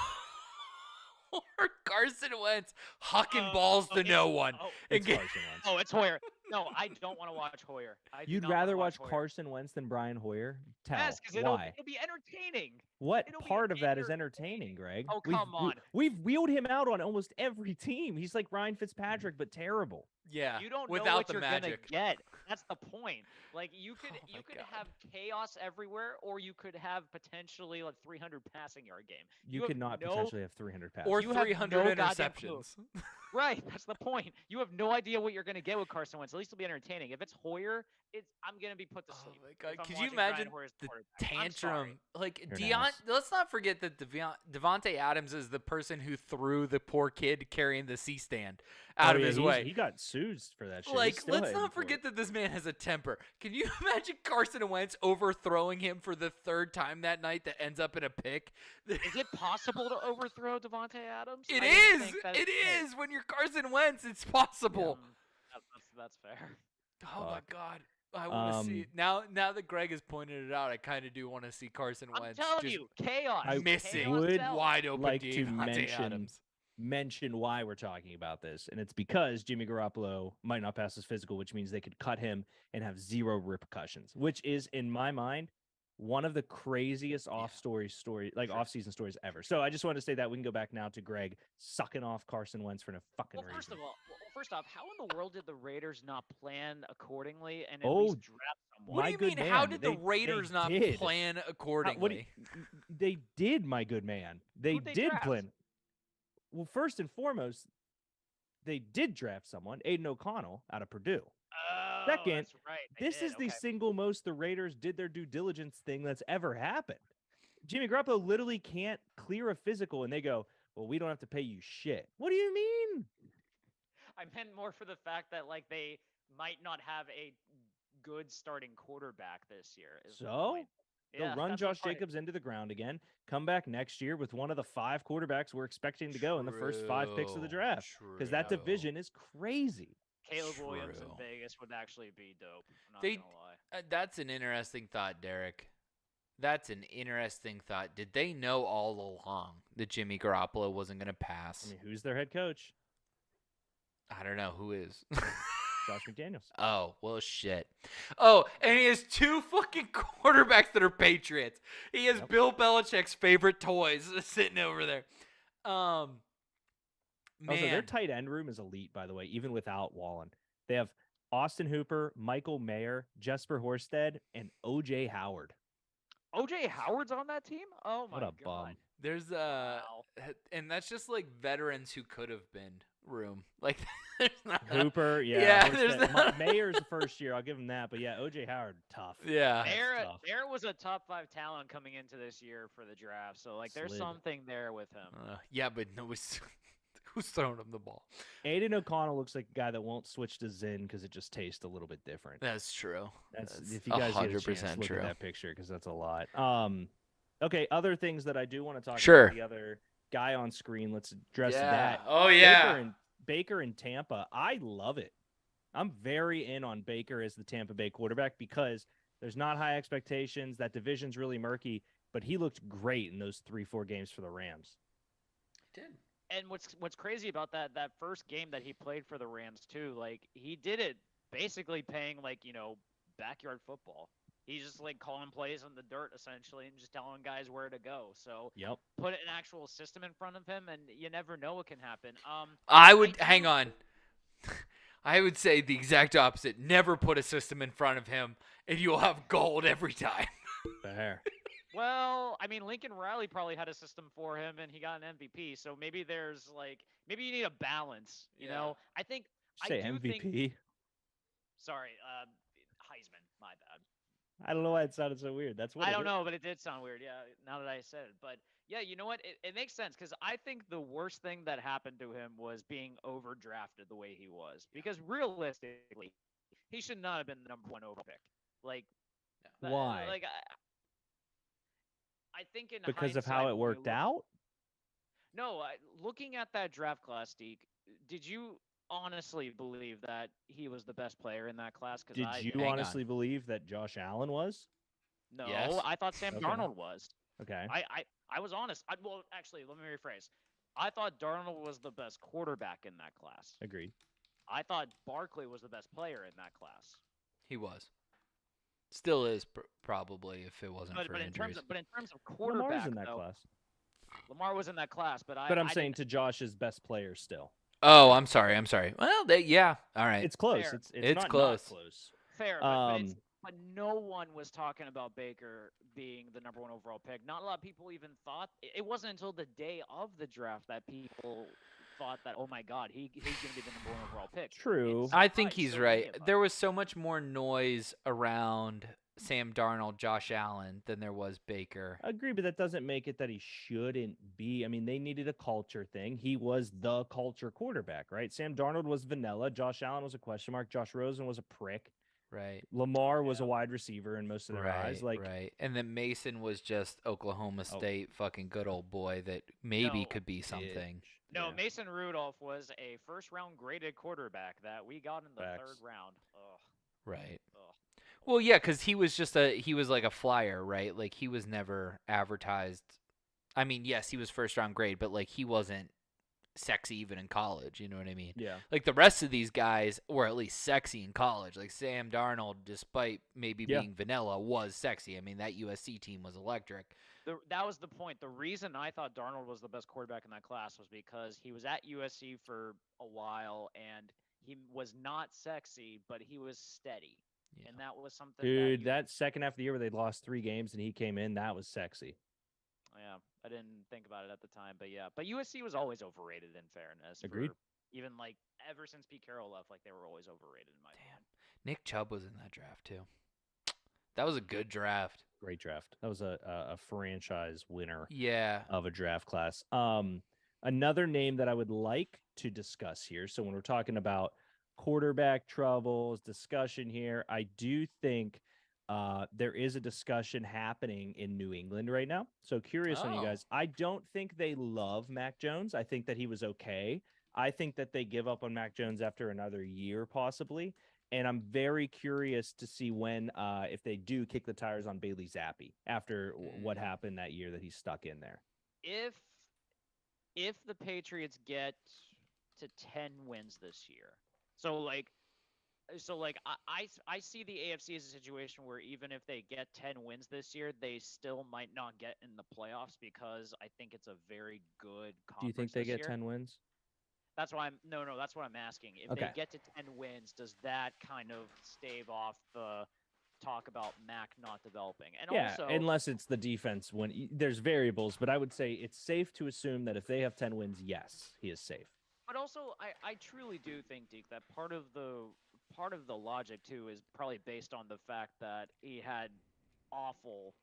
Carson Wentz hucking balls to no one? It's Carson Wentz. Oh, it's Hoyer. No, I don't want to watch Hoyer. You'd rather watch Carson Wentz than Brian Hoyer? Yes, because it'll be entertaining. What part of that is entertaining, Greg? Oh, come on. We've wheeled him out on almost every team. He's like Ryan Fitzpatrick, but terrible. Yeah, you don't without know what the you're magic. Gonna get. That's the point. Like you could have chaos everywhere, or you could have potentially like 300 passing yard game. You could not potentially have 300 passing or 300 interceptions. Right, that's the point. You have no idea what you're gonna get with Carson Wentz. At least it'll be entertaining. If it's Hoyer, I'm gonna be put to sleep. Oh my God! Could you imagine the tantrum? Like nice. Let's not forget that Devontae Adams is the person who threw the poor kid carrying the C-stand out of his way. He got sued for that shit. Like, let's not forget that this man has a temper. Can you imagine Carson Wentz overthrowing him for the 3rd time that night that ends up in a pick? Is it possible to overthrow Devontae Adams? It is. When you're Carson Wentz, it's possible. Yeah, that's fair. Oh my God. I want to see it. Now that Greg has pointed it out, I kind of do want to see Carson Wentz. I'm telling you, chaos. Missing wide open like to Adams. mention why we're talking about this, and it's because Jimmy Garoppolo might not pass his physical, which means they could cut him and have 0 repercussions, which is, in my mind, one of the craziest off-season stories ever. So I just wanted to say that. We can go back now to Greg sucking off Carson Wentz for no fucking reason. First off, how in the world did the Raiders not plan accordingly and at least draft someone? What do you mean? How did the Raiders not plan accordingly? They did, my good man. They did plan. Well, first and foremost, they did draft someone, Aiden O'Connell out of Purdue. Oh, Second, that's right. this is the single most the Raiders did their due diligence thing that's ever happened. Jimmy Garoppolo literally can't clear a physical, and they go, well, we don't have to pay you shit. What do you mean? I meant more for the fact that like they might not have a good starting quarterback this year. So they'll run that's Josh Jacobs into the ground again, come back next year with one of the 5 quarterbacks we're expecting to go in the first 5 picks of the draft. Because that division is crazy. Caleb Williams in Vegas would actually be dope. I'm not gonna lie. That's an interesting thought, Derek. That's an interesting thought. Did they know all along that Jimmy Garoppolo wasn't going to pass? I mean, who's their head coach? I don't know. Who is? Josh McDaniels. Oh, well, shit. Oh, and he has 2 fucking quarterbacks that are Patriots. He has Bill Belichick's favorite toys sitting over there. Man. Also, their tight end room is elite, by the way, even without Wallen. They have Austin Hooper, Michael Mayer, Jesper Horsted, and O.J. Howard. O.J. Howard's on that team? Oh, my God. What a bum. There's and that's just like veterans who could have been room. Like there's not Hooper, there's not... Mayer's the first year, I'll give him that, but yeah, O.J. Howard, tough. Yeah. Mayer was a top 5 talent coming into this year for the draft, so like there's something there with him. Yeah, but who's throwing him the ball? Aiden O'Connell looks like a guy that won't switch to Zen because it just tastes a little bit different. That's true. That's if you guys 100% get a chance, look at that picture because that's a lot. Okay, other things that I do want to talk about. The other guy on screen. Let's address that. Oh yeah, Baker in Tampa. I love it. I'm very in on Baker as the Tampa Bay quarterback because there's not high expectations. That division's really murky, but he looked great in those 3-4 games for the Rams. He did. And what's crazy about that first game that he played for the Rams too, like he did it basically paying like, backyard football. He's just like calling plays on the dirt essentially and just telling guys where to go. So put an actual system in front of him and you never know what can happen. I would say the exact opposite. Never put a system in front of him and you'll have gold every time. Fair. Well, I mean, Lincoln Riley probably had a system for him, and he got an MVP. So maybe maybe you need a balance. You know, I think. Say MVP. Sorry, Heisman. My bad. I don't know why it sounded so weird. That's what I don't know, but it did sound weird. Yeah, now that I said it, but yeah, you know what? It makes sense because I think the worst thing that happened to him was being overdrafted the way he was. Because realistically, he should not have been the number 1 overall pick. Like, why? Like. I think because of how it worked out? No, looking at that draft class, Deke, did you honestly believe that he was the best player in that class? Did you honestly believe that Josh Allen was? No, I thought Sam Darnold was. Okay. I was honest. Well, actually, let me rephrase. I thought Darnold was the best quarterback in that class. Agreed. I thought Barkley was the best player in that class. He was. Still is probably if it wasn't for injuries. But in terms of quarterback, Lamar's in that class. Lamar was in that class, but I'm saying to Josh's best player still. Oh, I'm sorry. Well, all right. It's close. Fair. It's close. Not close. Fair, but no one was talking about Baker being the number 1 overall pick. Not a lot of people even thought. It wasn't until the day of the draft that people thought that, oh my God, he's going to be the number 1 overall pick. True. I think he's right. There was so much more noise around Sam Darnold, Josh Allen than there was Baker. I agree, but that doesn't make it that he shouldn't be. I mean, they needed a culture thing. He was the culture quarterback, right? Sam Darnold was vanilla. Josh Allen was a question mark. Josh Rosen was a prick. Right. Lamar was a wide receiver in most of their eyes. Right. And then Mason was just Oklahoma State fucking good old boy that maybe could be something. No, Mason Rudolph was a first-round graded quarterback that we got in the 3rd round. Ugh. Right. Ugh. Well, yeah, because he was like a flyer, right? Like he was never advertised. I mean, yes, he was first-round grade, but like he wasn't sexy even in college. You know what I mean? Yeah. Like the rest of these guys were at least sexy in college. Like Sam Darnold, despite maybe being vanilla, was sexy. I mean, that USC team was electric. That was the point. The reason I thought Darnold was the best quarterback in that class was because he was at USC for a while and he was not sexy, but he was steady. Yeah. And that was something. Dude, that second half of the year where they lost 3 games and he came in, that was sexy. Yeah, I didn't think about it at the time, but yeah. But USC was always overrated in fairness. Agreed. Even like ever since Pete Carroll left, like they were always overrated in my opinion. Nick Chubb was in that draft too. That was a good draft. Great draft. That was a franchise winner. Yeah. Of a draft class. Another name that I would like to discuss here. So when we're talking about quarterback troubles discussion here. I do think there is a discussion happening in New England right now. So curious on you guys. I don't think they love Mac Jones. I think that he was okay. I think that they give up on Mac Jones after another year, possibly. And I'm very curious to see when, if they do kick the tires on Bailey Zappi after what happened that year that he's stuck in there. If the Patriots get to 10 wins this year, so I see the AFC as a situation where even if they get 10 wins this year, they still might not get in the playoffs because I think it's a very good conference. Do you think they get 10 wins? That's why that's what I'm asking. If they get to 10 wins, does that kind of stave off the talk about Mac not developing? And also, unless it's the defense when there's variables, but I would say it's safe to assume that if they have 10 wins, yes, he is safe. But also, I truly do think, Deke, that part of the logic too is probably based on the fact that he had awful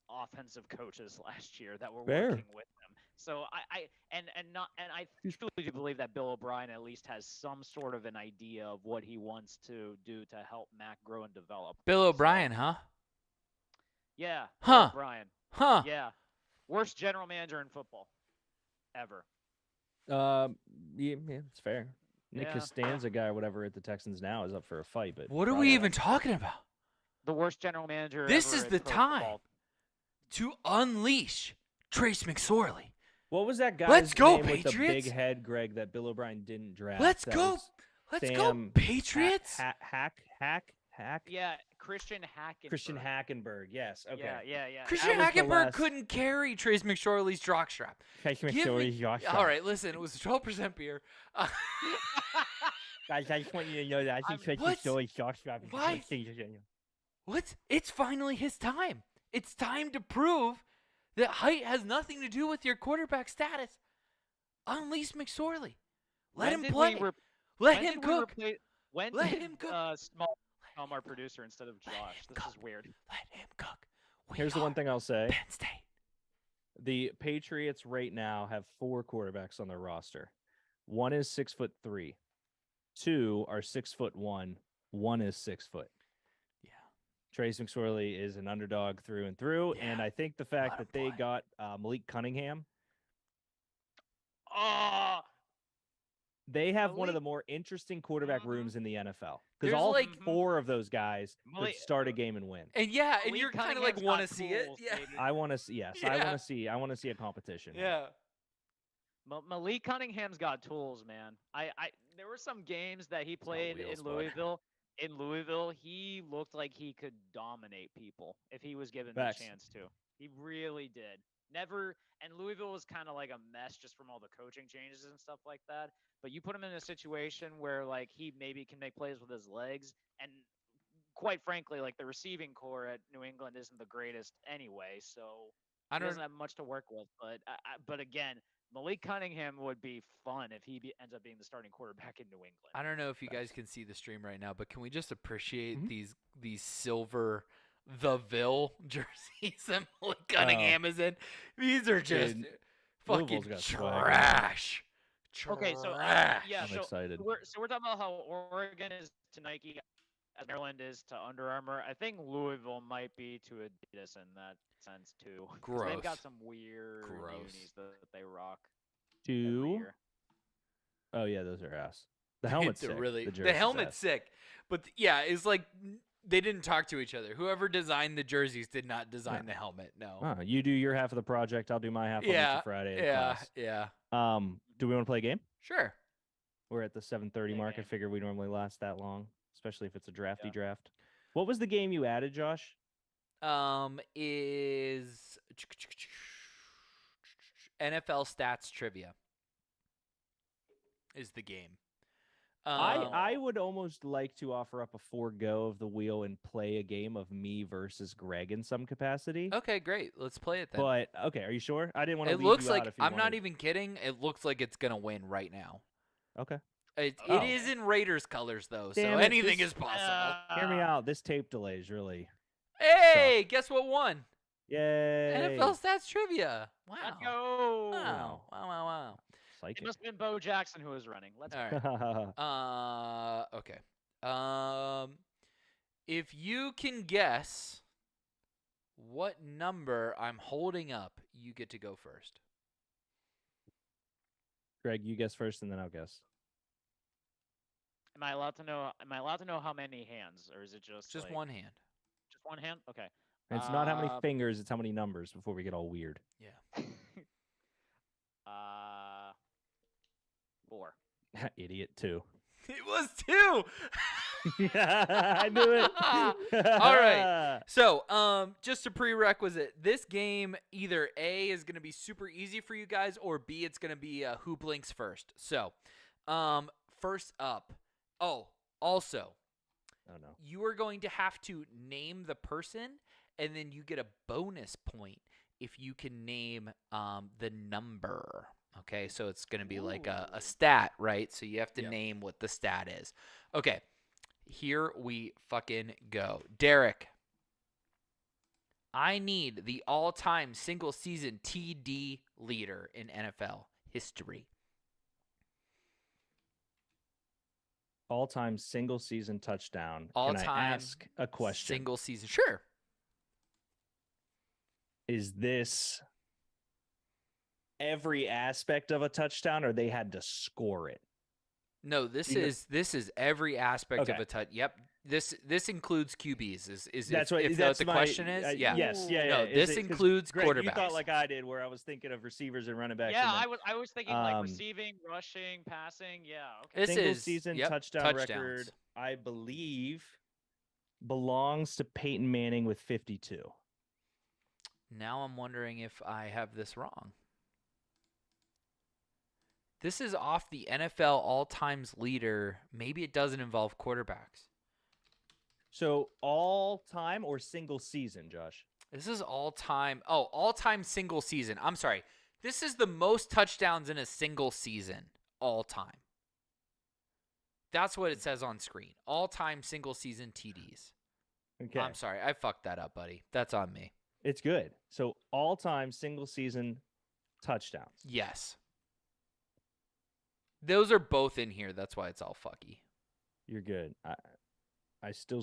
offensive coaches last year that were working with him. So I truly do believe that Bill O'Brien at least has some sort of an idea of what he wants to do to help Mac grow and develop. Bill O'Brien, huh? Yeah. Huh. Bill O'Brien. Huh. Yeah. Worst general manager in football ever. Yeah, it's fair. Nick Costanza guy or whatever at the Texans now is up for a fight. But what are we even talking about? The worst general manager. This ever is the time to unleash Trace McSorley. What was that guy's Let's go, name Patriots. with the big head, Greg, that Bill O'Brien didn't draft? Let's go. Let's go, Patriots. Hack. Yeah, Christian Hackenberg. Christian Hackenberg, yes. Okay. Yeah. Christian Hackenberg couldn't carry Trace McSorley's jockstrap. All right, listen, it was 12% beer. Guys, I just want you to know that I think Trace McSorley's jockstrap is Why? What? It's finally his time. It's time to prove that height has nothing to do with your quarterback status. Unleash McSorley. Let him play. Let him cook. Let him cook. Small, our producer instead of Josh. This is weird. Let him cook. Here's the one thing I'll say. Penn State. The Patriots right now have 4 quarterbacks on their roster. One is 6'3". 2 are 6'1". 1 is 6 foot. Yeah. Trace McSorley is an underdog through and through, and I think the fact that they got Malik Cunningham. They have one of the more interesting quarterback rooms in the NFL because all 4 of those guys could start a game and win. And and you're kind of like want to see it. Yeah, I want to see. Yes, I want to see a competition. Yeah. Malik Cunningham's got tools, man. There were some games that he played in Louisville. In Louisville, he looked like he could dominate people if he was given the chance to. He really did. And Louisville was kind of like a mess just from all the coaching changes and stuff like that. But you put him in a situation where like he maybe can make plays with his legs, and quite frankly, like the receiving core at New England isn't the greatest anyway, so he doesn't have much to work with. But again, Malik Cunningham would be fun if he ends up being the starting quarterback in New England. I don't know if you guys can see the stream right now, but can we just appreciate these silver The Ville jerseys that Malik Cunningham is in? These are just fucking trash. Okay, so I'm excited. We're talking about how Oregon is to Nike, as Maryland is to Under Armour. I think Louisville might be to Adidas in that sense too. Gross. They've got some weird unis that they rock. Oh yeah, those are ass. The helmet's sick. The helmet's sick. But it's like they didn't talk to each other. Whoever designed the jerseys did not design the helmet. No. You do your half of the project. I'll do my half on Friday. Yeah. Do we want to play a game? Sure. We're at the 7:30 mark. I figure we normally last that long, especially if it's a drafty draft. What was the game you added, Josh? Is NFL stats trivia is the game. I would almost like to offer up a forego of the wheel and play a game of me versus Greg in some capacity. Okay, great. Let's play it then. But okay, are you sure? I didn't want to. It looks like I'm not even kidding. It looks like it's gonna win right now. Okay. It is in Raiders colors though, so anything is possible. Hear me out. This tape delay is really. Hey, guess what won? Yay! NFL stats trivia. Wow. Let's go. Wow. It must have been Bo Jackson who was running. Let's All right. Okay. If you can guess what number I'm holding up, you get to go first. Greg, you guess first, and then I'll guess. Am I allowed to know? Am I allowed to know how many hands, or is it just like, one hand? Just one hand. Okay. And it's not how many fingers; it's how many numbers. Before we get all weird. Yeah. 4. Idiot 2. It was 2. I knew it. All right. So, just a prerequisite. This game, either A, is going to be super easy for you guys, or B, it's going to be who blinks first. So, first up. Oh, also. Oh, no. You are going to have to name the person, and then you get a bonus point if you can name the number. Okay, so it's going to be like a stat, right? So you have to name what the stat is. Okay, here we fucking go. Derek, I need the all-time single-season TD leader in NFL history. All-time single-season touchdown. All-time Can I ask a question? Single-season. Sure. Is this every aspect of a touchdown, or they had to score it? No, this is every aspect of a touch. Yep. This includes QBs. That's what the question is? Yeah. Yes. Yeah. No, this includes Greg, quarterbacks. You thought like I did, where I was thinking of receivers and running backs. Yeah, I was thinking like receiving, rushing, passing. Yeah. Okay. This Single season touchdown record, I believe, belongs to Peyton Manning with 52. Now I'm wondering if I have this wrong. This is off the NFL all-times leader. Maybe it doesn't involve quarterbacks. So all-time or single season, Josh? This is all-time. Oh, all-time single season. I'm sorry. This is the most touchdowns in a single season all-time. That's what it says on screen. All-time single season TDs. Okay. I'm sorry. I fucked that up, buddy. That's on me. It's good. So all-time single season touchdowns. Yes. Those are both in here. That's why it's all fucky. You're good. I still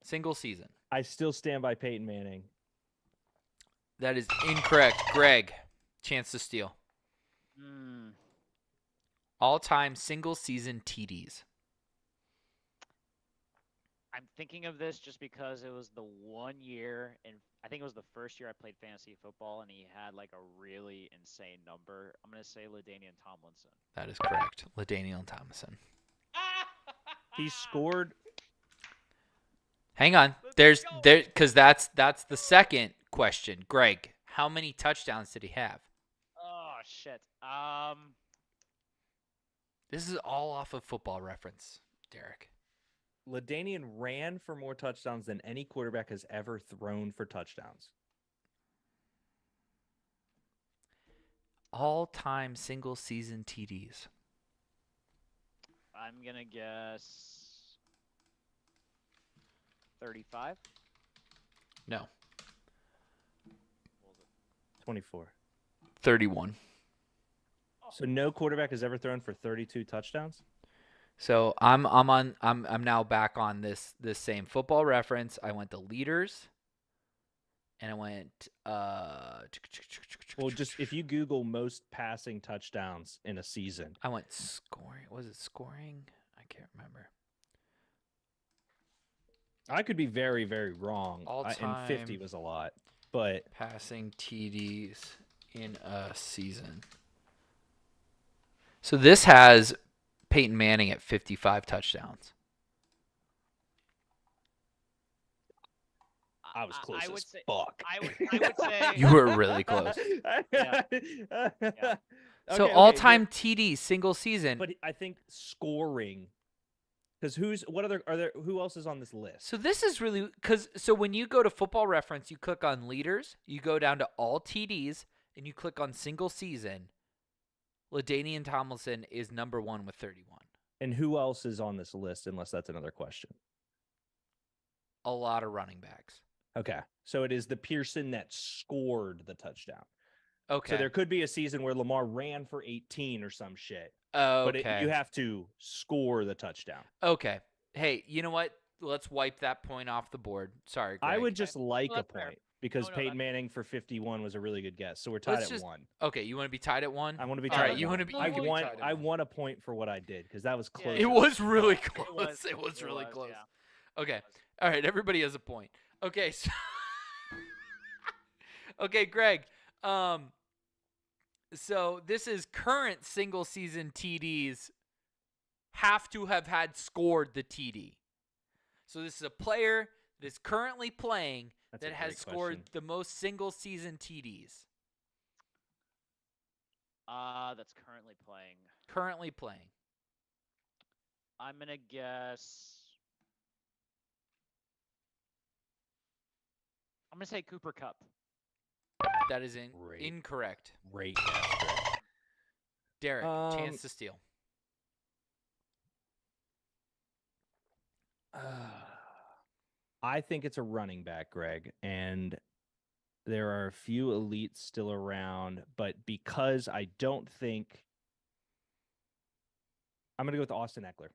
single season. I still stand by Peyton Manning. That is incorrect. Greg, chance to steal. All-time single season TDs. I'm thinking of this just because it was the one year, and I think it was the first year I played fantasy football, and he had like a really insane number. I'm gonna say LaDainian Tomlinson. That is correct, LaDainian Tomlinson. He scored. Hang on, because that's the second question. Greg, how many touchdowns did he have? Oh shit. This is all off of Football Reference, Derek. LaDainian ran for more touchdowns than any quarterback has ever thrown for touchdowns. All-time single-season TDs. I'm going to guess 35. No. 24. 31. So no quarterback has ever thrown for 32 touchdowns? So I'm now back on this same Football Reference. I went to leaders, and I went. Well, just if you Google most passing touchdowns in a season, I went scoring. Was it scoring? I can't remember. I could be very, very wrong. All-time and 50 was a lot, but passing TDs in a season. So this has Peyton Manning at 55 touchdowns. I was close as fuck. I would say you were really close. Yeah. So all-time TD single season. But I think scoring, because who else is on this list? So this is really so when you go to Football Reference, you click on leaders, you go down to all TDs, and you click on single season. LaDainian Tomlinson is number 1 with 31. And who else is on this list, unless that's another question? A lot of running backs. Okay. So it is the Pearson that scored the touchdown. Okay. So there could be a season where Lamar ran for 18 or some shit. Okay. But you have to score the touchdown. Okay. Hey, you know what? Let's wipe that point off the board. Sorry, Greg. I would just like a fair. point because Peyton Manning for 51 was a really good guess. So we're tied at 1. Okay, you want to be tied at 1? I want to be All tied right, at you 1. want to be I want a point for what I did because that was close. It was really close. It was really close. Yeah. Okay. All right, everybody has a point. Okay, so okay, Greg. So this is current single season TDs have to have had scored the TD. So this is a player that is currently playing that has scored the most single season TDs. That's currently playing. Currently playing. I'm gonna guess. I'm gonna say Cooper Kupp. That is incorrect. Great guess, Greg. Derek, chance to steal. I think it's a running back, Greg, and there are a few elites still around, but because I don't think I'm going to go with Austin Eckler.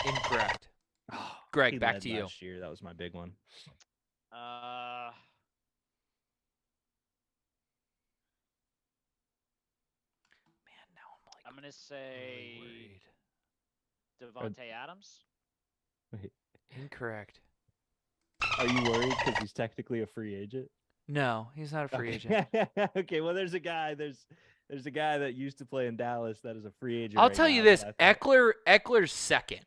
Incorrect. Oh, Greg, back to you. Last year, that was my big one. Man, now I'm gonna say really Devontae Adams. incorrect. Are you worried because he's technically a free agent? No, he's not a free agent. Okay, well, there's a guy that used to play in Dallas that is a free agent. I'll tell you this: Eckler's second.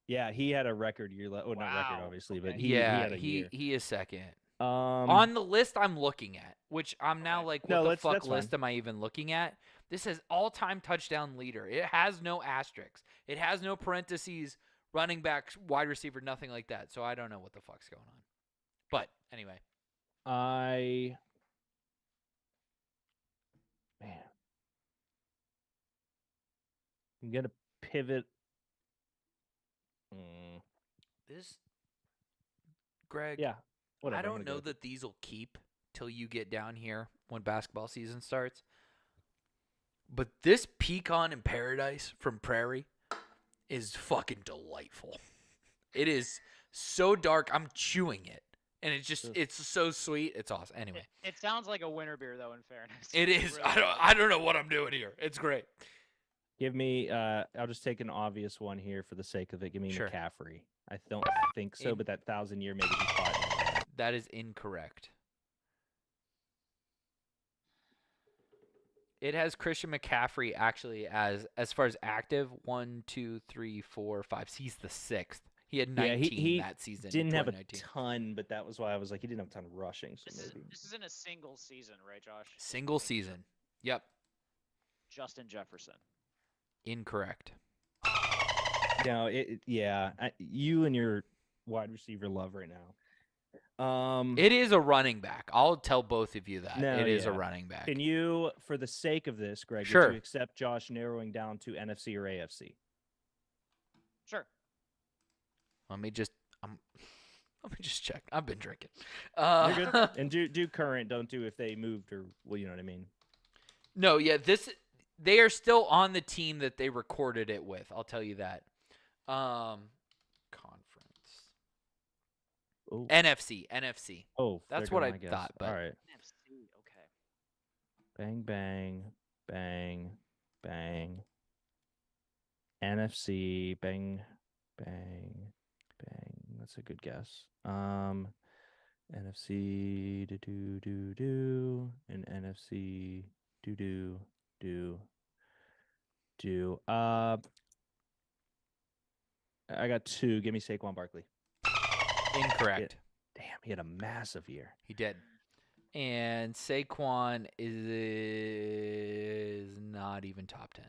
Yeah, he had a record year. Not record, obviously, but he had a year. He is second. On the list I'm looking at, which I'm now like, what the fuck list am I even looking at? This says all-time touchdown leader. It has no asterisks. It has no parentheses, running back, wide receiver, nothing like that. So I don't know what the fuck's going on. But anyway. I'm gonna pivot. Greg. Yeah. Whatever, I don't know that these will keep till you get down here when basketball season starts. But this pecan in paradise from Prairie is fucking delightful. It is so dark. I'm chewing it. And it's so sweet. It's awesome. Anyway. It sounds like a winter beer, though, in fairness. It is. Really I don't know what I'm doing here. It's great. Give me, I'll just take an obvious one here for the sake of it. Give me McCaffrey. I don't think so, but that 1,000-year maybe he fought. That is incorrect. It has Christian McCaffrey actually as far as active 1, 2, 3, 4, 5. He's the 6th. He had 19 that season. Didn't have a ton, but that was why I was like, he didn't have a ton of rushing. So this is in a single season, right, Josh? Single season. Yep. Justin Jefferson. Incorrect. No, you and your wide receiver love right now. It is a running back. I'll tell both of you that. It is a running back. Can you, for the sake of this, Greg, sure. would you accept Josh narrowing down to NFC or AFC? Sure. Let me just check. I've been drinking. You're good. And do current. Don't do if they moved or you know what I mean. No, yeah, they are still on the team that they recorded it with. I'll tell you that. Conference. Ooh. NFC. Oh, that's what I thought. But all right. NFC. Okay. Bang, bang, bang, bang. NFC. Bang, bang, bang. That's a good guess. NFC. Do. And NFC. Do. I got 2. Give me Saquon Barkley. Incorrect. Damn, he had a massive year. He did. And Saquon is not even top 10.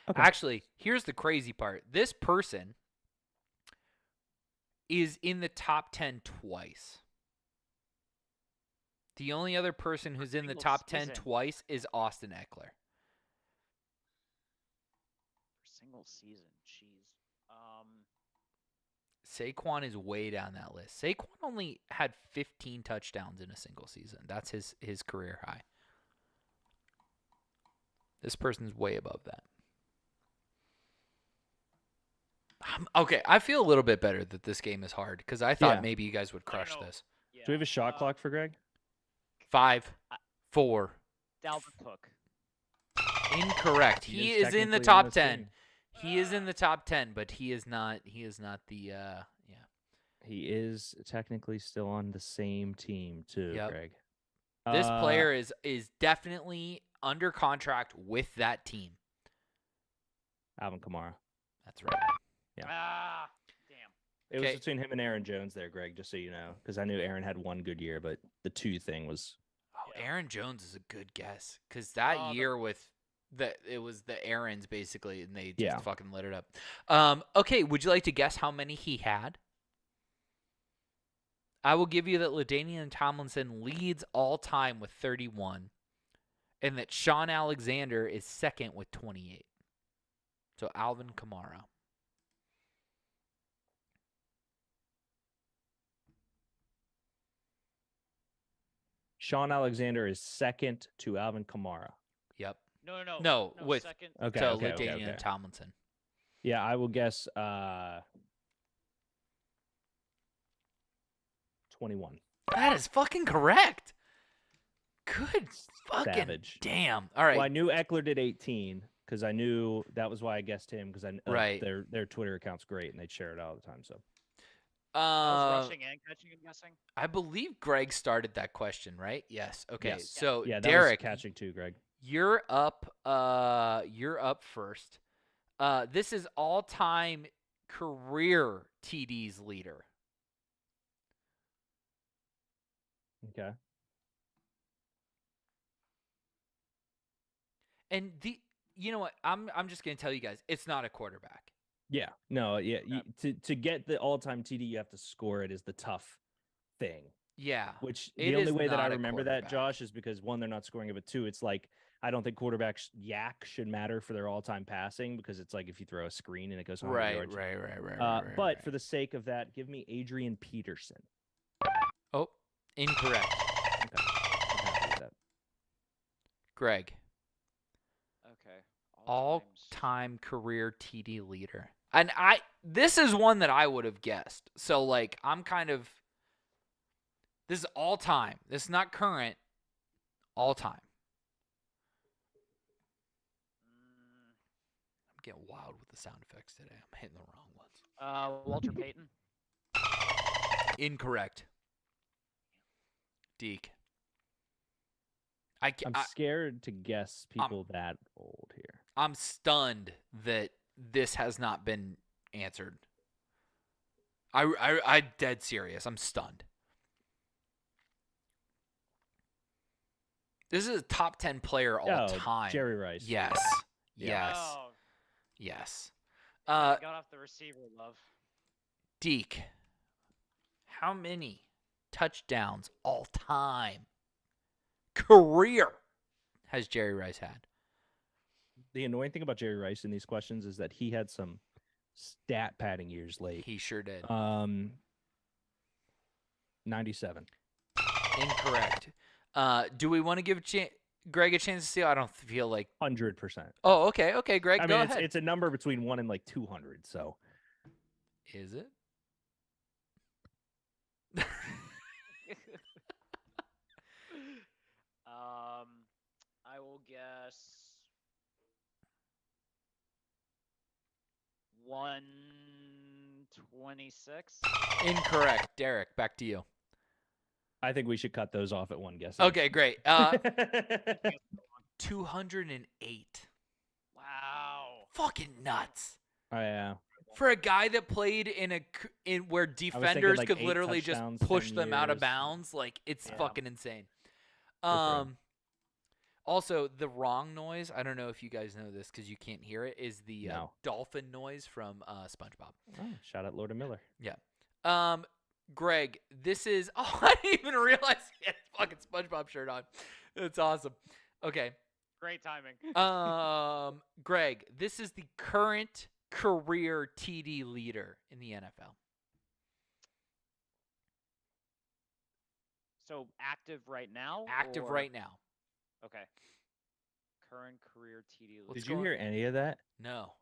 Okay. Actually, here's the crazy part. This person is in the top 10 twice. The only other person who's in the top 10 twice is Austin Eckler. Single season, jeez. Saquon is way down that list. Saquon only had 15 touchdowns in a single season. That's his career high. This person's way above that. Okay, I feel a little bit better that this game is hard because I thought maybe you guys would crush this. Yeah. Do we have a shot clock for Greg? 5, 4. Dalvin Cook. Incorrect. He is in the top 10. He is in the top 10, but he is not the He is technically still on the same team too, Greg. This player is definitely under contract with that team. Alvin Kamara. That's right. Yeah. Ah, damn. It was between him and Aaron Jones there, Greg, just so you know, because I knew Aaron had one good year, but the 2 thing was. Oh, Aaron Jones is a good guess because that year it was the Aarons basically, and they just fucking lit it up. Okay, would you like to guess how many he had? I will give you that LaDainian Tomlinson leads all time with 31, and that Sean Alexander is second with 28. So Alvin Kamara. Sean Alexander is second to Alvin Kamara. Yep. No, with second. LaDainian Tomlinson. Yeah, I will guess 21. That is fucking correct. Good fucking Savage. Damn. All right. Well, I knew Eckler did 18 because I knew that was why I guessed him because their Twitter account's great and they'd share it all the time. So. Rushing and catching, I'm guessing. I believe Greg started that question, right? Yes. Okay. Yes. So that Derek, was catching too, Greg. You're up. You're up first. This is all-time career TDs leader. Okay. And you know what? I'm just gonna tell you guys, it's not a quarterback. Yeah. No. Yeah. To get the all-time TD, you have to score it is the tough thing. Yeah. Which the only way that I remember that, Josh, is because 1, they're not scoring it, but 2, it's like I don't think quarterbacks yak should matter for their all-time passing because it's like if you throw a screen and it goes 100 yards. Right. But for the sake of that, give me Adrian Peterson. Oh, incorrect. Okay. I'm happy with that. Greg. Okay. All-time career TD leader. And this is one that I would have guessed. So like this is all time. This is not current. All time. I'm getting wild with the sound effects today. I'm hitting the wrong ones. Walter Payton. Incorrect. Deke. I'm scared to guess people that old here. I'm stunned that this has not been answered. I'm dead serious. I'm stunned. This is a top 10 player all time. Jerry Rice. Yes. Yes. Oh. Yes. Got off the receiver, love. Deke. How many touchdowns all time career has Jerry Rice had? The annoying thing about Jerry Rice in these questions is that he had some stat padding years late. He sure did. 97. Incorrect. Do we want to give Greg a chance to steal? I don't feel like 100%. Oh, okay, Greg. I go mean, ahead. It's a number between 1 and like 200. So, is it? I will guess 126. Incorrect. Derek, back to you. I think we should cut those off at one guess. Okay, great. 208. Wow. Fucking nuts. Oh, yeah. For a guy that played in where defenders like could literally just push them out of bounds, like it's fucking insane. Also, the wrong noise, I don't know if you guys know this because you can't hear it, is the dolphin noise from SpongeBob. Oh, shout out Lord Miller. Yeah. Greg, this is... Oh, I didn't even realize he had a fucking SpongeBob shirt on. That's awesome. Okay. Great timing. Greg, this is the current career TD leader in the NFL. So active right now? Active right now. Okay. current career TD leader. Did you hear any of that? No.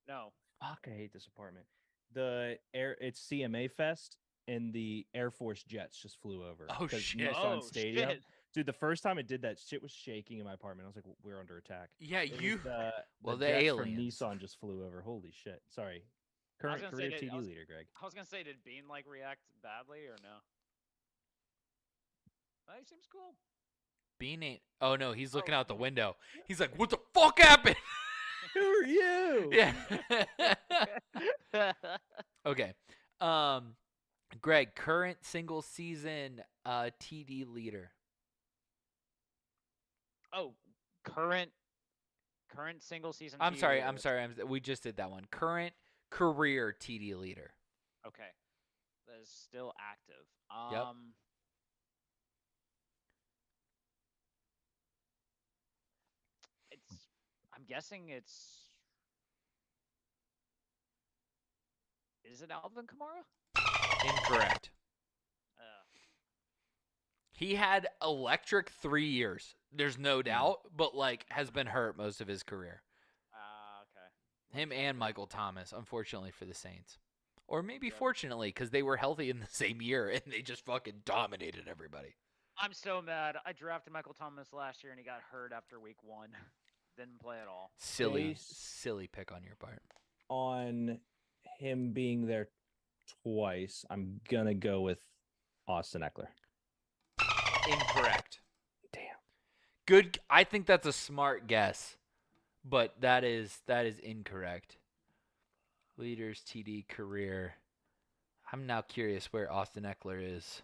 No. Fuck, I hate this apartment. It's CMA Fest, and the Air Force jets just flew over. Oh, 'cause shit. Nissan Oh, Stadium. shit. Dude, the first time it did that, shit was shaking in my apartment. I was like, we're under attack. Yeah, It was you. the Well, the jets from aliens. Nissan just flew over. Holy shit. Sorry. I was Current gonna career say, TD leader, Greg. I was gonna say, did Bean like react badly or no? He seems cool. Bean ain't. Oh no, he's looking Oh. out the window. He's like, "What the fuck happened?" Who are you? Yeah. Okay. Greg, current single season TD leader. Oh, current single season. I'm TD sorry. leader. I'm sorry. We just did that one. Current career TD leader. Okay, that is still active. Yep. I'm guessing it's. Is it Alvin Kamara? Incorrect. He had electric 3 years. There's no doubt, but like has been hurt most of his career. Okay. Him and Michael Thomas, unfortunately for the Saints. Or maybe fortunately, because they were healthy in the same year and they just fucking dominated everybody. I'm so mad. I drafted Michael Thomas last year and he got hurt after week 1. Didn't play at all. Silly pick on your part. On him being there twice, I'm gonna go with Austin Eckler. Incorrect. Damn. Good. I think that's a smart guess, but that is incorrect. Leaders TD career. I'm now curious where Austin Eckler is.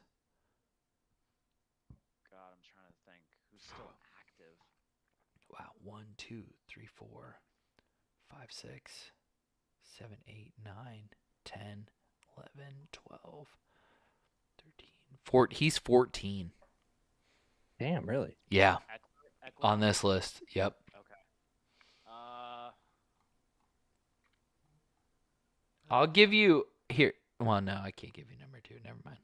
God, I'm trying to think. Who's still active? Wow. 1, 2, 3, 4, 5, 6, 7, 8, 9, 10, 11, 12, 13, 14. He's 14. Damn, really? Yeah. Eckler? On this list. Yep. Okay. I'll give you here. Well, no, I can't give you number 2. Never mind.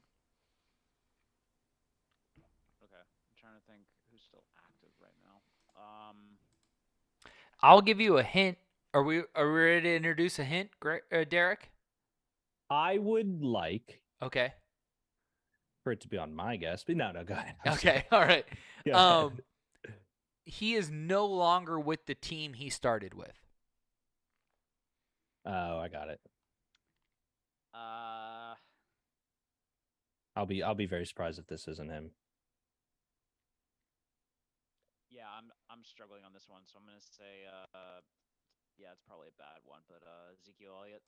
Okay. I'm trying to think who's still active right now. I'll give you a hint. Are we ready to introduce a hint, Derek? I would like Okay. for it to be on my guess, but no, go ahead. Okay. All right. Go ahead. He is no longer with the team he started with. Oh, I got it. I'll be very surprised if this isn't him. Yeah, I'm struggling on this one, so I'm gonna say yeah, it's probably a bad one, but Ezekiel Elliott.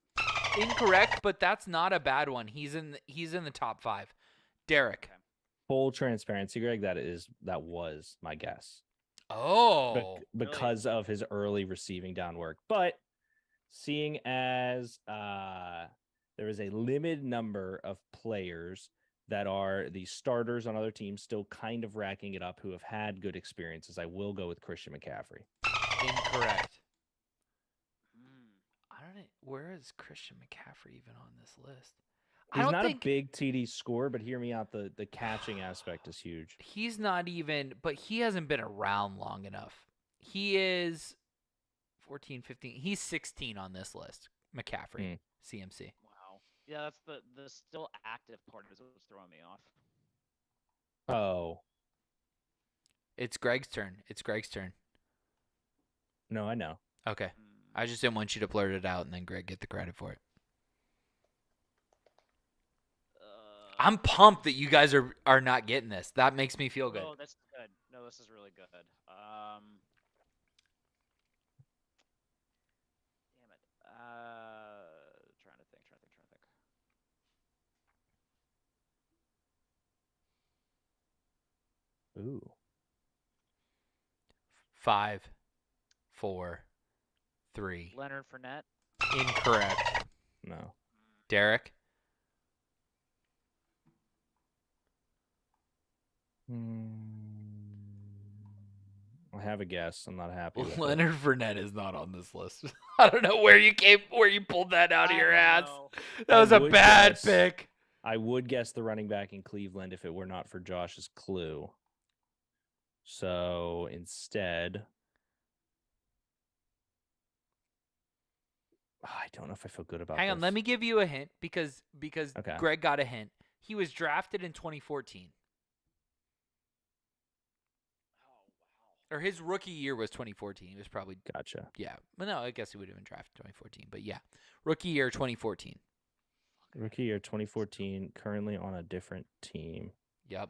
Incorrect, but that's not a bad one. He's in the top 5. Derek. Okay. Full transparency, Greg, that was my guess. Oh. Because of his early receiving down work. But seeing as there is a limited number of players that are the starters on other teams still kind of racking it up who have had good experiences, I will go with Christian McCaffrey. Incorrect. I don't know. Where is Christian McCaffrey even on this list? He's not a big TD scorer, but hear me out. The catching aspect is huge. He's not even, but he hasn't been around long enough. He is 14, 15. He's 16 on this list. McCaffrey, CMC. Wow. Yeah, that's the still active part is what's throwing me off. Oh. It's Greg's turn. No, I know. Okay. I just didn't want you to blurt it out and then Greg get the credit for it. I'm pumped that you guys are not getting this. That makes me feel good. Oh, that's good. No, this is really good. Damn it. Trying to think. Ooh. 5, 4, 3. Leonard Fournette. Incorrect. No. Derek. I have a guess. I'm not happy with Leonard Fournette is not on this list. I don't know where you pulled that out of your ass. That was a bad pick. I would guess the running back in Cleveland if it were not for Josh's clue. So instead, I don't know if I feel good about Hang on, this. let me give you a hint because Okay. Greg got a hint. He was drafted in 2014. Or his rookie year was 2014. He was probably Gotcha. yeah. Well, no, I guess he would have been drafted in 2014. But yeah, rookie year 2014. Rookie year 2014, currently on a different team. Yep.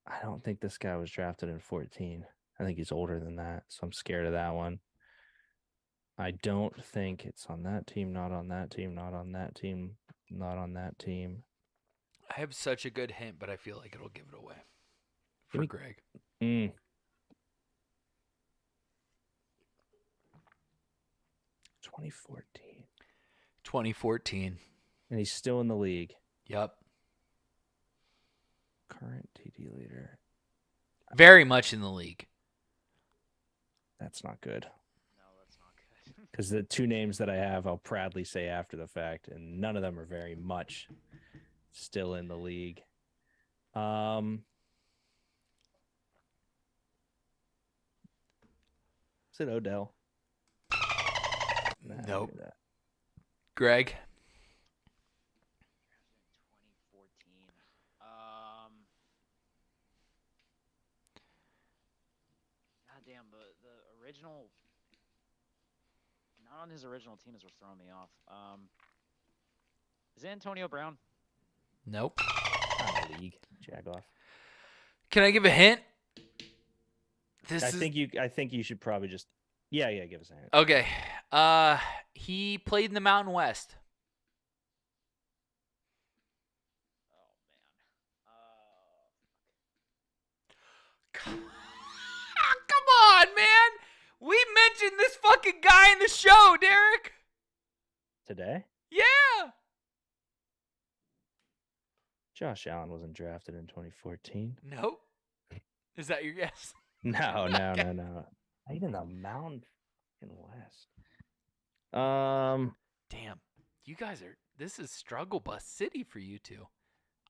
I don't think this guy was drafted in 14. I think he's older than that, so I'm scared of that one. I don't think it's on that team, not on that team, not on that team, not on that team. I have such a good hint, but I feel like it'll give it away for Greg. 2014. 2014. And he's still in the league. Yep. Current TD leader. Very much in the league. That's not good. No, that's not good. Because the two names that I have, I'll proudly say after the fact, and none of them are very much still in the league. Is it Odell? Nah, Nope. that. Greg. 2014. God damn, the original. Not on his original team is what's throwing me off. Is it Antonio Brown? Nope. Not in the league. Jag off. Can I give a hint? I think you should probably just give us a hint. Okay. He played in the Mountain West. Oh man. Come on, man. We mentioned this fucking guy in the show, Derek. Today? Yeah. Josh Allen wasn't drafted in 2014. Nope. Is that your guess? No. Played in the Mountain West. Damn. You guys this is struggle bus city for you two.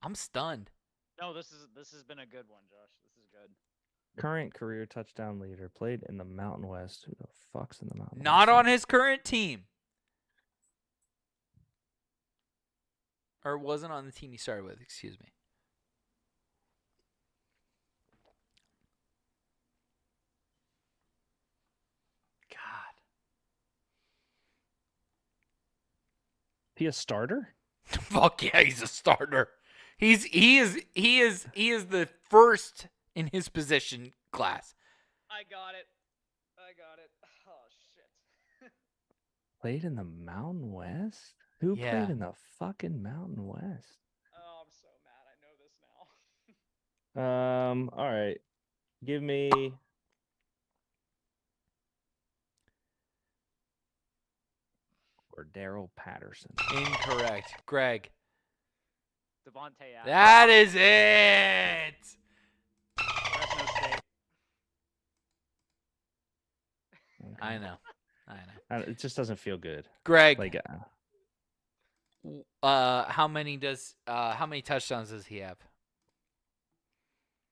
I'm stunned. No, this has been a good one, Josh. This is good. Current career touchdown leader, played in the Mountain West. Who the fuck's in the Mountain West? Not on his current team. Or wasn't on the team he started with, excuse me. God. He a starter? Fuck yeah, he's a starter. He is the first in his position class. I got it. Oh shit. Played in the Mountain West? Who played in the fucking Mountain West? Oh, I'm so mad. I know this now. All right. Give me or Daryl Patterson. Incorrect. Greg. Devontae Adams. That is it. Fresno State. Okay. I know. It just doesn't feel good. Greg. Like how many touchdowns does he have?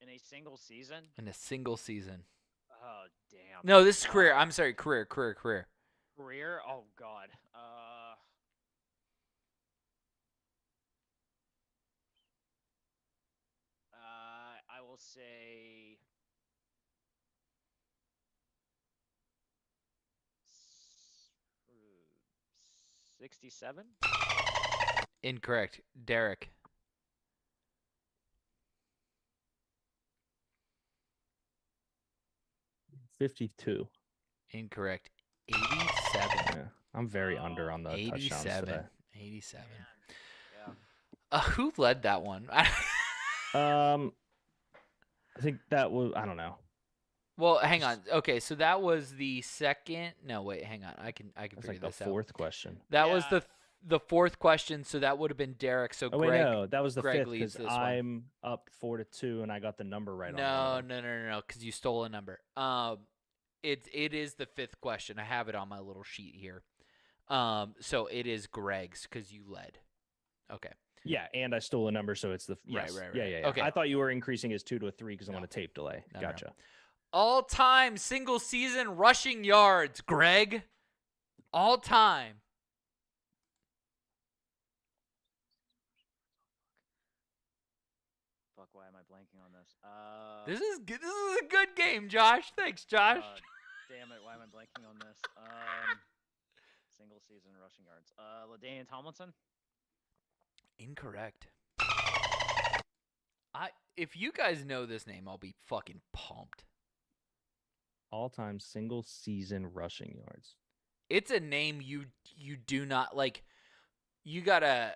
In a single season? In a single season. Oh, damn. No, this is career. I'm sorry, career. Career? Oh, God. I will say 67. Incorrect. Derek. 52. Incorrect. 87. Yeah, I'm very under on the touchdowns today. 87. Yeah. Who led that one? I think that was, I don't know. Well, hang on. Okay, so that was the second. No, wait, hang on. I can That's figure like the this out. fourth question. That was the fourth question, so that would have been Derek. So Wait, no, that was the Greg fifth leads because this one. I'm up 4-2 and I got the number right. No, because you stole a number. It is the fifth question. I have it on my little sheet here. So it is Greg's because you led. Okay. Yeah, and I stole a number, so it's the yes. Right. Yeah. Okay. I thought you were increasing his 2 to a 3 because I want a tape delay. No, Gotcha. All-time single-season rushing yards, Greg. All-time. Fuck, why am I blanking on this? This is good. This is a good game, Josh. Thanks, Josh. Damn it, why am I blanking on this? Single season rushing yards. LaDainian Tomlinson? Incorrect. If you guys know this name, I'll be fucking pumped. All-time single-season rushing yards. It's a name you do not like. You gotta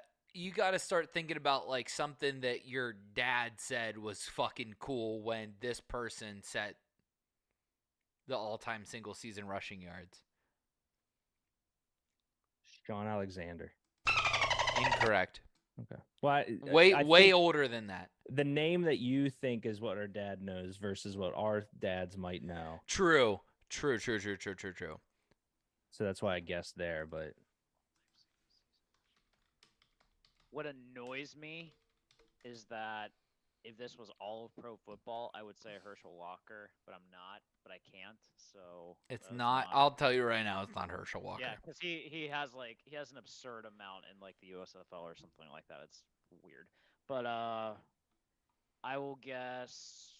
start thinking about like something that your dad said was fucking cool when this person set the all-time single-season rushing yards. Sean Alexander. Incorrect. Okay. Well, way older than that. The name that you think is what our dad knows versus what our dads might know. True. So that's why I guessed there, but what annoys me is that if this was all of pro football, I would say Herschel Walker, but I'm not, but I can't. So it's not. I'll tell you right now, it's not Herschel Walker. Yeah, because he has an absurd amount in like the USFL or something like that. It's weird. But I will guess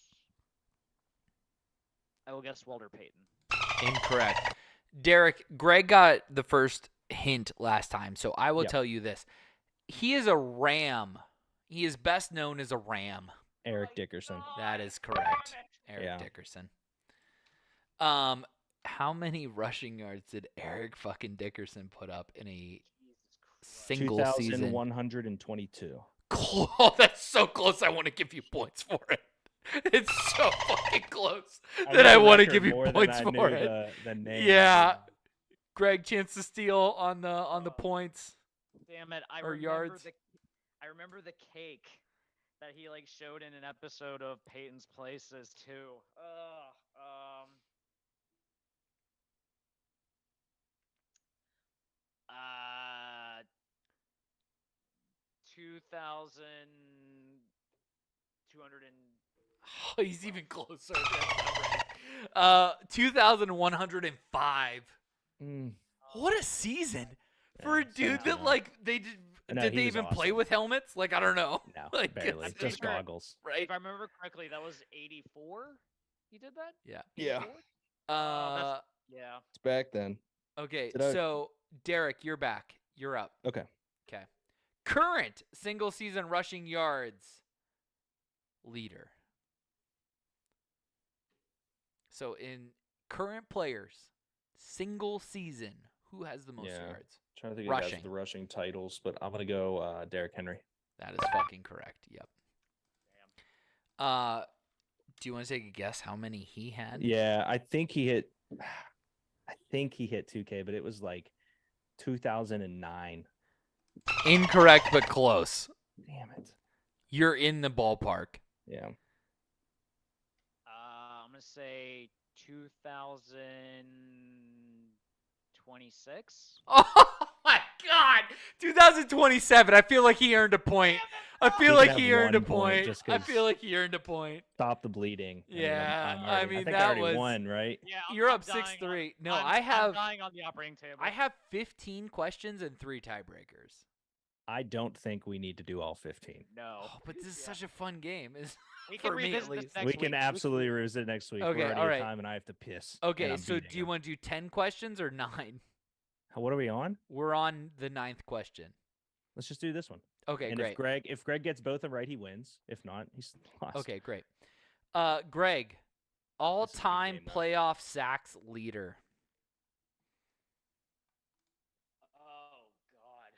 Walter Payton. Incorrect. Derek, Greg got the first hint last time, so I will tell you this. He is a Ram. He is best known as a Ram. Eric Dickerson. That is correct. Eric Dickerson. How many rushing yards did Eric fucking Dickerson put up in a single season? 2,122. Oh, that's so close. I want to give you points for it. It's so fucking close that I want to give you points for it. The name. Yeah. Greg, chance to steal on the points. Damn it! I remember the cake that he like showed in an episode of Peyton's Places too. 2,200 and. Oh, he's even closer. 2,105. What a season for a dude that like they did. No, did they even play with helmets? Like I don't know. No, like, barely. Just goggles. Right. If I remember correctly, that was 84. He did that. Yeah. 84? Yeah. It's back then. Okay, so Derek, you're back. You're up. Okay. Current single season rushing yards leader. So in current players, single season, who has the most yards? I'm trying to think of the rushing titles, but I'm gonna go Derrick Henry. That is fucking correct. Yep. Damn. Do you want to take a guess how many he had? Yeah, I think he hit 2K, but it was like 2009. Incorrect, but close. Damn it. You're in the ballpark. Yeah. I'm gonna say 2026. Oh my God, 2027. I feel like he earned a point. I feel like he earned a point. Stop the bleeding. Yeah, I think that I already was won, right? Yeah, You're up 6-3. No, I'm dying on the operating table. I have 15 questions and 3 tiebreakers. I don't think we need to do all 15. No. Oh, but this is such a fun game. We can revisit this next We week. can absolutely revisit it next week. Okay, We're already all right. at time, and I have to piss. Okay, so do you want to do 10 questions or 9? What are we on? We're on the 9th question. Let's just do this one. Okay, and great. If Greg gets both of them right, he wins. If not, he's lost. Okay, great. Greg, all-time playoff sacks leader. Oh God.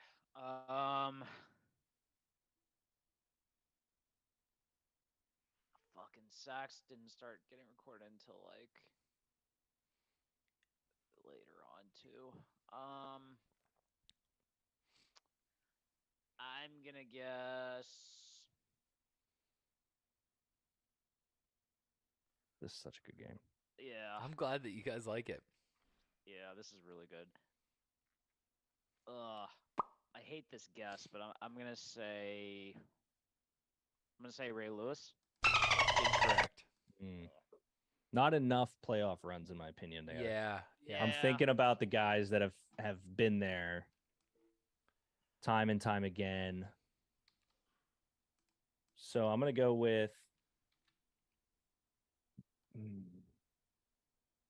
Fucking sacks didn't start getting recorded until like later on too. I'm gonna guess. This is such a good game. Yeah. I'm glad that you guys like it. Yeah, this is really good. I hate this guess, but I'm gonna say Ray Lewis. Incorrect. Not enough playoff runs, in my opinion. There. Yeah. I'm thinking about the guys that have been there time and time again. So I'm gonna go with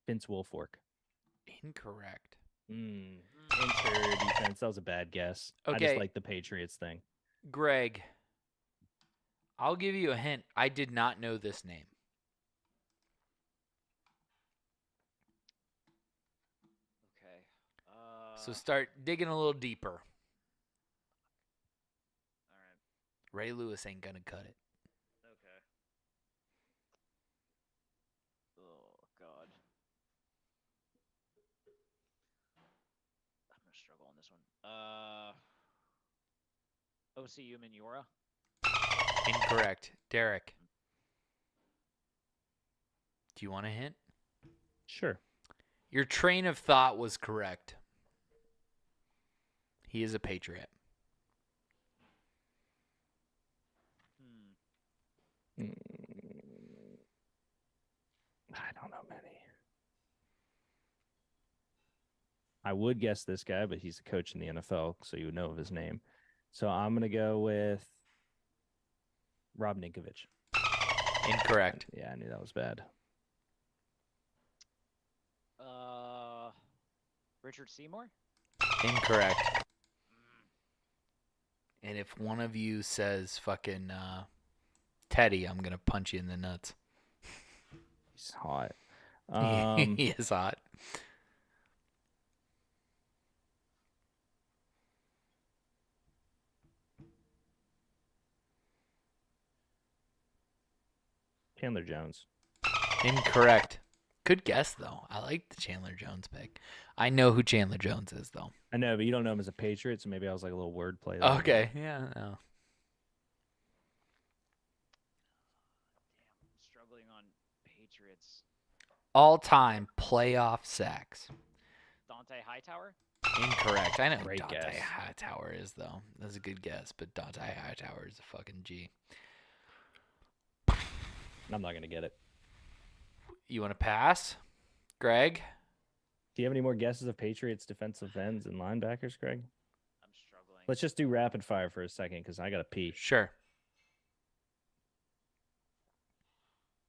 Vince Wilfork. Incorrect. Interior defense. That was a bad guess. Okay. I just like the Patriots thing. Greg, I'll give you a hint. I did not know this name. Okay. So start digging a little deeper. All right. Ray Lewis ain't gonna cut it. Okay. Oh God. I'm gonna struggle on this one. OCU Minora. Incorrect. Derek, do you want a hint? Sure. Your train of thought was correct. He is a Patriot. I don't know many. I would guess this guy, but he's a coach in the NFL, so you would know of his name. So I'm going to go with Rob Ninkovich. Incorrect. Yeah, I knew that was bad. Richard Seymour. Incorrect. And if one of you says fucking Teddy, I'm going to punch you in the nuts. He's hot. He is hot. Chandler Jones. Incorrect. Good guess, though. I like the Chandler Jones pick. I know who Chandler Jones is, though. I know, but you don't know him as a Patriot, so maybe I was like a little wordplay. Okay, yeah. No. Damn, I'm struggling on Patriots. All-time playoff sacks. Dante Hightower. Incorrect. I know who Great Dante guess. Hightower is, though. That's a good guess, but Dante Hightower is a fucking G. I'm not going to get it. You want to pass? Greg? Do you have any more guesses of Patriots defensive ends and linebackers, Greg? I'm struggling. Let's just do rapid fire for a second because I got to pee. Sure.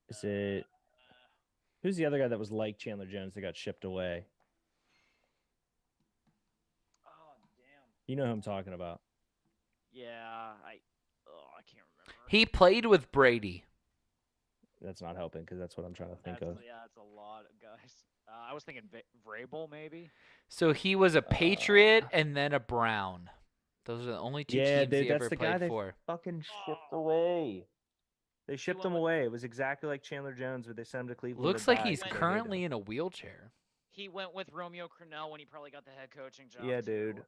Is it... Who's the other guy that was like Chandler Jones that got shipped away? Oh, damn. You know who I'm talking about. Yeah, I can't remember. He played with Brady. That's not helping because that's what I'm trying to think of. Yeah, that's a lot of guys. I was thinking Vrabel, maybe. So he was a Patriot and then a Brown. Those are the only two teams he ever played for. Fucking shipped away. They shipped him away. It was exactly like Chandler Jones, where they sent him to Cleveland. Looks like he's currently in a wheelchair. He went with Romeo Crennel when he probably got the head coaching job. Yeah, dude.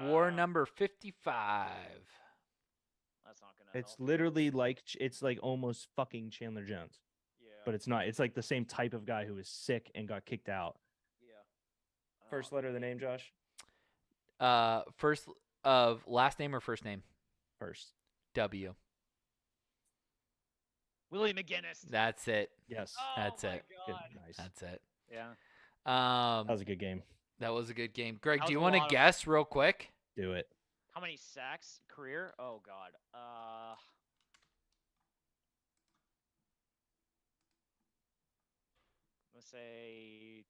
War number 55. That's not gonna. It's help. literally like it's like almost fucking Chandler Jones, Yeah. but it's not. It's like the same type of guy who was sick and got kicked out. Yeah. First letter of the name, Josh. First of last name or first name? First. W. Willie McGinnis. That's it. Yes. That's it. Good. God. Nice. That's it. Yeah. That was a good game. That was a good game. Greg, That do was you a want to lot of- guess real quick? Do it. How many sacks career? Oh God. Let's say.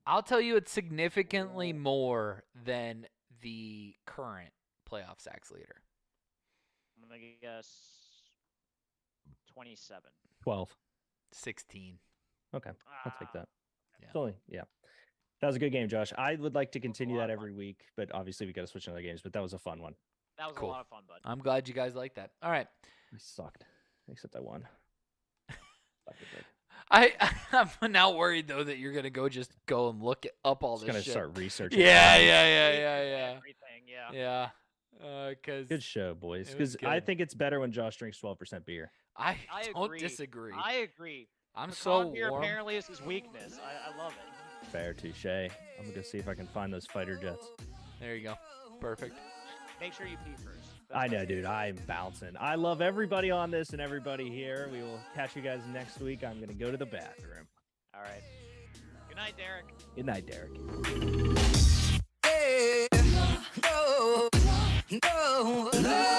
I'll tell you it's significantly more than the current playoff sacks leader. I'm gonna guess 27. 12. 16. Okay, I'll take that. Yeah. It's only, yeah. That was a good game, Josh. I would like to continue lot that of every week, but obviously we got to switch to other games. But that was a fun one. That was Cool. a lot of fun, bud. I'm glad you guys like that. All right. I sucked, except I won. Sucked it, Greg. I'm now worried though that you're gonna go and look up all Just this gonna shit. start researching. Yeah. Everything, yeah. Yeah. Cause Good show, boys. It was Because I good. think it's better when Josh drinks 12% beer. I I don't agree. disagree. I agree. I'm Pecan so beer warm. apparently is his weakness. I love it. Fair touche. I'm gonna go see if I can find those fighter jets. There you go. Perfect. Make sure you pee first. I know, dude. I'm bouncing. I love everybody on this and everybody here. We will catch you guys next week. I'm going to go to the bathroom. All right. Good night, Derek. Good night, Derek. Yeah, no, no, no.